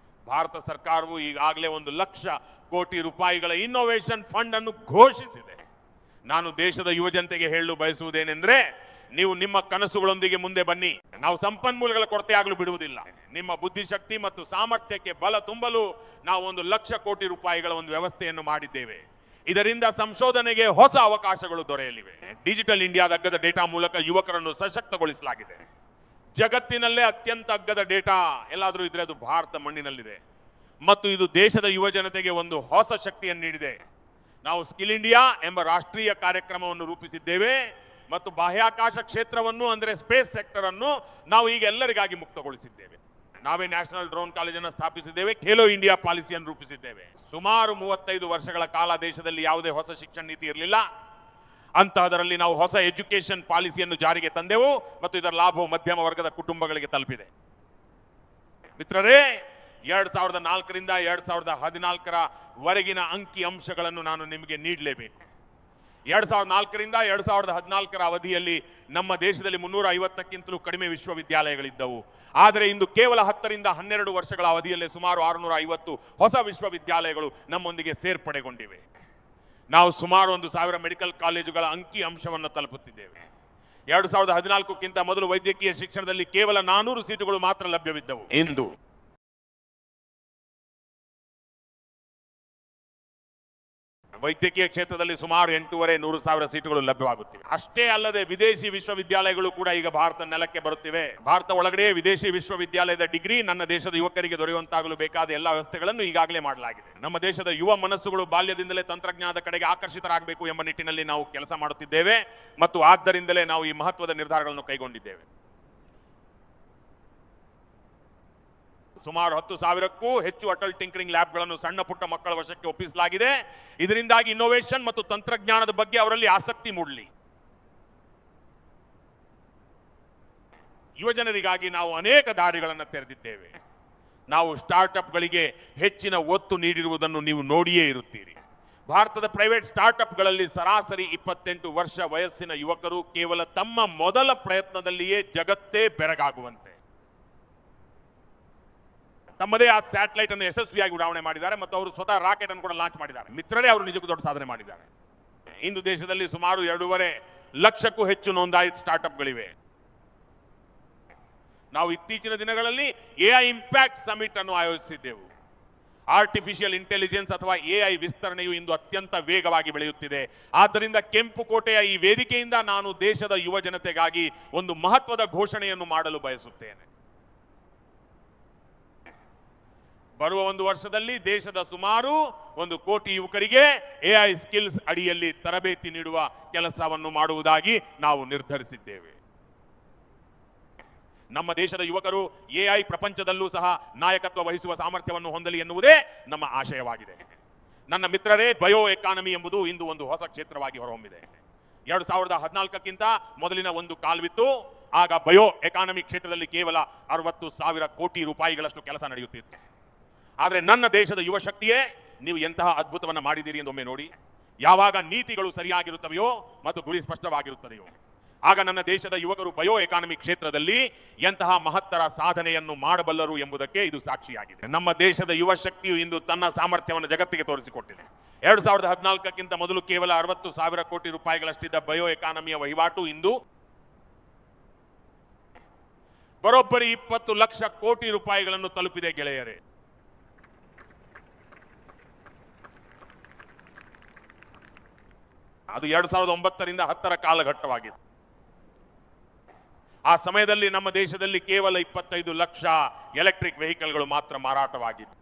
ಭಾರತ ಸರ್ಕಾರವು ಈಗಾಗಲೇ 1,00,000 ಕೋಟಿ ರೂಪಾಯಿಗಳ ಇನ್ನೋವೇಷನ್ ಫಂಡ್ ಅನ್ನು ಘೋಷಿಸಿದೆ. ನಾನು ದೇಶದ ಯುವಜನತೆಗೆ ಹೇಳಲು ಬಯಸುವುದೇನೆಂದ್ರೆ, ನೀವು ನಿಮ್ಮ ಕನಸುಗಳೊಂದಿಗೆ ಮುಂದೆ ಬನ್ನಿ. ನಾವು ಸಂಪನ್ಮೂಲಗಳ ಕೊರತೆ ಆಗಲು ಬಿಡುವುದಿಲ್ಲ. ನಿಮ್ಮ ಬುದ್ಧಿಶಕ್ತಿ ಮತ್ತು ಸಾಮರ್ಥ್ಯಕ್ಕೆ ಬಲ ತುಂಬಲು ನಾವು 1,00,000 ಕೋಟಿ ರೂಪಾಯಿಗಳ ಒಂದು ವ್ಯವಸ್ಥೆಯನ್ನು ಮಾಡಿದ್ದೇವೆ. ಇದರಿಂದ ಸಂಶೋಧನೆಗೆ ಹೊಸ ಅವಕಾಶಗಳು ದೊರೆಯಲಿವೆ. ಡಿಜಿಟಲ್ ಇಂಡಿಯಾದ ಅಗ್ಗದ ಡೇಟಾ ಮೂಲಕ ಯುವಕರನ್ನು ಸಶಕ್ತಗೊಳಿಸಲಾಗಿದೆ. ಜಗತ್ತಿನಲ್ಲೇ ಅತ್ಯಂತ ಅಗ್ಗದ ಡೇಟಾ ಎಲ್ಲಾದರೂ ಇದ್ರೆ ಅದು ಭಾರತ ಮಣ್ಣಿನಲ್ಲಿದೆ ಮತ್ತು ಇದು ದೇಶದ ಯುವ ಜನತೆಗೆ ಒಂದು ಹೊಸ ಶಕ್ತಿಯನ್ನು ನೀಡಿದೆ. ನಾವು ಸ್ಕಿಲ್ ಇಂಡಿಯಾ ಎಂಬ ರಾಷ್ಟ್ರೀಯ ಕಾರ್ಯಕ್ರಮವನ್ನು ರೂಪಿಸಿದ್ದೇವೆ ಮತ್ತು ಬಾಹ್ಯಾಕಾಶ ಕ್ಷೇತ್ರವನ್ನು ಅಂದರೆ ಸ್ಪೇಸ್ ಸೆಕ್ಟರ್ ಅನ್ನು ನಾವು ಈಗ ಎಲ್ಲರಿಗಾಗಿ ಮುಕ್ತಗೊಳಿಸಿದ್ದೇವೆ. ನಾವೇ ನ್ಯಾಷನಲ್ ಡ್ರೋನ್ ಕಾಲೇಜನ್ನು ಸ್ಥಾಪಿಸಿದ್ದೇವೆ. ಖೇಲೋ ಇಂಡಿಯಾ ಪಾಲಿಸಿಯನ್ನು ರೂಪಿಸಿದ್ದೇವೆ. ಸುಮಾರು 35 ವರ್ಷಗಳ ಕಾಲ ದೇಶದಲ್ಲಿ ಯಾವುದೇ ಹೊಸ ಶಿಕ್ಷಣ ನೀತಿ ಇರಲಿಲ್ಲ. ಅಂತಹದರಲ್ಲಿ ನಾವು ಹೊಸ ಎಜುಕೇಶನ್ ಪಾಲಿಸಿಯನ್ನು ಜಾರಿಗೆ ತಂದೆವು ಮತ್ತು ಇದರ ಲಾಭವು ಮಧ್ಯಮ ವರ್ಗದ ಕುಟುಂಬಗಳಿಗೆ ತಲುಪಿದೆ. ಮಿತ್ರರೇ, 2004ರಿಂದ 2014ರ ವರೆಗಿನ ಅಂಕಿ ಅಂಶಗಳನ್ನು ನಾನು ನಿಮಗೆ ನೀಡಲೇಬೇಕು. 2004ರಿಂದ 2014ರ ಅವಧಿಯಲ್ಲಿ ನಮ್ಮ ದೇಶದಲ್ಲಿ 350ಕ್ಕಿಂತಲೂ ಕಡಿಮೆ ವಿಶ್ವವಿದ್ಯಾಲಯಗಳಿದ್ದವು. ಆದರೆ ಇಂದು ಕೇವಲ 10ರಿಂದ 12 ವರ್ಷಗಳ ಅವಧಿಯಲ್ಲೇ ಸುಮಾರು 650 ಹೊಸ ವಿಶ್ವವಿದ್ಯಾಲಯಗಳು ನಮ್ಮೊಂದಿಗೆ ಸೇರ್ಪಡೆಗೊಂಡಿವೆ. ನಾವು ಸುಮಾರು 1,000 ಮೆಡಿಕಲ್ ಕಾಲೇಜುಗಳ ಅಂಕಿ ಅಂಶವನ್ನು ತಲುಪುತ್ತಿದ್ದೇವೆ. 2014ಕ್ಕಿಂತ ಮೊದಲು ವೈದ್ಯಕೀಯ ಶಿಕ್ಷಣದಲ್ಲಿ ಕೇವಲ 400 ಸೀಟುಗಳು ಮಾತ್ರ ಲಭ್ಯವಿದ್ದವು. ಇಂದು ವೈದ್ಯಕೀಯ ಕ್ಷೇತ್ರದಲ್ಲಿ ಸುಮಾರು 8,500 ಸೀಟುಗಳು ಲಭ್ಯವಾಗುತ್ತಿವೆ. ಅಷ್ಟೇ ಅಲ್ಲದೆ ವಿದೇಶಿ ವಿಶ್ವವಿದ್ಯಾಲಯಗಳು ಕೂಡ ಈಗ ಭಾರತ ನೆಲಕ್ಕೆ ಬರುತ್ತಿವೆ. ಭಾರತ ಒಳಗಡೆ ವಿದೇಶಿ ವಿಶ್ವವಿದ್ಯಾಲಯದ ಡಿಗ್ರಿ ನನ್ನ ದೇಶದ ಯುವಕರಿಗೆ ದೊರೆಯುವಂತಾಗಲು ಬೇಕಾದ ಎಲ್ಲ ವ್ಯವಸ್ಥೆಗಳನ್ನು ಈಗಾಗಲೇ ಮಾಡಲಾಗಿದೆ. ನಮ್ಮ ದೇಶದ ಯುವ ಮನಸ್ಸುಗಳು ಬಾಲ್ಯದಿಂದಲೇ ತಂತ್ರಜ್ಞಾನದ ಕಡೆಗೆ ಆಕರ್ಷಿತರಾಗಬೇಕು ಎಂಬ ನಿಟ್ಟಿನಲ್ಲಿ ನಾವು ಕೆಲಸ ಮಾಡುತ್ತಿದ್ದೇವೆ ಮತ್ತು ಆದ್ದರಿಂದಲೇ ನಾವು ಈ ಮಹತ್ವದ ನಿರ್ಧಾರಗಳನ್ನು ಕೈಗೊಂಡಿದ್ದೇವೆ. ಸುಮಾರು 10,000ಕ್ಕೂ ಹೆಚ್ಚು ಅಟಲ್ ಟಿಂಕರಿಂಗ್ ಲ್ಯಾಬ್ಗಳನ್ನು ಸಣ್ಣ ಪುಟ್ಟ ಮಕ್ಕಳ ವಶಕ್ಕೆ ಒಪ್ಪಿಸಲಾಗಿದೆ. ಇದರಿಂದಾಗಿ ಇನ್ನೋವೇಷನ್ ಮತ್ತು ತಂತ್ರಜ್ಞಾನದ ಬಗ್ಗೆ ಅವರಲ್ಲಿ ಆಸಕ್ತಿ ಮೂಡಲಿ. ಯುವಜನರಿಗಾಗಿ ನಾವು ಅನೇಕ ದಾರಿಗಳನ್ನು ತೆರೆದಿದ್ದೇವೆ. ನಾವು ಸ್ಟಾರ್ಟ್ಅಪ್ಗಳಿಗೆ ಹೆಚ್ಚಿನ ಒತ್ತು ನೀಡಿರುವುದನ್ನು ನೀವು ನೋಡಿಯೇ ಇರುತ್ತೀರಿ. ಭಾರತದ ಪ್ರೈವೇಟ್ ಸ್ಟಾರ್ಟ್ಅಪ್ಗಳಲ್ಲಿ ಸರಾಸರಿ 28 ವರ್ಷ ವಯಸ್ಸಿನ ಯುವಕರು ಕೇವಲ ತಮ್ಮ ಮೊದಲ ಪ್ರಯತ್ನದಲ್ಲಿಯೇ ಜಗತ್ತೇ ಬೆರಗಾಗುವಂತೆ ತಮ್ಮದೇ ಆ ಸ್ಯಾಟಲೈಟ್ ಅನ್ನು ಯಶಸ್ವಿಯಾಗಿ ಉಡಾವಣೆ ಮಾಡಿದ್ದಾರೆ ಮತ್ತು ಅವರು ಸ್ವತಃ ರಾಕೆಟ್ ಅನ್ನು ಕೂಡ ಲಾಂಚ್ ಮಾಡಿದ್ದಾರೆ. ಮಿತ್ರರೇ, ಅವರು ನಿಜಕ್ಕೂ ದೊಡ್ಡ ಸಾಧನೆ ಮಾಡಿದ್ದಾರೆ. ಇಂದು ದೇಶದಲ್ಲಿ ಸುಮಾರು 2.5 ಲಕ್ಷಕ್ಕೂ ಹೆಚ್ಚು ನೋಂದಾಯಿತ ಸ್ಟಾರ್ಟ್ಅಪ್ಗಳಿವೆ. ನಾವು ಇತ್ತೀಚಿನ ದಿನಗಳಲ್ಲಿ ಎಐ ಇಂಪ್ಯಾಕ್ಟ್ ಸಮಿಟ್ ಅನ್ನು ಆಯೋಜಿಸಿದ್ದೆವು. ಆರ್ಟಿಫಿಷಿಯಲ್ ಇಂಟೆಲಿಜೆನ್ಸ್ ಅಥವಾ ಎಐ ವಿಸ್ತರಣೆಯು ಇಂದು ಅತ್ಯಂತ ವೇಗವಾಗಿ ಬೆಳೆಯುತ್ತಿದೆ. ಆದ್ದರಿಂದ ಕೆಂಪು ಕೋಟೆಯ ಈ ವೇದಿಕೆಯಿಂದ ನಾನು ದೇಶದ ಯುವ ಜನತೆಗಾಗಿ ಒಂದು ಮಹತ್ವದ ಘೋಷಣೆಯನ್ನು ಮಾಡಲು ಬಯಸುತ್ತೇನೆ. ಬರುವ 1 ವರ್ಷದಲ್ಲಿ ದೇಶದ ಸುಮಾರು 1 ಕೋಟಿ ಯುವಕರಿಗೆ ಎಐ ಸ್ಕಿಲ್ಸ್ ಅಡಿಯಲ್ಲಿ ತರಬೇತಿ ನೀಡುವ ಕೆಲಸವನ್ನು ಮಾಡುವುದಾಗಿ ನಾವು ನಿರ್ಧರಿಸಿದ್ದೇವೆ. ನಮ್ಮ ದೇಶದ ಯುವಕರು ಎಐ ಪ್ರಪಂಚದಲ್ಲೂ ಸಹ ನಾಯಕತ್ವ ವಹಿಸುವ ಸಾಮರ್ಥ್ಯವನ್ನು ಹೊಂದಲಿ ಎನ್ನುವುದೇ ನಮ್ಮ ಆಶಯವಾಗಿದೆ. ನನ್ನ ಮಿತ್ರರೇ, ಬಯೋ ಎಕಾನಮಿ ಎಂಬುದು ಇಂದು ಒಂದು ಹೊಸ ಕ್ಷೇತ್ರವಾಗಿ ಹೊರಹೊಮ್ಮಿದೆ. 2014ಕ್ಕಿಂತ ಮೊದಲಿನ ಒಂದು ಕಾಲವಿತ್ತು. ಆಗ ಬಯೋ ಎಕಾನಮಿ ಕ್ಷೇತ್ರದಲ್ಲಿ ಕೇವಲ 60,000 ಕೋಟಿ ರೂಪಾಯಿಗಳಷ್ಟು ಕೆಲಸ ನಡೆಯುತ್ತಿತ್ತು. ಆದರೆ ನನ್ನ ದೇಶದ ಯುವ ಶಕ್ತಿಯೇ ನೀವು ಎಂತಹ ಅದ್ಭುತವನ್ನು ಮಾಡಿದ್ದೀರಿ ಎಂದು ಒಮ್ಮೆ ನೋಡಿ. ಯಾವಾಗ ನೀತಿಗಳು ಸರಿಯಾಗಿರುತ್ತವೆಯೋ ಮತ್ತು ಗುರಿ ಸ್ಪಷ್ಟವಾಗಿರುತ್ತದೆಯೋ ಆಗ ನನ್ನ ದೇಶದ ಯುವಕರು ಬಯೋ ಎಕಾನಮಿ ಕ್ಷೇತ್ರದಲ್ಲಿ ಎಂತಹ ಮಹತ್ತರ ಸಾಧನೆಯನ್ನು ಮಾಡಬಲ್ಲರು ಎಂಬುದಕ್ಕೆ ಇದು ಸಾಕ್ಷಿಯಾಗಿದೆ. ನಮ್ಮ ದೇಶದ ಯುವ ಶಕ್ತಿಯು ಇಂದು ತನ್ನ ಸಾಮರ್ಥ್ಯವನ್ನು ಜಗತ್ತಿಗೆ ತೋರಿಸಿಕೊಟ್ಟಿದೆ. 2014ಕ್ಕಿಂತ ಮೊದಲು ಕೇವಲ 60,000 ಕೋಟಿ ರೂಪಾಯಿಗಳಷ್ಟಿದ್ದ ಬಯೋ ಎಕಾನಮಿಯ ವಹಿವಾಟು ಇಂದು ಬರೋಬ್ಬರಿ 20 ಲಕ್ಷ ಕೋಟಿ ರೂಪಾಯಿಗಳನ್ನು ತಲುಪಿದೆ. ಗೆಳೆಯರೇ, ಅದು 2009ರಿಂದ 10ರ ಕಾಲಘಟ್ಟವಾಗಿತ್ತು. ಆ ಸಮಯದಲ್ಲಿ ನಮ್ಮ ದೇಶದಲ್ಲಿ ಕೇವಲ 25 ಲಕ್ಷ ಎಲೆಕ್ಟ್ರಿಕ್ ವೆಹಿಕಲ್ಗಳು ಮಾತ್ರ ಮಾರಾಟವಾಗಿತ್ತು.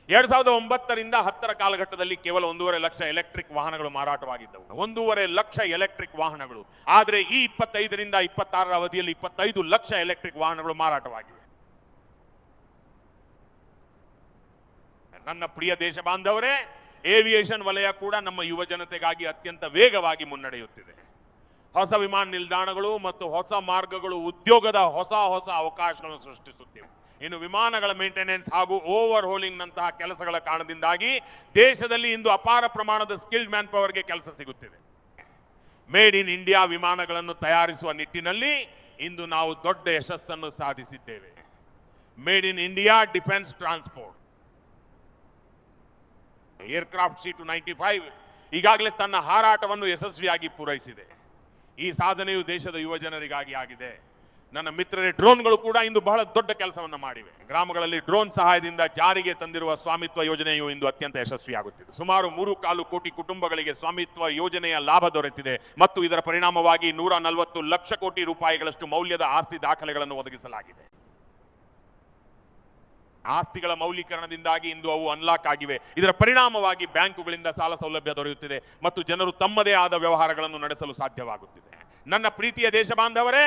2009ರಿಂದ 10ರ ಕಾಲಘಟ್ಟದಲ್ಲಿ ಕೇವಲ 1.5 ಲಕ್ಷ ಎಲೆಕ್ಟ್ರಿಕ್ ವಾಹನಗಳು ಮಾರಾಟವಾಗಿದ್ದವು. 1.5 ಲಕ್ಷ ಎಲೆಕ್ಟ್ರಿಕ್ ವಾಹನಗಳು. ಆದರೆ ಈ 25ರಿಂದ 26ರ ಅವಧಿಯಲ್ಲಿ 25 ಲಕ್ಷ ಎಲೆಕ್ಟ್ರಿಕ್ ವಾಹನಗಳು ಮಾರಾಟವಾಗಿವೆ. ನನ್ನ ಪ್ರಿಯ ದೇಶ ಬಾಂಧವರೇ, ಏವಿಯೇಷನ್ ವಲಯ ಕೂಡ ನಮ್ಮ ಯುವ ಜನತೆಗಾಗಿ ಅತ್ಯಂತ ವೇಗವಾಗಿ ಮುನ್ನಡೆಯುತ್ತಿದೆ. ಹೊಸ ವಿಮಾನ ನಿಲ್ದಾಣಗಳು ಮತ್ತು ಹೊಸ ಮಾರ್ಗಗಳು ಉದ್ಯೋಗದ ಹೊಸ ಅವಕಾಶಗಳನ್ನು ಸೃಷ್ಟಿಸುತ್ತಿವೆ. ಇನ್ನು ವಿಮಾನಗಳ ಮೇಂಟೆನೆನ್ಸ್ ಹಾಗೂ ಓವರ್ ಹೋಲಿಂಗ್ ನಂತಹ ಕೆಲಸಗಳ ಕಾರಣದಿಂದಾಗಿ ದೇಶದಲ್ಲಿ ಇಂದು ಅಪಾರ ಪ್ರಮಾಣದ ಸ್ಕಿಲ್ಡ್ ಮ್ಯಾನ್ ಪವರ್ಗೆ ಕೆಲಸ ಸಿಗುತ್ತಿದೆ. ಮೇಡ್ ಇನ್ ಇಂಡಿಯಾ ವಿಮಾನಗಳನ್ನು ತಯಾರಿಸುವ ನಿಟ್ಟಿನಲ್ಲಿ ಇಂದು ನಾವು ದೊಡ್ಡ ಯಶಸ್ಸನ್ನು ಸಾಧಿಸಿದ್ದೇವೆ. Made in India defence transport. Aircraft C-295 ಈಗಾಗಲೇ ತನ್ನ ಹಾರಾಟವನ್ನು ಯಶಸ್ವಿಯಾಗಿ ಪೂರೈಸಿದೆ. ಈ ಸಾಧನೆಯು ದೇಶದ ಯುವ ಜನರಿಗಾಗಿ ಆಗಿದೆ. ನನ್ನ ಮಿತ್ರರೇ, ಡ್ರೋನ್ಗಳು ಕೂಡ ಇಂದು ಬಹಳ ದೊಡ್ಡ ಕೆಲಸವನ್ನು ಮಾಡಿವೆ. ಗ್ರಾಮಗಳಲ್ಲಿ ಡ್ರೋನ್ ಸಹಾಯದಿಂದ ಜಾರಿಗೆ ತಂದಿರುವ ಸ್ವಾಮಿತ್ವ ಯೋಜನೆಯು ಇಂದು ಅತ್ಯಂತ ಯಶಸ್ವಿಯಾಗುತ್ತಿದೆ. ಸುಮಾರು 3.25 ಕೋಟಿ ಕುಟುಂಬಗಳಿಗೆ ಸ್ವಾಮಿತ್ವ ಯೋಜನೆಯ ಲಾಭ ದೊರೆತಿದೆ ಮತ್ತು ಇದರ ಪರಿಣಾಮವಾಗಿ 140 ಲಕ್ಷ ಕೋಟಿ ರೂಪಾಯಿಗಳಷ್ಟು ಮೌಲ್ಯದ ಆಸ್ತಿ ದಾಖಲೆಗಳನ್ನು ಒದಗಿಸಲಾಗಿದೆ. ಆಸ್ತಿಗಳ ಮೌಲ್ಯೀಕರಣದಿಂದಾಗಿ ಇಂದು ಅವು ಅನ್ಲಾಕ್ ಆಗಿವೆ. ಇದರ ಪರಿಣಾಮವಾಗಿ ಬ್ಯಾಂಕುಗಳಿಂದ ಸಾಲ ಸೌಲಭ್ಯ ದೊರೆಯುತ್ತಿದೆ ಮತ್ತು ಜನರು ತಮ್ಮದೇ ಆದ ವ್ಯವಹಾರಗಳನ್ನು ನಡೆಸಲು ಸಾಧ್ಯವಾಗುತ್ತಿದೆ. ನನ್ನ ಪ್ರೀತಿಯ ದೇಶ ಬಾಂಧವರೇ,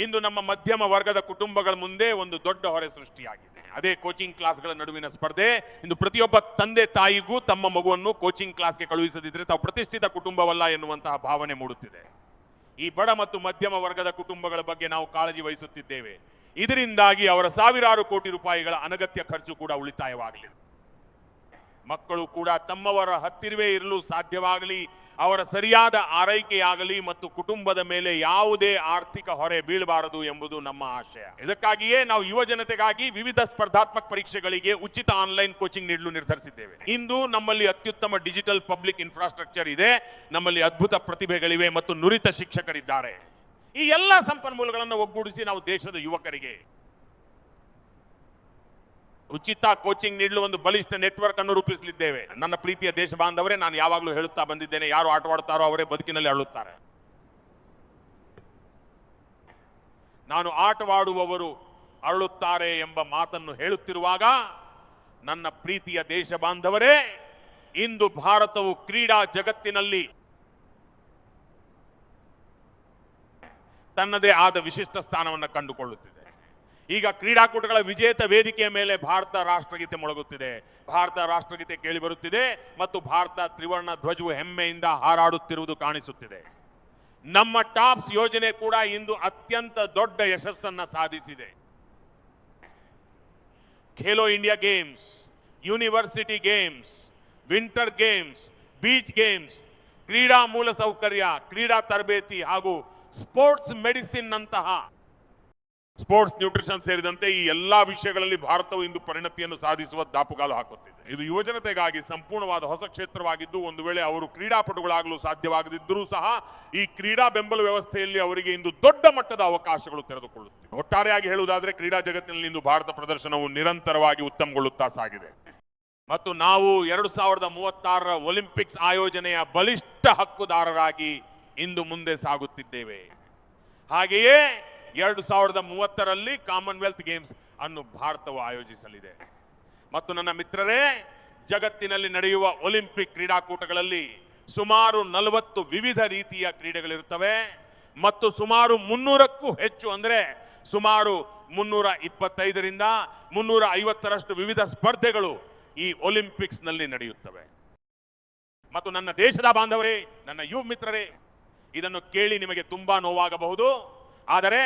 ಇಂದು ನಮ್ಮ ಮಧ್ಯಮ ವರ್ಗದ ಕುಟುಂಬಗಳ ಮುಂದೆ ಒಂದು ದೊಡ್ಡ ಹೊರೆ ಸೃಷ್ಟಿಯಾಗಿದೆ. ಅದೇ ಕೋಚಿಂಗ್ ಕ್ಲಾಸ್ಗಳ ನಡುವಿನ ಸ್ಪರ್ಧೆ. ಇಂದು ಪ್ರತಿಯೊಬ್ಬ ತಂದೆ ತಾಯಿಗೂ ತಮ್ಮ ಮಗುವನ್ನು ಕೋಚಿಂಗ್ ಕ್ಲಾಸ್ಗೆ ಕಳುಹಿಸದಿದ್ದರೆ ತಾವು ಪ್ರತಿಷ್ಠಿತ ಕುಟುಂಬವಲ್ಲ ಎನ್ನುವಂತಹ ಭಾವನೆ ಮೂಡುತ್ತಿದೆ. ಈ ಬಡ ಮತ್ತು ಮಧ್ಯಮ ವರ್ಗದ ಕುಟುಂಬಗಳ ಬಗ್ಗೆ ನಾವು ಕಾಳಜಿ ವಹಿಸುತ್ತಿದ್ದೇವೆ. ಇದರಿಂದಾಗಿ ಅವರ ಸಾವಿರಾರು ಕೋಟಿ ರೂಪಾಯಿಗಳ ಅನಗತ್ಯ ಖರ್ಚು ಕೂಡ ಉಳಿತಾಯವಾಗಲಿದೆ. ಮಕ್ಕಳು ಕೂಡ ತಮ್ಮವರ ಹತ್ತಿರವೇ ಇರಲು ಸಾಧ್ಯವಾಗಲಿ, ಅವರ ಸರಿಯಾದ ಆರೈಕೆಯಾಗಲಿ ಮತ್ತು ಕುಟುಂಬದ ಮೇಲೆ ಯಾವುದೇ ಆರ್ಥಿಕ ಹೊರೆ ಬೀಳಬಾರದು ಎಂಬುದು ನಮ್ಮ ಆಶಯ. ಇದಕ್ಕಾಗಿಯೇ ನಾವು ಯುವ ಜನತೆಗಾಗಿ ವಿವಿಧ ಸ್ಪರ್ಧಾತ್ಮಕ ಪರೀಕ್ಷೆಗಳಿಗೆ ಉಚಿತ ಆನ್ಲೈನ್ ಕೋಚಿಂಗ್ ನೀಡಲು ನಿರ್ಧರಿಸಿದ್ದೇವೆ. ಇಂದು ನಮ್ಮಲ್ಲಿ ಅತ್ಯುತ್ತಮ ಡಿಜಿಟಲ್ ಪಬ್ಲಿಕ್ ಇನ್ಫ್ರಾಸ್ಟ್ರಕ್ಚರ್ ಇದೆ, ನಮ್ಮಲ್ಲಿ ಅದ್ಭುತ ಪ್ರತಿಭೆಗಳಿವೆ ಮತ್ತು ನುರಿತ ಶಿಕ್ಷಕರಿದ್ದಾರೆ. ಈ ಎಲ್ಲ ಸಂಪನ್ಮೂಲಗಳನ್ನು ಒಗ್ಗೂಡಿಸಿ ನಾವು ದೇಶದ ಯುವಕರಿಗೆ ಉಚಿತ ಕೋಚಿಂಗ್ ನೀಡಲು ಒಂದು ಬಲಿಷ್ಠ ನೆಟ್ವರ್ಕ್ ಅನ್ನು ರೂಪಿಸಲಿದ್ದೇವೆ. ನನ್ನ ಪ್ರೀತಿಯ ದೇಶ ಬಾಂಧವರೇ, ನಾನು ಯಾವಾಗಲೂ ಹೇಳುತ್ತಾ ಬಂದಿದ್ದೇನೆ, ಯಾರು ಆಟವಾಡುತ್ತಾರೋ ಅವರೇ ಬದುಕಿನಲ್ಲಿ ಅಳುತ್ತಾರೆ. ನಾನು ಆಟವಾಡುವವರು ಅರಳುತ್ತಾರೆ ಎಂಬ ಮಾತನ್ನು ಹೇಳುತ್ತಿರುವಾಗ, ನನ್ನ ಪ್ರೀತಿಯ ದೇಶ ಬಾಂಧವರೇ, ಇಂದು ಭಾರತವು ಕ್ರೀಡಾ ಜಗತ್ತಿನಲ್ಲಿ ತನ್ನದೇ ಆದ ವಿಶಿಷ್ಟ ಸ್ಥಾನವನ್ನು ಕಂಡುಕೊಳ್ಳುತ್ತಿದೆ. ಈಗ ಕ್ರೀಡಾಕೂಟಗಳ ವಿಜೇತ ವೇದಿಕೆಯ ಮೇಲೆ ಭಾರತ ರಾಷ್ಟ್ರಗೀತೆ ಮೊಳಗುತ್ತಿದೆ, ಭಾರತ ರಾಷ್ಟ್ರಗೀತೆ ಕೇಳಿ ಬರುತ್ತಿದೆ ಮತ್ತು ಭಾರತ ತ್ರಿವರ್ಣ ಧ್ವಜವು ಹೆಮ್ಮೆಯಿಂದ ಹಾರಾಡುತ್ತಿರುವುದು ಕಾಣಿಸುತ್ತಿದೆ. ನಮ್ಮ ಟಾಪ್ಸ್ ಯೋಜನೆ ಕೂಡ ಇಂದು ಅತ್ಯಂತ ದೊಡ್ಡ ಯಶಸ್ಸನ್ನು ಸಾಧಿಸಿದೆ. Khelo India games, university games, winter games, beach games, ಕ್ರೀಡಾ ಮೂಲಸೌಕರ್ಯ, ಕ್ರೀಡಾ ತರಬೇತಿ ಹಾಗೂ ಸ್ಪೋರ್ಟ್ಸ್ ಮೆಡಿಸಿನ್ ನಂತಹ ಸ್ಪೋರ್ಟ್ಸ್ ನ್ಯೂಟ್ರಿಷನ್ ಸೇರಿದಂತೆ ಈ ಎಲ್ಲಾ ವಿಷಯಗಳಲ್ಲಿ ಭಾರತವು ಇಂದು ಪರಿಣತಿಯನ್ನು ಸಾಧಿಸುವ ದಾಪುಗಾಲು ಹಾಕುತ್ತಿದೆ. ಇದು ಯುವಜನತೆಗಾಗಿ ಸಂಪೂರ್ಣವಾದ ಹೊಸ ಕ್ಷೇತ್ರವಾಗಿದ್ದು, ಒಂದು ವೇಳೆ ಅವರು ಕ್ರೀಡಾಪಟುಗಳಾಗಲು ಸಾಧ್ಯವಾಗದಿದ್ದರೂ ಸಹ ಈ ಕ್ರೀಡಾ ಬೆಂಬಲ ವ್ಯವಸ್ಥೆಯಲ್ಲಿ ಅವರಿಗೆ ಇಂದು ದೊಡ್ಡ ಮಟ್ಟದ ಅವಕಾಶಗಳು ತೆರೆದುಕೊಳ್ಳುತ್ತಿವೆ. ಒಟ್ಟಾರೆಯಾಗಿ ಹೇಳುವುದಾದರೆ ಕ್ರೀಡಾ ಜಗತ್ತಿನಲ್ಲಿ ಇಂದು ಭಾರತ ಪ್ರದರ್ಶನವು ನಿರಂತರವಾಗಿ ಉತ್ತಮಗೊಳ್ಳುತ್ತಾ ಸಾಗಿದೆ ಮತ್ತು ನಾವು 2036ರ ಒಲಿಂಪಿಕ್ಸ್ ಆಯೋಜನೆಯ ಬಲಿಷ್ಠ ಹಕ್ಕುದಾರರಾಗಿ ಇಂದು ಮುಂದೆ ಸಾಗುತ್ತಿದ್ದೇವೆ. ಹಾಗೆಯೇ 2030ರಲ್ಲಿ ಕಾಮನ್ವೆಲ್ತ್ ಗೇಮ್ಸ್ ಅನ್ನು ಭಾರತವು ಆಯೋಜಿಸಲಿದೆ. ಮತ್ತು ನನ್ನ ಮಿತ್ರರೇ, ಜಗತ್ತಿನಲ್ಲಿ ನಡೆಯುವ ಒಲಿಂಪಿಕ್ ಕ್ರೀಡಾಕೂಟಗಳಲ್ಲಿ ಸುಮಾರು 40 ವಿವಿಧ ರೀತಿಯ ಕ್ರೀಡೆಗಳಿರುತ್ತವೆ ಮತ್ತು ಸುಮಾರು 300ಕ್ಕೂ ಹೆಚ್ಚು, ಅಂದರೆ ಸುಮಾರು 325ರಿಂದ 350ರಷ್ಟು ವಿವಿಧ ಸ್ಪರ್ಧೆಗಳು ಈ ಒಲಿಂಪಿಕ್ಸ್ನಲ್ಲಿ ನಡೆಯುತ್ತವೆ. ಮತ್ತು ನನ್ನ ದೇಶದ ಬಾಂಧವರೇ, ನನ್ನ ಯುವ ಮಿತ್ರರೇ, ಇದನ್ನು ಕೇಳಿ ನಿಮಗೆ ತುಂಬಾ ನೋವಾಗಬಹುದು. ಆದರೆ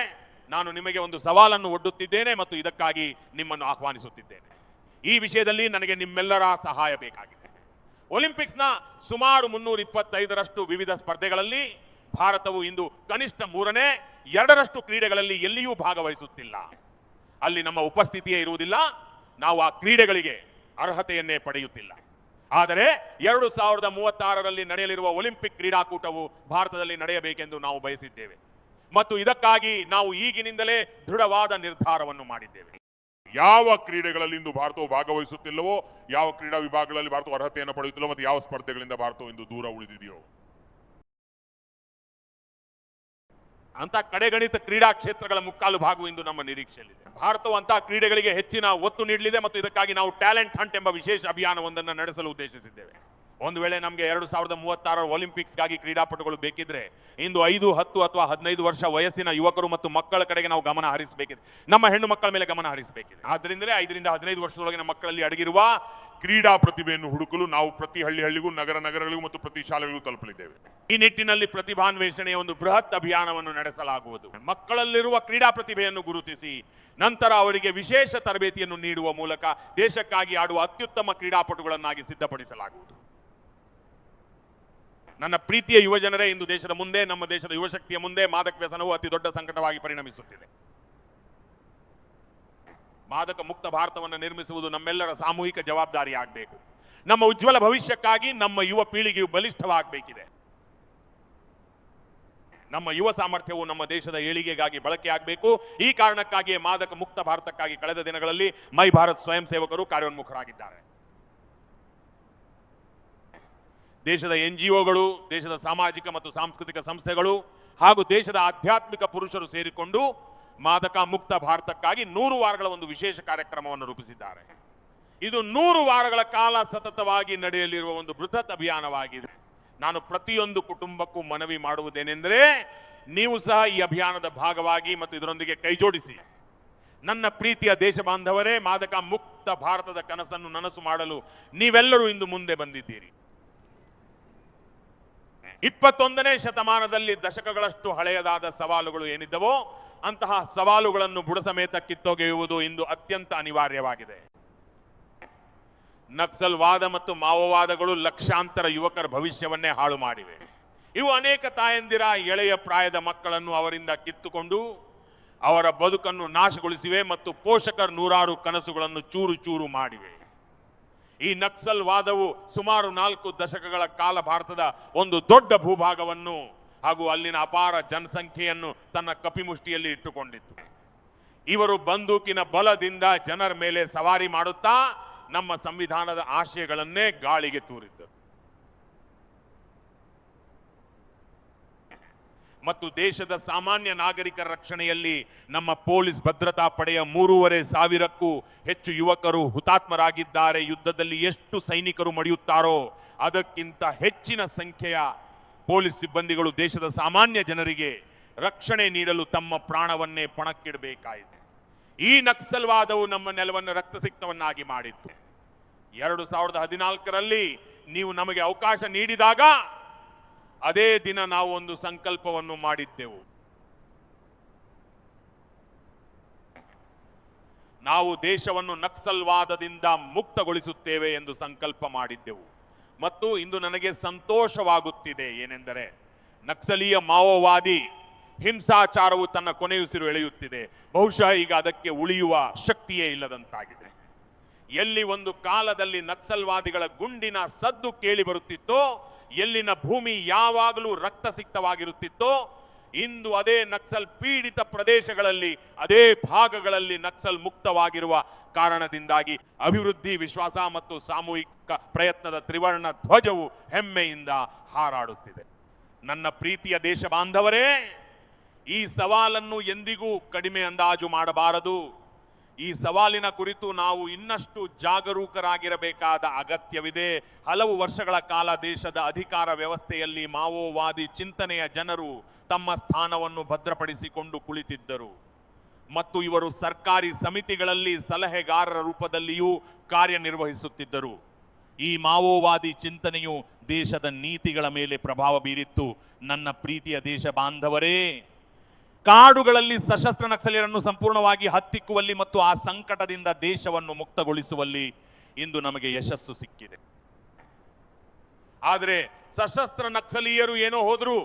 ನಾನು ನಿಮಗೆ ಒಂದು ಸವಾಲನ್ನು ಒಡ್ಡುತ್ತಿದ್ದೇನೆ ಮತ್ತು ಇದಕ್ಕಾಗಿ ನಿಮ್ಮನ್ನು ಆಹ್ವಾನಿಸುತ್ತಿದ್ದೇನೆ. ಈ ವಿಷಯದಲ್ಲಿ ನನಗೆ ನಿಮ್ಮೆಲ್ಲರ ಸಹಾಯ ಬೇಕಾಗಿದೆ. ಒಲಿಂಪಿಕ್ಸ್ನ ಸುಮಾರು 325ರಷ್ಟು ವಿವಿಧ ಸ್ಪರ್ಧೆಗಳಲ್ಲಿ ಭಾರತವು ಇಂದು ಕನಿಷ್ಠ 2/3 ಕ್ರೀಡೆಗಳಲ್ಲಿ ಎಲ್ಲಿಯೂ ಭಾಗವಹಿಸುತ್ತಿಲ್ಲ. ಅಲ್ಲಿ ನಮ್ಮ ಉಪಸ್ಥಿತಿಯೇ ಇರುವುದಿಲ್ಲ, ನಾವು ಆ ಕ್ರೀಡೆಗಳಿಗೆ ಅರ್ಹತೆಯನ್ನೇ ಪಡೆಯುತ್ತಿಲ್ಲ. ಆದರೆ 2036ರಲ್ಲಿ ನಡೆಯಲಿರುವ ಒಲಿಂಪಿಕ್ ಕ್ರೀಡಾಕೂಟವು ಭಾರತದಲ್ಲಿ ನಡೆಯಬೇಕೆಂದು ನಾವು ಬಯಸಿದ್ದೇವೆ ಮತ್ತು ಇದಕ್ಕಾಗಿ ನಾವು ಈಗಿನಿಂದಲೇ ದೃಢವಾದ ನಿರ್ಧಾರವನ್ನು ಮಾಡಿದ್ದೇವೆ. ಯಾವ ಕ್ರೀಡೆಗಳಲ್ಲಿ ಇಂದು ಭಾರತವು ಭಾಗವಹಿಸುತ್ತಿಲ್ಲವೋ, ಯಾವ ಕ್ರೀಡಾ ವಿಭಾಗಗಳಲ್ಲಿ ಭಾರತವು ಅರ್ಹತೆಯನ್ನು ಪಡೆಯುತ್ತಿಲ್ಲವೋ ಮತ್ತು ಯಾವ ಸ್ಪರ್ಧೆಗಳಿಂದ ಭಾರತವು ಇಂದು ದೂರ ಉಳಿದಿದೆಯೋ ಅಂತ ಕಡೆಗಣಿತ ಕ್ರೀಡಾ ಕ್ಷೇತ್ರಗಳ ಮುಕ್ಕಾಲು ಭಾಗವು ಇಂದು ನಮ್ಮ ನಿರೀಕ್ಷೆಯಲ್ಲಿದೆ. ಭಾರತವು ಅಂತಹ ಕ್ರೀಡೆಗಳಿಗೆ ಹೆಚ್ಚಿನ ಒತ್ತು ನೀಡಲಿದೆ ಮತ್ತು ಇದಕ್ಕಾಗಿ ನಾವು ಟ್ಯಾಲೆಂಟ್ ಹಂಟ್ ಎಂಬ ವಿಶೇಷ ಅಭಿಯಾನವೊಂದನ್ನು ನಡೆಸಲು ಉದ್ದೇಶಿಸಿದ್ದೇವೆ. ಒಂದು ವೇಳೆ ನಮಗೆ 2036ರ ಒಲಿಂಪಿಕ್ಸ್ಗಾಗಿ ಕ್ರೀಡಾಪಟುಗಳು ಬೇಕಿದ್ರೆ ಇಂದು 5, 10 ಅಥವಾ 15 ವರ್ಷ ವಯಸ್ಸಿನ ಯುವಕರು ಮತ್ತು ಮಕ್ಕಳ ಕಡೆಗೆ ನಾವು ಗಮನ ಹರಿಸಬೇಕಿದೆ. ನಮ್ಮ ಹೆಣ್ಣು ಮಕ್ಕಳ ಮೇಲೆ ಗಮನ ಹರಿಸಬೇಕಿದೆ. ಆದ್ದರಿಂದಲೇ 5ರಿಂದ 15 ವರ್ಷದೊಳಗಿನ ಮಕ್ಕಳಲ್ಲಿ ಅಡಗಿರುವ ಕ್ರೀಡಾ ಪ್ರತಿಭೆಯನ್ನು ಹುಡುಕಲು ನಾವು ಪ್ರತಿ ಹಳ್ಳಿಗೂ, ನಗರಗಳಿಗೂ ಮತ್ತು ಪ್ರತಿ ಶಾಲೆಗಳಿಗೂ ತಲುಪಲಿದ್ದೇವೆ. ಈ ನಿಟ್ಟಿನಲ್ಲಿ ಪ್ರತಿಭಾನ್ವೇಷಣೆಯ ಒಂದು ಬೃಹತ್ ಅಭಿಯಾನವನ್ನು ನಡೆಸಲಾಗುವುದು. ಮಕ್ಕಳಲ್ಲಿರುವ ಕ್ರೀಡಾ ಪ್ರತಿಭೆಯನ್ನು ಗುರುತಿಸಿ ನಂತರ ಅವರಿಗೆ ವಿಶೇಷ ತರಬೇತಿಯನ್ನು ನೀಡುವ ಮೂಲಕ ದೇಶಕ್ಕಾಗಿ ಆಡುವ ಅತ್ಯುತ್ತಮ ಕ್ರೀಡಾಪಟುಗಳನ್ನಾಗಿ ಸಿದ್ಧಪಡಿಸಲಾಗುವುದು. ನನ್ನ ಪ್ರೀತಿಯ ಯುವಜನರೇ, ಇಂದು ದೇಶದ ಮುಂದೆ, ನಮ್ಮ ದೇಶದ ಯುವಶಕ್ತಿಯ ಮುಂದೆ ಮಾದಕ ವ್ಯಸನವು ಅತಿ ದೊಡ್ಡ ಸಂಕಟವಾಗಿ ಪರಿಣಮಿಸುತ್ತಿದೆ. ಮಾದಕ ಮುಕ್ತ ಭಾರತವನ್ನು ನಿರ್ಮಿಸುವುದು ನಮ್ಮೆಲ್ಲರ ಸಾಮೂಹಿಕ ಜವಾಬ್ದಾರಿ ಆಗಬೇಕು. ನಮ್ಮ ಉಜ್ವಲ ಭವಿಷ್ಯಕ್ಕಾಗಿ ನಮ್ಮ ಯುವ ಪೀಳಿಗೆಯು ಬಲಿಷ್ಠವಾಗಬೇಕಿದೆ. ನಮ್ಮ ಯುವ ಸಾಮರ್ಥ್ಯವು ನಮ್ಮ ದೇಶದ ಏಳಿಗೆಗಾಗಿ ಬಳಕೆಯಾಗಬೇಕು. ಈ ಕಾರಣಕ್ಕಾಗಿಯೇ ಮಾದಕ ಮುಕ್ತ ಭಾರತಕ್ಕಾಗಿ ಕಳೆದ ದಿನಗಳಲ್ಲಿ ಮೈ ಭಾರತ್ ಸ್ವಯಂ ಸೇವಕರು ಕಾರ್ಯೋನ್ಮುಖರಾಗಿದ್ದಾರೆ. ದೇಶದ NGOಗಳು, ದೇಶದ ಸಾಮಾಜಿಕ ಮತ್ತು ಸಾಂಸ್ಕೃತಿಕ ಸಂಸ್ಥೆಗಳು ಹಾಗೂ ದೇಶದ ಆಧ್ಯಾತ್ಮಿಕ ಪುರುಷರು ಸೇರಿಕೊಂಡು ಮಾದಕ ಮುಕ್ತ ಭಾರತಕ್ಕಾಗಿ 100 ವಾರಗಳ ಒಂದು ವಿಶೇಷ ಕಾರ್ಯಕ್ರಮವನ್ನು ರೂಪಿಸಿದ್ದಾರೆ. ಇದು 100 ವಾರಗಳ ಕಾಲ ಸತತವಾಗಿ ನಡೆಯಲಿರುವ ಒಂದು ಬೃಹತ್ ಅಭಿಯಾನವಾಗಿದೆ. ನಾನು ಪ್ರತಿಯೊಂದು ಕುಟುಂಬಕ್ಕೂ ಮನವಿ ಮಾಡುವುದೇನೆಂದರೆ, ನೀವು ಸಹ ಈ ಅಭಿಯಾನದ ಭಾಗವಾಗಿ ಮತ್ತು ಇದರೊಂದಿಗೆ ಕೈಜೋಡಿಸಿ. ನನ್ನ ಪ್ರೀತಿಯ ದೇಶ ಬಾಂಧವರೇ, ಮಾದಕ ಮುಕ್ತ ಭಾರತದ ಕನಸನ್ನು ನನಸು ಮಾಡಲು ನೀವೆಲ್ಲರೂ ಇಂದು ಮುಂದೆ ಬಂದಿದ್ದೀರಿ. 21ನೇ ಶತಮಾನದಲ್ಲಿ ದಶಕಗಳಷ್ಟು ಹಳೆಯದಾದ ಸವಾಲುಗಳು ಏನಿದ್ದವೋ ಅಂತಹ ಸವಾಲುಗಳನ್ನು ಬುಡಸಮೇತ ಕಿತ್ತೊಗೆಯುವುದು ಇಂದು ಅತ್ಯಂತ ಅನಿವಾರ್ಯವಾಗಿದೆ. ನಕ್ಸಲ್ವಾದ ಮತ್ತು ಮಾವೋವಾದಗಳು ಲಕ್ಷಾಂತರ ಯುವಕರ ಭವಿಷ್ಯವನ್ನೇ ಹಾಳು ಮಾಡಿವೆ. ಇವು ಅನೇಕ ತಾಯಂದಿರ ಎಳೆಯ ಪ್ರಾಯದ ಮಕ್ಕಳನ್ನು ಅವರಿಂದ ಕಿತ್ತುಕೊಂಡು ಅವರ ಬದುಕನ್ನು ನಾಶಗೊಳಿಸಿವೆ ಮತ್ತು ಪೋಷಕರ ನೂರಾರು ಕನಸುಗಳನ್ನು ಚೂರು ಚೂರು ಮಾಡಿವೆ. ಈ ನಕ್ಸಲ್ವಾದವು ಸುಮಾರು 4 ದಶಕಗಳ ಕಾಲ ಭಾರತದ ಒಂದು ದೊಡ್ಡ ಭೂಭಾಗವನ್ನು ಹಾಗೂ ಅಲ್ಲಿನ ಅಪಾರ ಜನಸಂಖ್ಯೆಯನ್ನು ತನ್ನ ಕಪಿಮುಷ್ಟಿಯಲ್ಲಿ ಇಟ್ಟುಕೊಂಡಿತ್ತು. ಇವರು ಬಂದೂಕಿನ ಬಲದಿಂದ ಜನರ ಮೇಲೆ ಸವಾರಿ ಮಾಡುತ್ತಾ ನಮ್ಮ ಸಂವಿಧಾನದ ಆಶಯಗಳನ್ನೇ ಗಾಳಿಗೆ ತೂರಿದ್ದರು ಮತ್ತು ದೇಶದ ಸಾಮಾನ್ಯ ನಾಗರಿಕರ ರಕ್ಷಣೆಯಲ್ಲಿ ನಮ್ಮ ಪೊಲೀಸ್ ಭದ್ರತಾ ಪಡೆಯ 3,500ಕ್ಕೂ ಹೆಚ್ಚು ಯುವಕರು ಹುತಾತ್ಮರಾಗಿದ್ದಾರೆ. ಯುದ್ಧದಲ್ಲಿ ಎಷ್ಟು ಸೈನಿಕರು ಮಡಿಯುತ್ತಾರೋ ಅದಕ್ಕಿಂತ ಹೆಚ್ಚಿನ ಸಂಖ್ಯೆಯ ಪೊಲೀಸ್ ಸಿಬ್ಬಂದಿಗಳು ದೇಶದ ಸಾಮಾನ್ಯ ಜನರಿಗೆ ರಕ್ಷಣೆ ನೀಡಲು ತಮ್ಮ ಪ್ರಾಣವನ್ನೇ ಪಣಕ್ಕಿಡಬೇಕಾಯಿತು. ಈ ನಕ್ಸಲ್ವಾದವು ನಮ್ಮ ನೆಲವನ್ನು ರಕ್ತಸಿಕ್ತವನ್ನಾಗಿ ಮಾಡಿತ್ತು. 2014ರಲ್ಲಿ ನೀವು ನಮಗೆ ಅವಕಾಶ ನೀಡಿದಾಗ ಅದೇ ದಿನ ನಾವು ಒಂದು ಸಂಕಲ್ಪವನ್ನು ಮಾಡಿದ್ದೆವು. ನಾವು ದೇಶವನ್ನು ನಕ್ಸಲ್ವಾದದಿಂದ ಮುಕ್ತಗೊಳಿಸುತ್ತೇವೆ ಎಂದು ಸಂಕಲ್ಪ ಮಾಡಿದ್ದೆವು. ಮತ್ತು ಇಂದು ನನಗೆ ಸಂತೋಷವಾಗುತ್ತಿದೆ ಏನೆಂದರೆ, ನಕ್ಸಲೀಯ ಮಾವೋವಾದಿ ಹಿಂಸಾಚಾರವು ತನ್ನ ಕೊನೆಯುಸಿರು ಎಳೆಯುತ್ತಿದೆ. ಬಹುಶಃ ಈಗ ಅದಕ್ಕೆ ಉಳಿಯುವ ಶಕ್ತಿಯೇ ಇಲ್ಲದಂತಾಗಿದೆ. ಎಲ್ಲಿ ಒಂದು ಕಾಲದಲ್ಲಿ ನಕ್ಸಲ್ವಾದಿಗಳ ಗುಂಡಿನ ಸದ್ದು ಕೇಳಿ ಬರುತ್ತಿತ್ತೋ, ಎಲ್ಲಿನ ಭೂಮಿ ಯಾವಾಗಲೂ ರಕ್ತಸಿಕ್ತವಾಗಿರುತ್ತಿತ್ತೋ, ಇಂದು ಅದೇ ನಕ್ಸಲ್ ಪೀಡಿತ ಪ್ರದೇಶಗಳಲ್ಲಿ, ಅದೇ ಭಾಗಗಳಲ್ಲಿ ನಕ್ಸಲ್ ಮುಕ್ತವಾಗಿರುವ ಕಾರಣದಿಂದಾಗಿ ಅಭಿವೃದ್ಧಿ, ವಿಶ್ವಾಸ ಮತ್ತು ಸಾಮೂಹಿಕ ಪ್ರಯತ್ನದ ತ್ರಿವರ್ಣ ಧ್ವಜವು ಹೆಮ್ಮೆಯಿಂದ ಹಾರಾಡುತ್ತಿದೆ. ನನ್ನ ಪ್ರೀತಿಯ ದೇಶ ಬಾಂಧವರೇ, ಈ ಸವಾಲನ್ನು ಎಂದಿಗೂ ಕಡಿಮೆ ಅಂದಾಜು ಮಾಡಬಾರದು. ಈ ಸವಾಲಿನ ಕುರಿತು ನಾವು ಇನ್ನಷ್ಟು ಜಾಗರೂಕರಾಗಿರಬೇಕಾದ ಅಗತ್ಯವಿದೆ. ಹಲವು ವರ್ಷಗಳ ಕಾಲ ದೇಶದ ಅಧಿಕಾರ ವ್ಯವಸ್ಥೆಯಲ್ಲಿ ಮಾವೋವಾದಿ ಚಿಂತನೆಯ ಜನರು ತಮ್ಮ ಸ್ಥಾನವನ್ನು ಭದ್ರಪಡಿಸಿಕೊಂಡು ಕುಳಿತಿದ್ದರು ಮತ್ತು ಇವರು ಸರ್ಕಾರಿ ಸಮಿತಿಗಳಲ್ಲಿ ಸಲಹೆಗಾರರ ರೂಪದಲ್ಲಿಯೂ ಕಾರ್ಯನಿರ್ವಹಿಸುತ್ತಿದ್ದರು. ಈ ಮಾವೋವಾದಿ ಚಿಂತನೆಯು ದೇಶದ ನೀತಿಗಳ ಮೇಲೆ ಪ್ರಭಾವ ಬೀರಿತ್ತು. ನನ್ನ ಪ್ರೀತಿಯ ದೇಶ ಬಾಂಧವರೇ, ಕಾಡುಗಳಲ್ಲಿ ಸಶಸ್ತ್ರ ನಕ್ಸಲರನ್ನು ಸಂಪೂರ್ಣವಾಗಿ ಹತ್ತಿಕ್ಕುವಲ್ಲಿ ಮತ್ತು ಆ ಸಂಕಟದಿಂದ ದೇಶವನ್ನು ಮುಕ್ತಗೊಳಿಸುವಲ್ಲಿ ಇಂದು ನಮಗೆ ಯಶಸ್ಸು ಸಿಕ್ಕಿದೆ. ಆದರೆ ಸಶಸ್ತ್ರ ನಕ್ಸಲೀಯರು ಏನೋ ಹೋದ್ರು,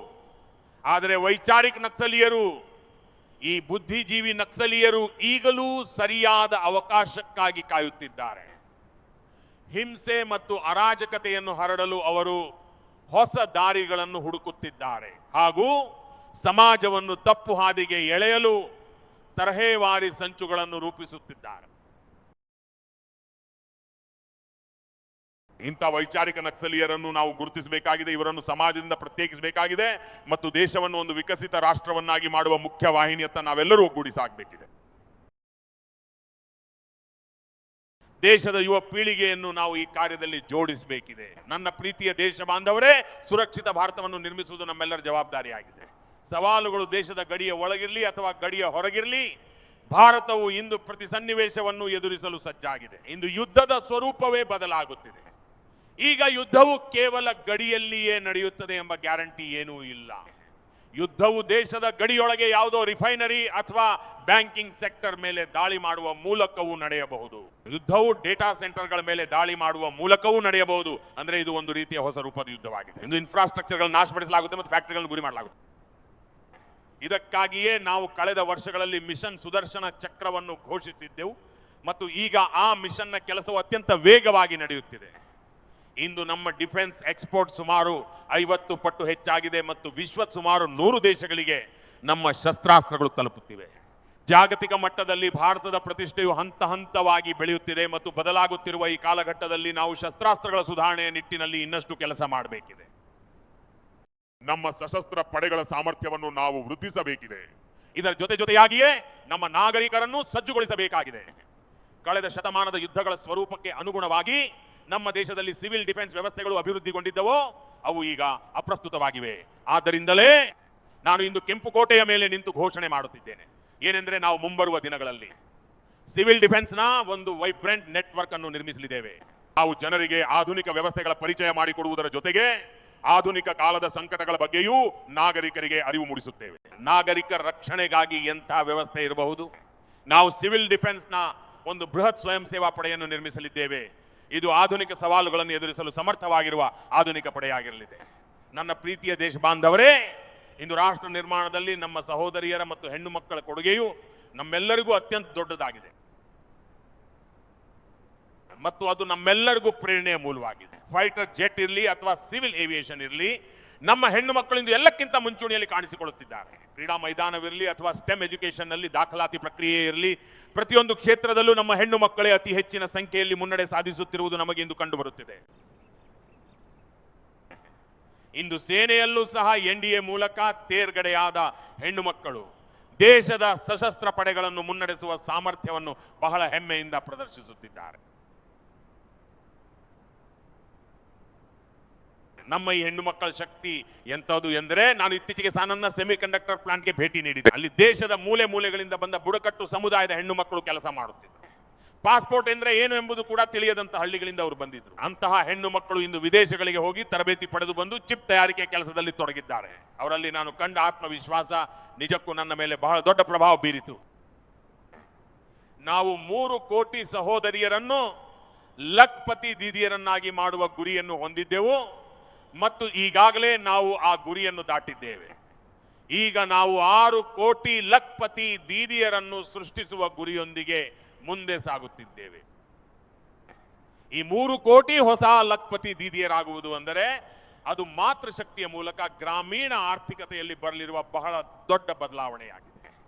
ಆದರೆ ವೈಚಾರಿಕ ನಕ್ಸಲೀಯರು, ಈ ಬುದ್ಧಿಜೀವಿ ನಕ್ಸಲೀಯರು ಈಗಲೂ ಸರಿಯಾದ ಅವಕಾಶಕ್ಕಾಗಿ ಕಾಯುತ್ತಿದ್ದಾರೆ. ಹಿಂಸೆ ಮತ್ತು ಅರಾಜಕತೆಯನ್ನು ಹರಡಲು ಅವರು ಹೊಸ ದಾರಿಗಳನ್ನು ಹುಡುಕುತ್ತಿದ್ದಾರೆ ಹಾಗೂ ಸಮಾಜವನ್ನು ತಪ್ಪು ಹಾದಿಗೆ ಎಳೆಯಲು ತರಹೇವಾರಿ ಸಂಚುಗಳನ್ನು ರೂಪಿಸುತ್ತಿದ್ದಾರೆ. ಇಂಥ ವೈಚಾರಿಕ ನಕ್ಸಲೀಯರನ್ನು ನಾವು ಗುರುತಿಸಬೇಕಾಗಿದೆ. ಇವರನ್ನು ಸಮಾಜದಿಂದ ಪ್ರತ್ಯೇಕಿಸಬೇಕಾಗಿದೆ ಮತ್ತು ದೇಶವನ್ನು ಒಂದು ವಿಕಸಿತ ರಾಷ್ಟ್ರವನ್ನಾಗಿ ಮಾಡುವ ಮುಖ್ಯ ವಾಹಿನಿಯತ್ತ ನಾವೆಲ್ಲರೂ ಒಗ್ಗೂಡಿಸಾಗಬೇಕಿದೆ. ದೇಶದ ಯುವ ಪೀಳಿಗೆಯನ್ನು ನಾವು ಈ ಕಾರ್ಯದಲ್ಲಿ ಜೋಡಿಸಬೇಕಿದೆ. ನನ್ನ ಪ್ರೀತಿಯ ದೇಶ ಬಾಂಧವರೇ, ಸುರಕ್ಷಿತ ಭಾರತವನ್ನು ನಿರ್ಮಿಸುವುದು ನಮ್ಮೆಲ್ಲರ ಜವಾಬ್ದಾರಿಯಾಗಿದೆ. ಸವಾಲುಗಳು ದೇಶದ ಗಡಿಯ ಒಳಗಿರಲಿ ಅಥವಾ ಗಡಿಯ ಹೊರಗಿರಲಿ, ಭಾರತವು ಇಂದು ಪ್ರತಿ ಸನ್ನಿವೇಶವನ್ನು ಎದುರಿಸಲು ಸಜ್ಜಾಗಿದೆ. ಇಂದು ಯುದ್ಧದ ಸ್ವರೂಪವೇ ಬದಲಾಗುತ್ತಿದೆ. ಈಗ ಯುದ್ಧವು ಕೇವಲ ಗಡಿಯಲ್ಲಿಯೇ ನಡೆಯುತ್ತದೆ ಎಂಬ ಗ್ಯಾರಂಟಿ ಏನೂ ಇಲ್ಲ. ಯುದ್ಧವು ದೇಶದ ಗಡಿಯೊಳಗೆ ಯಾವುದೋ ರಿಫೈನರಿ ಅಥವಾ ಬ್ಯಾಂಕಿಂಗ್ ಸೆಕ್ಟರ್ ಮೇಲೆ ದಾಳಿ ಮಾಡುವ ಮೂಲಕವೂ ನಡೆಯಬಹುದು. ಯುದ್ಧವು ಡೇಟಾ ಸೆಂಟರ್ಗಳ ಮೇಲೆ ದಾಳಿ ಮಾಡುವ ಮೂಲಕವೂ ನಡೆಯಬಹುದು. ಅಂದ್ರೆ ಇದು ಒಂದು ರೀತಿಯ ಹೊಸ ರೂಪದ ಯುದ್ಧವಾಗಿದೆ. ಇಂದು ಇನ್ಫ್ರಾಸ್ಟ್ರಕ್ಚರ್ಗಳನ್ನು ನಾಶಪಡಿಸಲಾಗುತ್ತೆ ಮತ್ತು ಫ್ಯಾಕ್ಟರಿಗಳನ್ನು ಗುರಿ ಮಾಡಲಾಗುತ್ತೆ. ಇದಕ್ಕಾಗಿಯೇ ನಾವು ಕಳೆದ ವರ್ಷಗಳಲ್ಲಿ ಮಿಷನ್ ಸುದರ್ಶನ ಚಕ್ರವನ್ನು ಘೋಷಿಸಿದ್ದೆವು. ಮತ್ತು ಈಗ ಆ ಮಿಷನ್ನ ಕೆಲಸವು ಅತ್ಯಂತ ವೇಗವಾಗಿ ನಡೆಯುತ್ತಿದೆ. ಇಂದು ನಮ್ಮ ಡಿಫೆನ್ಸ್ ಎಕ್ಸ್ಪೋರ್ಟ್ ಸುಮಾರು 50 ಪಟ್ಟು ಹೆಚ್ಚಾಗಿದೆ ಮತ್ತು ವಿಶ್ವದ ಸುಮಾರು 100 ದೇಶಗಳಿಗೆ ನಮ್ಮ ಶಸ್ತ್ರಾಸ್ತ್ರಗಳು ತಲುಪುತ್ತಿವೆ. ಜಾಗತಿಕ ಮಟ್ಟದಲ್ಲಿ ಭಾರತದ ಪ್ರತಿಷ್ಠೆಯು ಹಂತ ಹಂತವಾಗಿ ಬೆಳೆಯುತ್ತಿದೆ ಮತ್ತು ಬದಲಾಗುತ್ತಿರುವ ಈ ಕಾಲಘಟ್ಟದಲ್ಲಿ ನಾವು ಶಸ್ತ್ರಾಸ್ತ್ರಗಳ ಸುಧಾರಣೆಯ ನಿಟ್ಟಿನಲ್ಲಿ ಇನ್ನಷ್ಟು ಕೆಲಸ ಮಾಡಬೇಕಿದೆ. ನಮ್ಮ ಸಶಸ್ತ್ರ ಪಡೆಗಳ ಸಾಮರ್ಥ್ಯವನ್ನು ನಾವು ವೃದ್ಧಿಸಬೇಕಿದೆ. ಇದರ ಜೊತೆಯಾಗಿಯೇ ನಮ್ಮ ನಾಗರಿಕರನ್ನು ಸಜ್ಜುಗೊಳಿಸಬೇಕಾಗಿದೆ. ಕಳೆದ ಶತಮಾನದ ಯುದ್ಧಗಳ ಸ್ವರೂಪಕ್ಕೆ ಅನುಗುಣವಾಗಿ ನಮ್ಮ ದೇಶದಲ್ಲಿ ಸಿವಿಲ್ ಡಿಫೆನ್ಸ್ ವ್ಯವಸ್ಥೆಗಳು ಅಭಿವೃದ್ಧಿಗೊಂಡಿದ್ದವೋ ಅವು ಈಗ ಅಪ್ರಸ್ತುತವಾಗಿವೆ. ಆದ್ದರಿಂದಲೇ ನಾನು ಇಂದು ಕೆಂಪುಕೋಟೆಯ ಮೇಲೆ ನಿಂತು ಘೋಷಣೆ ಮಾಡುತ್ತಿದ್ದೇನೆ. ಏನೆಂದರೆ ನಾವು ಮುಂಬರುವ ದಿನಗಳಲ್ಲಿ ಸಿವಿಲ್ ಡಿಫೆನ್ಸ್ನ ಒಂದು ವೈಬ್ರೆಂಟ್ ನೆಟ್ವರ್ಕ್ ಅನ್ನು ನಿರ್ಮಿಸಲಿದ್ದೇವೆ. ನಾವು ಜನರಿಗೆ ಆಧುನಿಕ ವ್ಯವಸ್ಥೆಗಳ ಪರಿಚಯ ಮಾಡಿಕೊಡುವುದರ ಜೊತೆಗೆ ಆಧುನಿಕ ಕಾಲದ ಸಂಕಟಗಳ ಬಗ್ಗೆಯೂ ನಾಗರಿಕರಿಗೆ ಅರಿವು ಮೂಡಿಸುತ್ತೇವೆ. ನಾಗರಿಕರ ರಕ್ಷಣೆಗಾಗಿ ಎಂಥ ವ್ಯವಸ್ಥೆ ಇರಬಹುದು? ನಾವು ಸಿವಿಲ್ ಡಿಫೆನ್ಸ್ನ ಒಂದು ಬೃಹತ್ ಸ್ವಯಂ ಸೇವಾ ಪಡೆಯನ್ನು ನಿರ್ಮಿಸಲಿದ್ದೇವೆ. ಇದು ಆಧುನಿಕ ಸವಾಲುಗಳನ್ನು ಎದುರಿಸಲು ಸಮರ್ಥವಾಗಿರುವ ಆಧುನಿಕ ಪಡೆಯಾಗಿರಲಿದೆ. ನನ್ನ ಪ್ರೀತಿಯ ದೇಶ ಬಾಂಧವರೇ, ಇಂದು ರಾಷ್ಟ್ರ ನಿರ್ಮಾಣದಲ್ಲಿ ನಮ್ಮ ಸಹೋದರಿಯರ ಮತ್ತು ಹೆಣ್ಣು ಮಕ್ಕಳ ಕೊಡುಗೆಯು ನಮ್ಮೆಲ್ಲರಿಗೂ ಅತ್ಯಂತ ದೊಡ್ಡದಾಗಿದೆ ಮತ್ತು ಅದು ನಮ್ಮೆಲ್ಲರಿಗೂ ಪ್ರೇರಣೆಯ ಮೂಲವಾಗಿದೆ. ಫೈಟರ್ ಜೆಟ್ ಇರಲಿ ಅಥವಾ ಸಿವಿಲ್ ಏವಿಯೇಷನ್ ಇರಲಿ, ನಮ್ಮ ಹೆಣ್ಣು ಮಕ್ಕಳು ಇಂದು ಎಲ್ಲಕ್ಕಿಂತ ಮುಂಚೂಣಿಯಲ್ಲಿ ಕಾಣಿಸಿಕೊಳ್ಳುತ್ತಿದ್ದಾರೆ. ಕ್ರೀಡಾ ಮೈದಾನವಿರಲಿ ಅಥವಾ ಸ್ಟೆಮ್ ಎಜುಕೇಷನ್ ನಲ್ಲಿ ದಾಖಲಾತಿ ಪ್ರಕ್ರಿಯೆ ಇರಲಿ, ಪ್ರತಿಯೊಂದು ಕ್ಷೇತ್ರದಲ್ಲೂ ನಮ್ಮ ಹೆಣ್ಣು ಮಕ್ಕಳೇ ಅತಿ ಹೆಚ್ಚಿನ ಸಂಖ್ಯೆಯಲ್ಲಿ ಮುನ್ನಡೆ ಸಾಧಿಸುತ್ತಿರುವುದು ನಮಗೆ ಇಂದು ಕಂಡು ಬರುತ್ತಿದೆ. ಇಂದು ಸೇನೆಯಲ್ಲೂ ಸಹ NDA ಮೂಲಕ ತೇರ್ಗಡೆಯಾದ ಹೆಣ್ಣು ಮಕ್ಕಳು ದೇಶದ ಸಶಸ್ತ್ರ ಪಡೆಗಳನ್ನು ಮುನ್ನಡೆಸುವ ಸಾಮರ್ಥ್ಯವನ್ನು ಬಹಳ ಹೆಮ್ಮೆಯಿಂದ ಪ್ರದರ್ಶಿಸುತ್ತಿದ್ದಾರೆ. ನಮ್ಮ ಈ ಹೆಣ್ಣು ಮಕ್ಕಳ ಶಕ್ತಿ ಎಂಥದ್ದು ಎಂದರೆ, ನಾನು ಇತ್ತೀಚೆಗೆ ನನ್ನ ಸೆಮಿ ಕಂಡಕ್ಟರ್ ಪ್ಲಾಂಟ್ಗೆ ಭೇಟಿ ನೀಡಿದೆ. ಅಲ್ಲಿ ದೇಶದ ಮೂಲೆ ಮೂಲೆಗಳಿಂದ ಬಂದ ಬುಡಕಟ್ಟು ಸಮುದಾಯದ ಹೆಣ್ಣು ಮಕ್ಕಳು ಕೆಲಸ ಮಾಡುತ್ತಿದ್ದರು. ಪಾಸ್ಪೋರ್ಟ್ ಎಂದರೆ ಏನು ಎಂಬುದು ಕೂಡ ತಿಳಿಯದಂತಹ ಹಳ್ಳಿಗಳಿಂದ ಅವರು ಬಂದಿದ್ರು. ಅಂತಹ ಹೆಣ್ಣು ಮಕ್ಕಳು ಇಂದು ವಿದೇಶಗಳಿಗೆ ಹೋಗಿ ತರಬೇತಿ ಪಡೆದು ಬಂದು ಚಿಪ್ ತಯಾರಿಕೆ ಕೆಲಸದಲ್ಲಿ ತೊಡಗಿದ್ದಾರೆ. ಅವರಲ್ಲಿ ನಾನು ಕಂಡ ಆತ್ಮವಿಶ್ವಾಸ ನಿಜಕ್ಕೂ ನನ್ನ ಮೇಲೆ ಬಹಳ ದೊಡ್ಡ ಪ್ರಭಾವ ಬೀರಿತು. ನಾವು 3 ಕೋಟಿ ಸಹೋದರಿಯರನ್ನು ಲಖ್ಪತಿ ದೀದಿಯರನ್ನಾಗಿ ಮಾಡುವ ಗುರಿಯನ್ನು ಹೊಂದಿದ್ದೆವು ಮತ್ತು ಈಗಾಗಲೇ ನಾವು ಆ ಗುರಿಯನ್ನು ದಾಟಿದ್ದೇವೆ. ಈಗ ನಾವು 6 ಕೋಟಿ ಲಖ್ಪತಿ ದೀದಿಯರನ್ನು ಸೃಷ್ಟಿಸುವ ಗುರಿಯೊಂದಿಗೆ ಮುಂದೆ ಸಾಗುತ್ತಿದ್ದೇವೆ. ಈ 3 ಕೋಟಿ ಹೊಸ ಲಖ್ಪತಿ ದೀದಿಯರಾಗುವುದು ಅಂದರೆ ಅದು ಮಾತೃಶಕ್ತಿಯ ಮೂಲಕ ಗ್ರಾಮೀಣ ಆರ್ಥಿಕತೆಯಲ್ಲಿ ಬರಲಿರುವ ಬಹಳ ದೊಡ್ಡ ಬದಲಾವಣೆಯಾಗಿದೆ.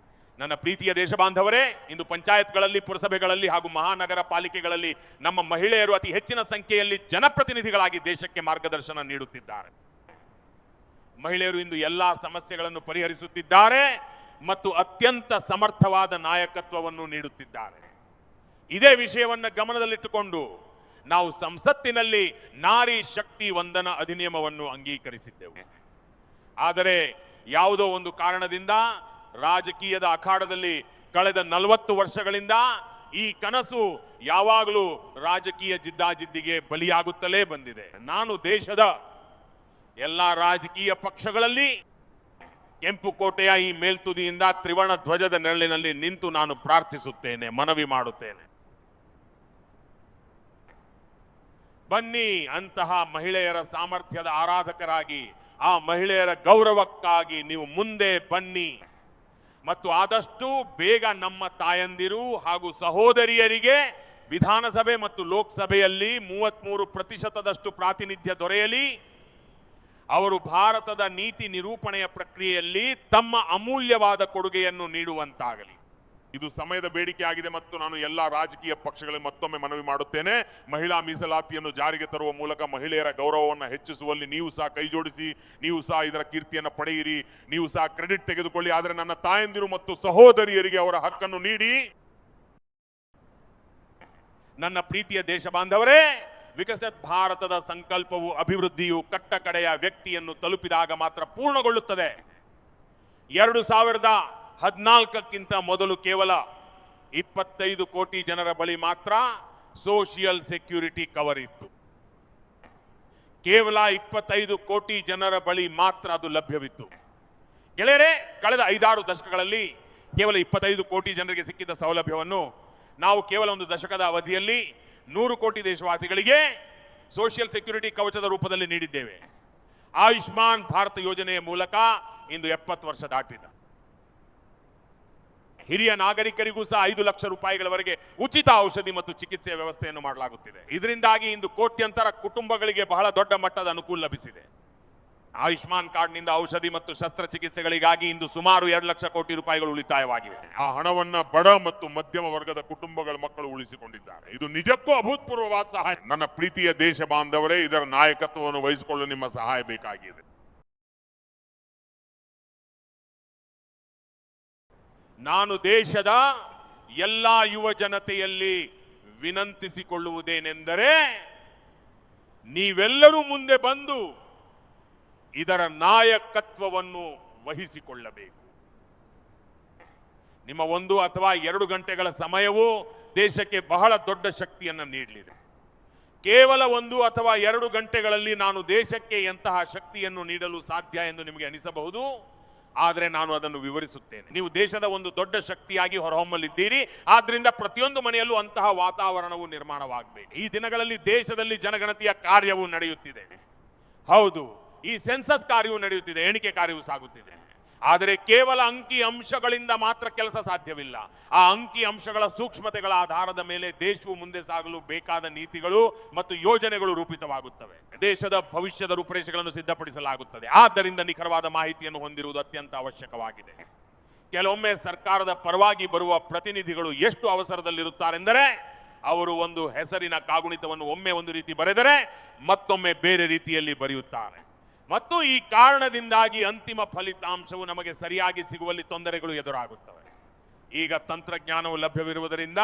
ನನ್ನ ಪ್ರೀತಿಯ ದೇಶ ಬಾಂಧವರೇ, ಇಂದು ಪಂಚಾಯತ್ಗಳಲ್ಲಿ, ಪುರಸಭೆಗಳಲ್ಲಿ ಹಾಗೂ ಮಹಾನಗರ ಪಾಲಿಕೆಗಳಲ್ಲಿ ನಮ್ಮ ಮಹಿಳೆಯರು ಅತಿ ಹೆಚ್ಚಿನ ಸಂಖ್ಯೆಯಲ್ಲಿ ಜನಪ್ರತಿನಿಧಿಗಳಾಗಿ ದೇಶಕ್ಕೆ ಮಾರ್ಗದರ್ಶನ ನೀಡುತ್ತಿದ್ದಾರೆ. ಮಹಿಳೆಯರು ಇಂದು ಎಲ್ಲಾ ಸಮಸ್ಯೆಗಳನ್ನು ಪರಿಹರಿಸುತ್ತಿದ್ದಾರೆ ಮತ್ತು ಅತ್ಯಂತ ಸಮರ್ಥವಾದ ನಾಯಕತ್ವವನ್ನು ನೀಡುತ್ತಿದ್ದಾರೆ. ಇದೇ ವಿಷಯವನ್ನು ಗಮನದಲ್ಲಿಟ್ಟುಕೊಂಡು ನಾವು ಸಂಸತ್ತಿನಲ್ಲಿ ನಾರಿ ಶಕ್ತಿ ವಂದನಾ ಅಧಿನಿಯಮವನ್ನು ಅಂಗೀಕರಿಸಿದ್ದೆವು. ಆದರೆ ಯಾವುದೋ ಒಂದು ಕಾರಣದಿಂದ ರಾಜಕೀಯದ ಅಖಾಡದಲ್ಲಿ ಕಳೆದ 40 ವರ್ಷಗಳಿಂದ ಈ ಕನಸು ಯಾವಾಗಲೂ ರಾಜಕೀಯ ಜಿದ್ದಾಜಿದ್ದಿಗೆ ಬಲಿಯಾಗುತ್ತಲೇ ಬಂದಿದೆ. ನಾನು ದೇಶದ ಎಲ್ಲ ರಾಜಕೀಯ ಪಕ್ಷಗಳಲ್ಲಿ ಕೆಂಪುಕೋಟೆಯ ಈ ಮೇಲ್ತುದಿಯಿಂದ ತ್ರಿವರ್ಣ ಧ್ವಜದ ನೆರಳಿನಲ್ಲಿ ನಿಂತು ನಾನು ಪ್ರಾರ್ಥಿಸುತ್ತೇನೆ, ಮನವಿ ಮಾಡುತ್ತೇನೆ. ಬನ್ನಿ, ಅಂತಹ ಮಹಿಳೆಯರ ಸಾಮರ್ಥ್ಯದ ಆರಾಧಕರಾಗಿ, ಆ ಮಹಿಳೆಯರ ಗೌರವಕ್ಕಾಗಿ ನೀವು ಮುಂದೆ ಬನ್ನಿ ಮತ್ತು ಆದಷ್ಟು ಬೇಗ ನಮ್ಮ ತಾಯಂದಿರು ಹಾಗೂ ಸಹೋದರಿಯರಿಗೆ ವಿಧಾನಸಭೆ ಮತ್ತು ಲೋಕಸಭೆಯಲ್ಲಿ 33% ಪ್ರಾತಿನಿಧ್ಯ ದೊರೆಯಲಿ. ಅವರು ಭಾರತದ ನೀತಿ ನಿರೂಪಣೆಯ ಪ್ರಕ್ರಿಯೆಯಲ್ಲಿ ತಮ್ಮ ಅಮೂಲ್ಯವಾದ ಕೊಡುಗೆಯನ್ನು ನೀಡುವಂತಾಗಲಿ. ಇದು ಸಮಯದ ಬೇಡಿಕೆ ಆಗಿದೆ ಮತ್ತು ನಾನು ಎಲ್ಲಾ ರಾಜಕೀಯ ಪಕ್ಷಗಳಿಗೆ ಮತ್ತೊಮ್ಮೆ ಮನವಿ ಮಾಡುತ್ತೇನೆ. ಮಹಿಳಾ ಮೀಸಲಾತಿಯನ್ನು ಜಾರಿಗೆ ತರುವ ಮೂಲಕ ಮಹಿಳೆಯರ ಗೌರವವನ್ನು ಹೆಚ್ಚಿಸುವಲ್ಲಿ ನೀವು ಸಹ ಕೈ ಜೋಡಿಸಿ, ನೀವು ಸಹ ಇದರ ಕೀರ್ತಿಯನ್ನು ಪಡೆಯಿರಿ, ನೀವು ಸಹ ಕ್ರೆಡಿಟ್ ತೆಗೆದುಕೊಳ್ಳಿ. ಆದರೆ ನನ್ನ ತಾಯಂದಿರು ಮತ್ತು ಸಹೋದರಿಯರಿಗೆ ಅವರ ಹಕ್ಕನ್ನು ನೀಡಿ. ನನ್ನ ಪ್ರೀತಿಯ ದೇಶ ಬಾಂಧವರೇ, ವಿಕಸಿತ ಭಾರತದ ಸಂಕಲ್ಪವು ಅಭಿವೃದ್ಧಿಯು ಕಟ್ಟ ಕಡೆಯ ವ್ಯಕ್ತಿಯನ್ನು ತಲುಪಿದಾಗ ಮಾತ್ರ ಪೂರ್ಣಗೊಳ್ಳುತ್ತದೆ. 2014ಕ್ಕಿಂತ ಮೊದಲು ಕೇವಲ 25 ಕೋಟಿ ಜನರ ಬಳಿ ಮಾತ್ರ ಸೋಷಿಯಲ್ ಸೆಕ್ಯೂರಿಟಿ ಕವರ್ ಇತ್ತು. ಕೇವಲ 25 ಕೋಟಿ ಜನರ ಬಳಿ ಮಾತ್ರ ಅದು ಲಭ್ಯವಿತ್ತು. ಗೆಳೆಯರೇ, ಕಳೆದ 5-6 ದಶಕಗಳಲ್ಲಿ ಕೇವಲ 25 ಕೋಟಿ ಜನರಿಗೆ ಸಿಕ್ಕಿದ್ದ ಸೌಲಭ್ಯವನ್ನು ನಾವು ಕೇವಲ ಒಂದು ದಶಕದ ಅವಧಿಯಲ್ಲಿ 100 ಕೋಟಿ ದೇಶವಾಸಿಗಳಿಗೆ ಸೋಷಿಯಲ್ ಸೆಕ್ಯೂರಿಟಿ ಕವಚದ ರೂಪದಲ್ಲಿ ನೀಡಿದ್ದೇವೆ. ಆಯುಷ್ಮಾನ್ ಭಾರತ್ ಯೋಜನೆಯ ಮೂಲಕ ಇಂದು 70 ವರ್ಷ ದಾಟಿದ. ಹಿರಿಯ ನಾಗರಿಕರಿಗೂ ಸಹ 5 ಲಕ್ಷ ರೂಪಾಯಿಗಳವರೆಗೆ ಉಚಿತ ಔಷಧಿ ಮತ್ತು ಚಿಕಿತ್ಸೆಯ ವ್ಯವಸ್ಥೆಯನ್ನು ಮಾಡಲಾಗುತ್ತಿದೆ. ಇದರಿಂದಾಗಿ ಇಂದು ಕೋಟ್ಯಂತರ ಕುಟುಂಬಗಳಿಗೆ ಬಹಳ ದೊಡ್ಡ ಮಟ್ಟದ ಅನುಕೂಲ ಲಭಿಸಿದೆ. ಆಯುಷ್ಮಾನ್ ಕಾರ್ಡ್ನಿಂದ ಔಷಧಿ ಮತ್ತು ಶಸ್ತ್ರಚಿಕಿತ್ಸೆಗಳಿಗಾಗಿ ಇಂದು ಸುಮಾರು 2 ಲಕ್ಷ ಕೋಟಿ ರೂಪಾಯಿಗಳು ಉಳಿತಾಯವಾಗಿವೆ. ಆ ಹಣವನ್ನ ಬಡ ಮತ್ತು ಮಧ್ಯಮ ವರ್ಗದ ಕುಟುಂಬಗಳ ಮಕ್ಕಳು ಉಳಿಸಿಕೊಂಡಿದ್ದಾರೆ. ಇದು ನಿಜಕ್ಕೂ ಅಭೂತಪೂರ್ವವಾದ ಸಹಾಯ. ನನ್ನ ಪ್ರೀತಿಯ ದೇಶ ಬಾಂಧವರೇ, ಇದರ ನಾಯಕತ್ವವನ್ನು ವಹಿಸಿಕೊಳ್ಳಲು ನಿಮ್ಮ ಸಹಾಯ ಬೇಕಾಗಿದೆ. ನಾನು ದೇಶದ ಎಲ್ಲ ಯುವ ಜನತೆಯಲ್ಲಿ ವಿನಂತಿಸಿಕೊಳ್ಳುವುದೇನೆಂದರೆ, ನೀವೆಲ್ಲರೂ ಮುಂದೆ ಬಂದು ಇದರ ನಾಯಕತ್ವವನ್ನು ವಹಿಸಿಕೊಳ್ಳಬೇಕು. ನಿಮ್ಮ 1 ಅಥವಾ 2 ಗಂಟೆಗಳ ಸಮಯವು ದೇಶಕ್ಕೆ ಬಹಳ ದೊಡ್ಡ ಶಕ್ತಿಯನ್ನು ನೀಡಲಿದೆ. ಕೇವಲ 1 ಅಥವಾ 2 ಗಂಟೆಗಳಲ್ಲಿ ನಾನು ದೇಶಕ್ಕೆ ಎಂತಹ ಶಕ್ತಿಯನ್ನು ನೀಡಲು ಸಾಧ್ಯ ಎಂದು ನಿಮಗೆ ಅನಿಸಬಹುದು. ಆದರೆ ನಾನು ಅದನ್ನು ವಿವರಿಸುತ್ತೇನೆ. ನೀವು ದೇಶದ ಒಂದು ದೊಡ್ಡ ಶಕ್ತಿಯಾಗಿ ಹೊರಹೊಮ್ಮಲಿದ್ದೀರಿ. ಆದ್ರಿಂದ ಪ್ರತಿಯೊಂದು ಮನೆಯಲ್ಲೂ ಅಂತಹ ವಾತಾವರಣವು ನಿರ್ಮಾಣವಾಗಬೇಕು. ಈ ದಿನಗಳಲ್ಲಿ ದೇಶದಲ್ಲಿ ಜನಗಣತಿಯ ಕಾರ್ಯವು ನಡೆಯುತ್ತಿದೆ. ಹೌದು, ಈ ಸೆನ್ಸಸ್ ಕಾರ್ಯವು ನಡೆಯುತ್ತಿದೆ, ಎಣಿಕೆ ಕಾರ್ಯವು ಸಾಗುತ್ತಿದೆ. ಆದರೆ ಕೇವಲ ಅಂಕಿ ಅಂಶಗಳಿಂದ ಮಾತ್ರ ಕೆಲಸ ಸಾಧ್ಯವಿಲ್ಲ. ಆ ಅಂಕಿ ಅಂಶಗಳ ಸೂಕ್ಷ್ಮತೆಗಳ ಆಧಾರದ ಮೇಲೆ ದೇಶವು ಮುಂದೆ ಸಾಗಲು ಬೇಕಾದ ನೀತಿಗಳು ಮತ್ತು ಯೋಜನೆಗಳು ರೂಪಿತವಾಗುತ್ತವೆ. ದೇಶದ ಭವಿಷ್ಯದ ರೂಪರೇಷೆಗಳನ್ನು ಸಿದ್ಧಪಡಿಸಲಾಗುತ್ತದೆ. ಆದ್ದರಿಂದ ನಿಖರವಾದ ಮಾಹಿತಿಯನ್ನು ಹೊಂದಿರುವುದು ಅತ್ಯಂತ ಅವಶ್ಯಕವಾಗಿದೆ. ಕೆಲವೊಮ್ಮೆ ಸರ್ಕಾರದ ಪರವಾಗಿ ಬರುವ ಪ್ರತಿನಿಧಿಗಳು ಎಷ್ಟು ಅವಸರದಲ್ಲಿರುತ್ತಾರೆಂದರೆ, ಅವರು ಒಂದು ಹೆಸರಿನ ಕಾಗುಣಿತವನ್ನು ಒಮ್ಮೆ ಒಂದು ರೀತಿ ಬರೆದರೆ ಮತ್ತೊಮ್ಮೆ ಬೇರೆ ರೀತಿಯಲ್ಲಿ ಬರೆಯುತ್ತಾರೆ. ಮತ್ತು ಈ ಕಾರಣದಿಂದಾಗಿ ಅಂತಿಮ ಫಲಿತಾಂಶವು ನಮಗೆ ಸರಿಯಾಗಿ ಸಿಗುವಲ್ಲಿ ತೊಂದರೆಗಳು ಎದುರಾಗುತ್ತವೆ. ಈಗ ತಂತ್ರಜ್ಞಾನವು ಲಭ್ಯವಿರುವುದರಿಂದ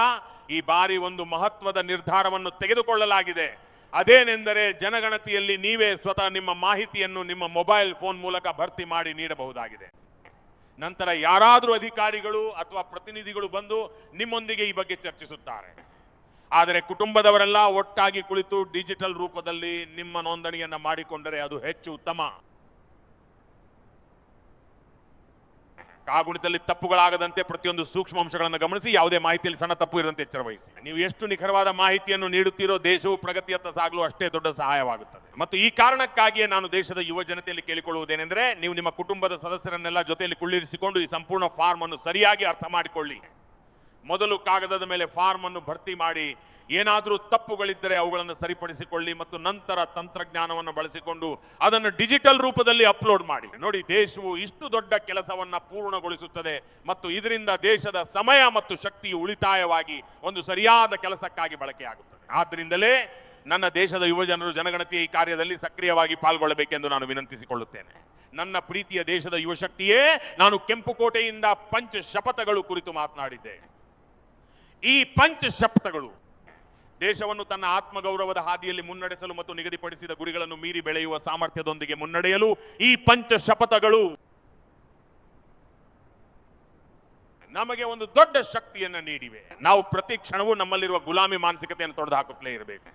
ಈ ಬಾರಿ ಒಂದು ಮಹತ್ವದ ನಿರ್ಧಾರವನ್ನು ತೆಗೆದುಕೊಳ್ಳಲಾಗಿದೆ. ಅದೇನೆಂದರೆ, ಜನಗಣತಿಯಲ್ಲಿ ನೀವೇ ಸ್ವತಃ ನಿಮ್ಮ ಮಾಹಿತಿಯನ್ನು ನಿಮ್ಮ ಮೊಬೈಲ್ ಫೋನ್ ಮೂಲಕ ಭರ್ತಿ ಮಾಡಿ ನೀಡಬಹುದಾಗಿದೆ. ನಂತರ ಯಾರಾದರೂ ಅಧಿಕಾರಿಗಳು ಅಥವಾ ಪ್ರತಿನಿಧಿಗಳು ಬಂದು ನಿಮ್ಮೊಂದಿಗೆ ಈ ಬಗ್ಗೆ ಚರ್ಚಿಸುತ್ತಾರೆ. ಆದರೆ ಕುಟುಂಬದವರೆಲ್ಲ ಒಟ್ಟಾಗಿ ಕುಳಿತು ಡಿಜಿಟಲ್ ರೂಪದಲ್ಲಿ ನಿಮ್ಮ ನೋಂದಣಿಯನ್ನು ಮಾಡಿಕೊಂಡರೆ ಅದು ಹೆಚ್ಚು ಉತ್ತಮ. ಕಾಗುಣಿತದಲ್ಲಿ ತಪ್ಪುಗಳಾಗದಂತೆ ಪ್ರತಿಯೊಂದು ಸೂಕ್ಷ್ಮ ಅಂಶಗಳನ್ನು ಗಮನಿಸಿ, ಯಾವುದೇ ಮಾಹಿತಿಯಲ್ಲಿ ಸಣ್ಣ ತಪ್ಪು ಇರದಂತೆ ಎಚ್ಚರ ವಹಿಸಿ. ನೀವು ಎಷ್ಟು ನಿಖರವಾದ ಮಾಹಿತಿಯನ್ನು ನೀಡುತ್ತೀರೋ ದೇಶವು ಪ್ರಗತಿಯತ್ತ ಸಾಗಲು ಅಷ್ಟೇ ದೊಡ್ಡ ಸಹಾಯವಾಗುತ್ತದೆ. ಮತ್ತು ಈ ಕಾರಣಕ್ಕಾಗಿಯೇ ನಾನು ದೇಶದ ಯುವ ಜನತೆಯಲ್ಲಿ ಕೇಳಿಕೊಳ್ಳುವುದೇನೆಂದರೆ, ನೀವು ನಿಮ್ಮ ಕುಟುಂಬದ ಸದಸ್ಯರನ್ನೆಲ್ಲ ಜೊತೆಯಲ್ಲಿ ಕುಳ್ಳಿರಿಸಿಕೊಂಡು ಈ ಸಂಪೂರ್ಣ ಫಾರ್ಮ್ ಅನ್ನು ಸರಿಯಾಗಿ ಅರ್ಥ ಮಾಡಿಕೊಳ್ಳಿ. ಮೊದಲು ಕಾಗದದ ಮೇಲೆ ಫಾರ್ಮ್ ಅನ್ನು ಭರ್ತಿ ಮಾಡಿ, ಏನಾದರೂ ತಪ್ಪುಗಳಿದ್ದರೆ ಅವುಗಳನ್ನು ಸರಿಪಡಿಸಿಕೊಳ್ಳಿ ಮತ್ತು ನಂತರ ತಂತ್ರಜ್ಞಾನವನ್ನು ಬಳಸಿಕೊಂಡು ಅದನ್ನು ಡಿಜಿಟಲ್ ರೂಪದಲ್ಲಿ ಅಪ್ಲೋಡ್ ಮಾಡಿ. ನೋಡಿ, ದೇಶವು ಇಷ್ಟು ದೊಡ್ಡ ಕೆಲಸವನ್ನ ಪೂರ್ಣಗೊಳಿಸುತ್ತದೆ ಮತ್ತು ಇದರಿಂದ ದೇಶದ ಸಮಯ ಮತ್ತು ಶಕ್ತಿಯು ಉಳಿತಾಯವಾಗಿ ಒಂದು ಸರಿಯಾದ ಕೆಲಸಕ್ಕಾಗಿ ಬಳಕೆಯಾಗುತ್ತದೆ. ಆದ್ದರಿಂದಲೇ ನನ್ನ ದೇಶದ ಯುವ ಜನರು ಜನಗಣತಿಯ ಈ ಕಾರ್ಯದಲ್ಲಿ ಸಕ್ರಿಯವಾಗಿ ಪಾಲ್ಗೊಳ್ಳಬೇಕೆಂದು ನಾನು ವಿನಂತಿಸಿಕೊಳ್ಳುತ್ತೇನೆ. ನನ್ನ ಪ್ರೀತಿಯ ದೇಶದ ಯುವ ಶಕ್ತಿಯೇ, ನಾನು ಕೆಂಪುಕೋಟೆಯಿಂದ ಪಂಚ ಶಪಥಗಳು ಕುರಿತು ಮಾತನಾಡಿದ್ದೆ. ಈ ಪಂಚ ಶಪಥಗಳು ದೇಶವನ್ನು ತನ್ನ ಆತ್ಮಗೌರವದ ಹಾದಿಯಲ್ಲಿ ಮುನ್ನಡೆಸಲು ಮತ್ತು ನಿಗದಿಪಡಿಸಿದ ಗುರಿಗಳನ್ನು ಮೀರಿ ಬೆಳೆಯುವ ಸಾಮರ್ಥ್ಯದೊಂದಿಗೆ ಮುನ್ನಡೆಯಲು ಈ ಪಂಚ ಶಪಥಗಳು ನಮಗೆ ಒಂದು ದೊಡ್ಡ ಶಕ್ತಿಯನ್ನು ನೀಡಿವೆ. ನಾವು ಪ್ರತಿ ಕ್ಷಣವೂ ನಮ್ಮಲ್ಲಿರುವ ಗುಲಾಮಿ ಮಾನಸಿಕತೆಯನ್ನು ತೊಡೆದು ಹಾಕುತ್ತಲೇ ಇರಬೇಕು.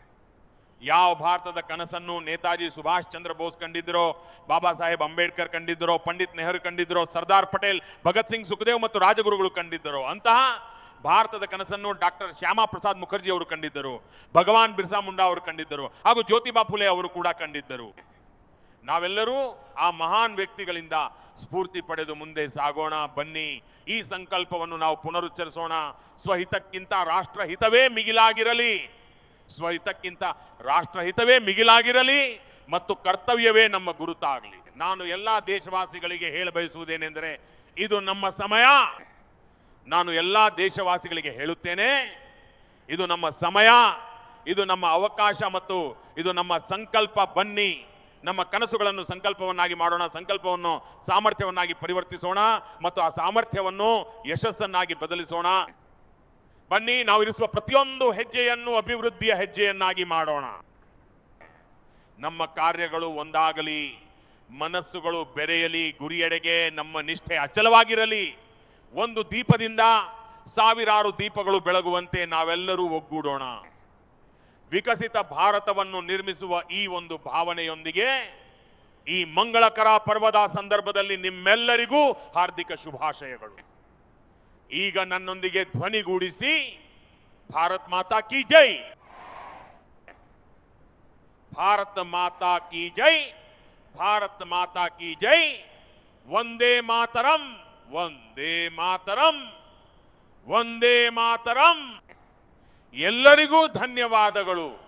ಯಾವ ಭಾರತದ ಕನಸನ್ನು ನೇತಾಜಿ ಸುಭಾಷ್ ಚಂದ್ರ ಬೋಸ್ ಕಂಡಿದ್ದರೋ, ಬಾಬಾ ಸಾಹೇಬ್ ಅಂಬೇಡ್ಕರ್ ಕಂಡಿದ್ದರೋ, ಪಂಡಿತ್ ನೆಹರು ಕಂಡಿದ್ದರೋ, ಸರ್ದಾರ್ ಪಟೇಲ್, ಭಗತ್ ಸಿಂಗ್, ಸುಖದೇವ್ ಮತ್ತು ರಾಜಗುರುಗಳು ಕಂಡಿದ್ದರೋ, ಅಂತಹ ಭಾರತದ ಕನಸನ್ನು ಡಾಕ್ಟರ್ ಶ್ಯಾಮಾ ಪ್ರಸಾದ್ ಮುಖರ್ಜಿ ಅವರು ಕಂಡಿದ್ದರು, ಭಗವಾನ್ ಬಿರ್ಸಾ ಮುಂಡಾ ಅವರು ಕಂಡಿದ್ದರು, ಹಾಗೂ ಜ್ಯೋತಿಬಾ ಫುಲೆ ಅವರು ಕೂಡ ಕಂಡಿದ್ದರು. ನಾವೆಲ್ಲರೂ ಆ ಮಹಾನ್ ವ್ಯಕ್ತಿಗಳಿಂದ ಸ್ಫೂರ್ತಿ ಪಡೆದು ಮುಂದೆ ಸಾಗೋಣ. ಬನ್ನಿ, ಈ ಸಂಕಲ್ಪವನ್ನು ನಾವು ಪುನರುಚ್ಚರಿಸೋಣ. ಸ್ವಹಿತಕ್ಕಿಂತ ರಾಷ್ಟ್ರಹಿತವೇ ಮಿಗಿಲಾಗಿರಲಿ, ಸ್ವಹಿತಕ್ಕಿಂತ ರಾಷ್ಟ್ರಹಿತವೇ ಮಿಗಿಲಾಗಿರಲಿ ಮತ್ತು ಕರ್ತವ್ಯವೇ ನಮ್ಮ ಗುರುತಾಗಲಿ. ನಾನು ಎಲ್ಲ ದೇಶವಾಸಿಗಳಿಗೆ ಹೇಳಬಯಸುವುದೇನೆಂದರೆ, ಇದು ನಮ್ಮ ಸಮಯ. ನಾನು ಎಲ್ಲ ದೇಶವಾಸಿಗಳಿಗೆ ಹೇಳುತ್ತೇನೆ, ಇದು ನಮ್ಮ ಸಮಯ, ಇದು ನಮ್ಮ ಅವಕಾಶ ಮತ್ತು ಇದು ನಮ್ಮ ಸಂಕಲ್ಪ. ಬನ್ನಿ, ನಮ್ಮ ಕನಸುಗಳನ್ನು ಸಂಕಲ್ಪವನ್ನಾಗಿ ಮಾಡೋಣ, ಸಂಕಲ್ಪವನ್ನು ಸಾಮರ್ಥ್ಯವನ್ನಾಗಿ ಪರಿವರ್ತಿಸೋಣ ಮತ್ತು ಆ ಸಾಮರ್ಥ್ಯವನ್ನು ಯಶಸ್ಸನ್ನಾಗಿ ಬದಲಿಸೋಣ. ಬನ್ನಿ, ನಾವು ಇರಿಸುವ ಪ್ರತಿಯೊಂದು ಹೆಜ್ಜೆಯನ್ನು ಅಭಿವೃದ್ಧಿಯ ಹೆಜ್ಜೆಯನ್ನಾಗಿ ಮಾಡೋಣ. ನಮ್ಮ ಕಾರ್ಯಗಳು ಒಂದಾಗಲಿ, ಮನಸ್ಸುಗಳು ಬೆರೆಯಲಿ, ಗುರಿಯೆಡೆಗೆ ನಮ್ಮ ನಿಷ್ಠೆ ಅಚಲವಾಗಿರಲಿ. ಒಂದು ದೀಪದಿಂದ ಸಾವಿರಾರು ದೀಪಗಳು ಬೆಳಗುವಂತೆ ನಾವೆಲ್ಲರೂ ಒಗ್ಗೂಡೋಣ. ವಿಕಸಿತ ಭಾರತವನ್ನು ನಿರ್ಮಿಸುವ ಈ ಒಂದು ಭಾವನೆಯೊಂದಿಗೆ ಈ ಮಂಗಳಕರ ಪರ್ವದ ಸಂದರ್ಭದಲ್ಲಿ ನಿಮ್ಮೆಲ್ಲರಿಗೂ ಹಾರ್ದಿಕ ಶುಭಾಶಯಗಳು. ಈಗ ನನ್ನೊಂದಿಗೆ ಧ್ವನಿಗೂಡಿಸಿ ಭಾರತ್ ಮಾತಾ ಕಿ ಜೈ, ಭಾರತ್ ಮಾತಾ ಕಿ ಜೈ, ಭಾರತ್ ಮಾತಾ ಕಿ ಜೈ, ವಂದೇ ಮಾತರಂ, ವಂದೇ ಮಾತರಂ, ವಂದೇ ಮಾತರಂ. ಎಲ್ಲರಿಗೂ ಧನ್ಯವಾದಗಳು.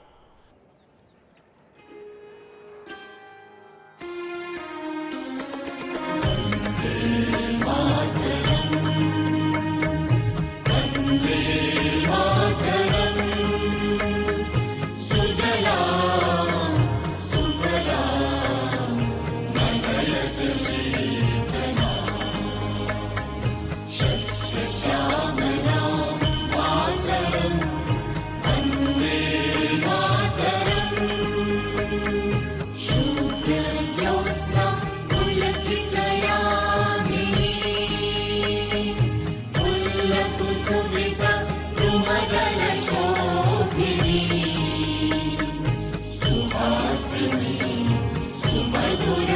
सुहासिनी सुमधुर